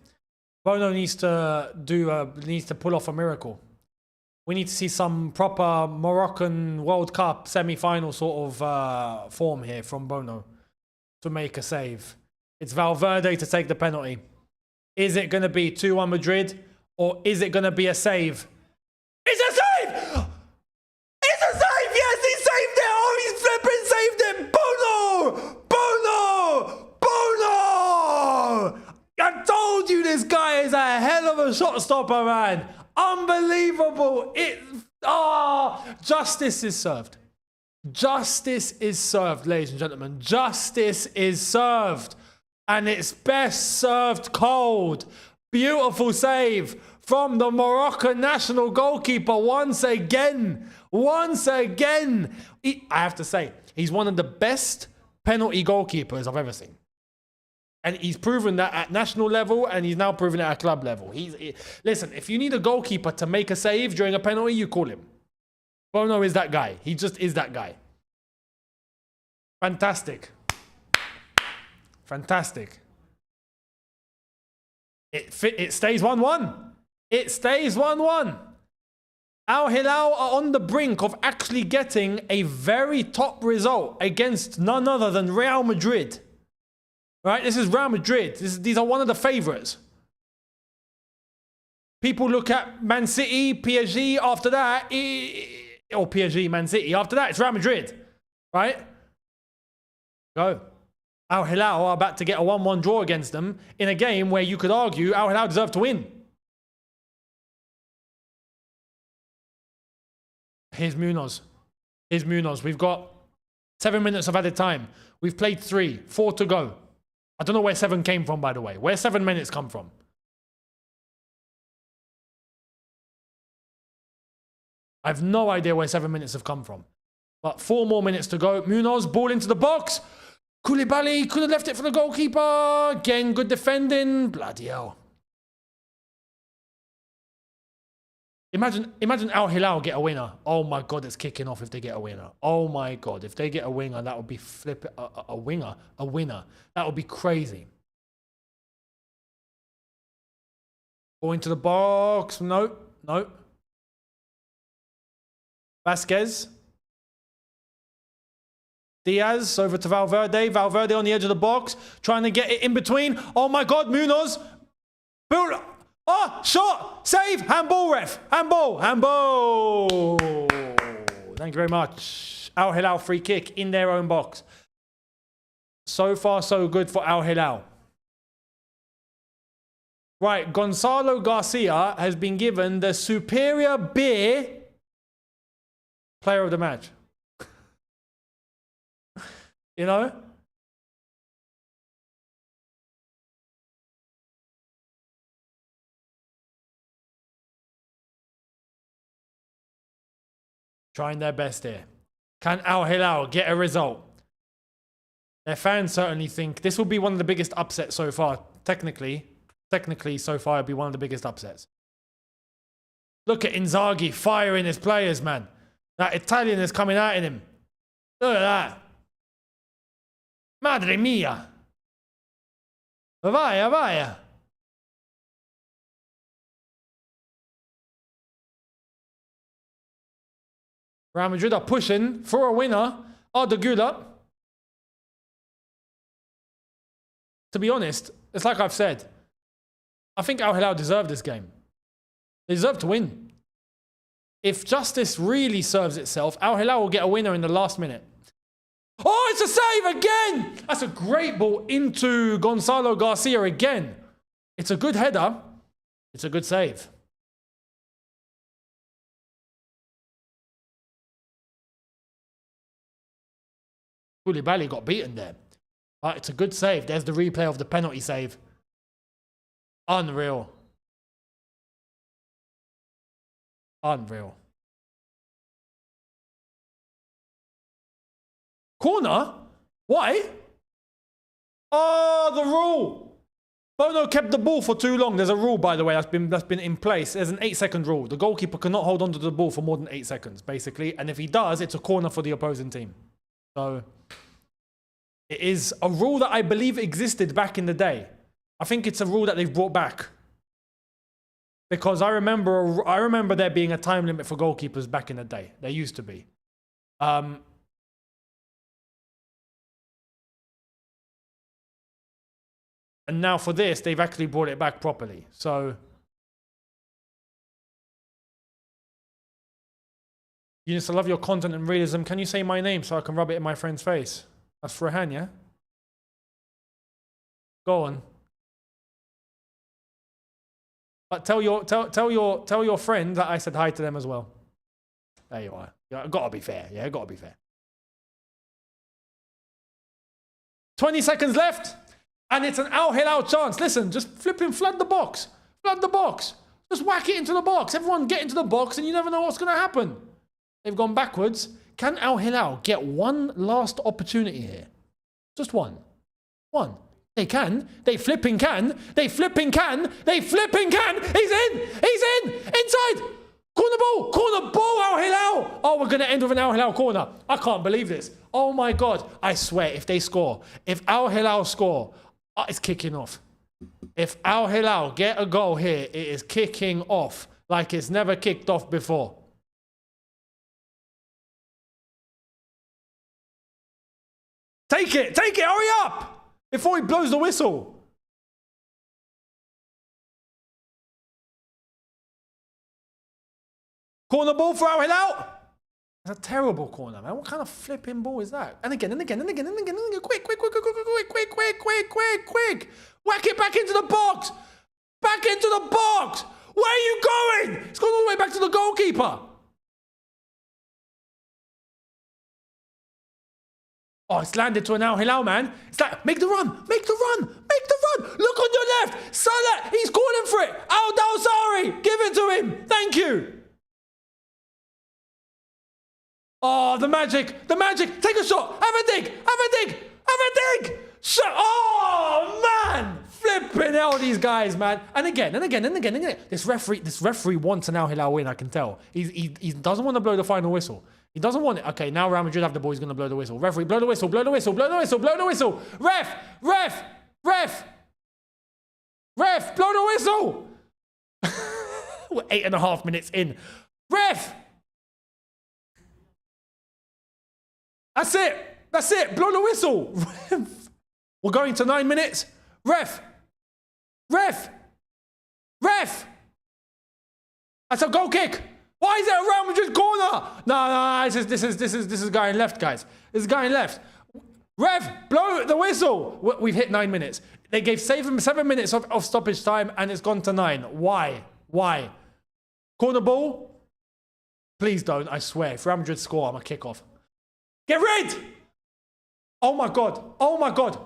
Bono needs to pull off a miracle. We need to see some proper Moroccan World Cup semi-final sort of form here from Bono to make a save. It's Valverde to take the penalty. Is it going to be 2-1 Madrid, or is it going to be a save? It's a save! It's a save! Yes, he saved it! Oh, he's flipping saved it! Bono! Bono! Bono! I told you this guy is a hell of a shot stopper, man. Unbelievable. Justice is served. Justice is served, ladies and gentlemen. Justice is served. And it's best served cold. Beautiful save from the Moroccan national goalkeeper once again. Once again. I have to say, he's one of the best penalty goalkeepers I've ever seen. And he's proven that at national level, and he's now proven it at club level. Listen, if you need a goalkeeper to make a save during a penalty, you call him. Bono is that guy. He just is that guy. Fantastic. Fantastic. It stays 1-1. It stays 1-1. Al Hilal are on the brink of actually getting a very top result against none other than Real Madrid. Right, this is Real Madrid. These are one of the favourites. People look at Man City, PSG. After that, or PSG, Man City. After that, it's Real Madrid. Right? Go. Al Hilal are about to get a 1-1 draw against them in a game where you could argue Al Hilal deserved to win. Here's Munoz. Here's Munoz. We've got 7 minutes of added time. We've played 3, 4 to go. I don't know where 7 came from, by the way. Where 7 minutes come from? I have no idea where 7 minutes have come from. But 4 more minutes to go. Munoz, ball into the box. Koulibaly could have left it for the goalkeeper. Again, good defending. Bloody hell. Imagine Al Hilal get a winner. Oh my God, it's kicking off if they get a winner. Oh my God, if they get a winner, that would be a winner. That would be crazy. Go into the box. No. Vasquez. Diaz over to Valverde. Valverde on the edge of the box, trying to get it in between. Oh my God, Munoz. Oh, shot, save, handball, ref, handball. Thank you very much. Al Hilal free kick in their own box. So far, so good for Al Hilal. Right, Gonzalo Garcia has been given the superior beer player of the match. You know? Trying their best here. Can Al Hilal get a result? Their fans certainly think this will be one of the biggest upsets so far. Technically so far, it'll be one of the biggest upsets. Look at Inzaghi firing his players, man. That Italian is coming out in him. Look at that. Madre mia. Vaya. Real Madrid are pushing for a winner. Arda Güler. To be honest, it's like I've said. I think Al Hilal deserved this game. They deserve to win. If justice really serves itself, Al Hilal will get a winner in the last minute. Oh, it's a save again! That's a great ball into Gonzalo Garcia again. It's a good header. It's a good save. Koulibaly got beaten there. It's a good save. There's the replay of the penalty save. Unreal. Unreal. Corner? Why? Oh, the rule. Bono kept the ball for too long. There's a rule, by the way, that's been in place. There's an 8-second rule. The goalkeeper cannot hold on to the ball for more than 8 seconds, basically. And if he does, it's a corner for the opposing team. So it is a rule that I believe existed back in the day. I think it's a rule that they've brought back. Because I remember there being a time limit for goalkeepers back in the day. There used to be. And now for this, they've actually brought it back properly. So Younes, I love your content and realism. Can you say my name so I can rub it in my friend's face? That's Farhan, yeah? Go on. But tell your friend that I said hi to them as well. There you are. Yeah, gotta be fair. Yeah, gotta be fair. 20 seconds left. And it's an Al Hilal chance. Listen, just flipping flood the box. Flood the box. Just whack it into the box. Everyone get into the box and you never know what's going to happen. They've gone backwards. Can Al Hilal get one last opportunity here? Just one. One. They can. They flipping can. They flipping can. They flipping can. He's in. He's in. Inside. Corner ball. Corner ball, Al Hilal. Oh, we're going to end with an Al Hilal corner. I can't believe this. Oh my God. I swear, if they score, if Al Hilal score, it's kicking off. If Al Hilal get a goal here, it is kicking off like it's never kicked off before. Take it, hurry up! Before he blows the whistle. Corner ball for Al Hilal. That's a terrible corner, man. What kind of flipping ball is that? And again, and again, and again, and again, and again. Quick. Whack it back into the box. Back into the box. Where are you going? It's gone all the way back to the goalkeeper. Oh, it's landed to an Al Hilal, man. It's like, make the run. Make the run. Make the run. Look on your left. Salah, he's calling for it. Al Dawsari, give it to him. Thank you. Oh, the magic. The magic. Take a shot. Have a dig. Have a dig. Have a dig. Shot. Oh, man. Flipping hell, these guys, man. And again, and again, and again, and again. This referee wants an Al Hilal win, I can tell. He doesn't want to blow the final whistle. He doesn't want it. Okay, now Real Madrid have the ball. He's going to blow the whistle. Referee, blow the whistle, blow the whistle, blow the whistle, blow the whistle. Ref, blow the whistle. We're 8.5 minutes in. Ref. That's it. Blow the whistle. We're going to 9 minutes. Ref. That's a goal kick. Why is it a Real Madrid corner? No. This is guy in left, guys. This is guy in left. Ref, blow the whistle. We've hit 9 minutes. They gave 7 minutes of stoppage time, and it's gone to 9. Why? Corner ball? Please don't. I swear. If Real Madrid score, I'm a kickoff. Get rid! Oh my God.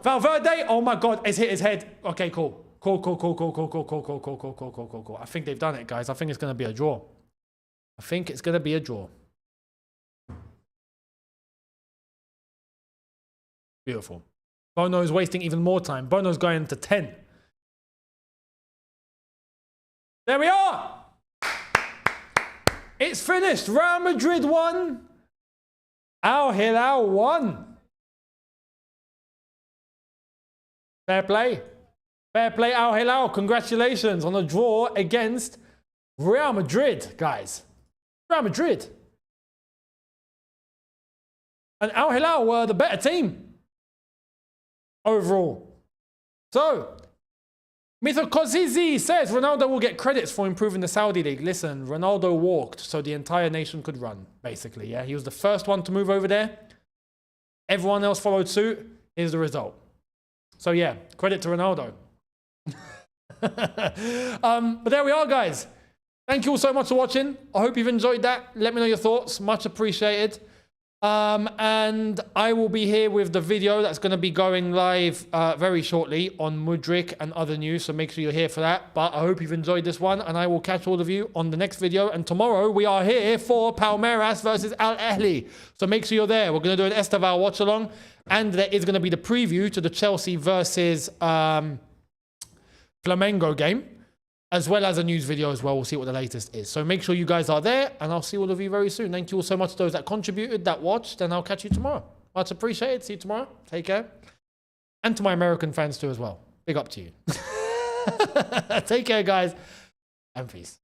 Valverde, oh my God, it's hit his head. Okay, cool. Cool. I think they've done it, guys. I think it's going to be a draw. Beautiful. Bono's wasting even more time. Bono's going to 10. There we are! It's finished. Real Madrid won. Al Hilal won. Fair play, Al Hilal. Congratulations on a draw against Real Madrid, guys. Real Madrid. And Al Hilal were the better team overall. So, Mithokozizi says Ronaldo will get credits for improving the Saudi league. Listen, Ronaldo walked so the entire nation could run, basically. Yeah, he was the first one to move over there. Everyone else followed suit. Here's the result. So yeah, credit to Ronaldo. But there we are, guys. Thank you all so much for watching. I hope you've enjoyed that. Let me know your thoughts. Much appreciated. And I will be here with the video that's going to be going live very shortly on Mudryk and other news. So make sure you're here for that. But I hope you've enjoyed this one. And I will catch all of you on the next video. And tomorrow we are here for Palmeiras versus Al Ahly. So make sure you're there. We're going to do an Estaval watch along. And there is going to be the preview to the Chelsea versus Flamengo game, as well as a news video as well. We'll see what the latest is. So make sure you guys are there, and I'll see all of you very soon. Thank you all so much to those that contributed, that watched, and I'll catch you tomorrow. Much appreciated. See you tomorrow. Take care. And to my American fans too as well. Big up to you. Take care, guys, and peace.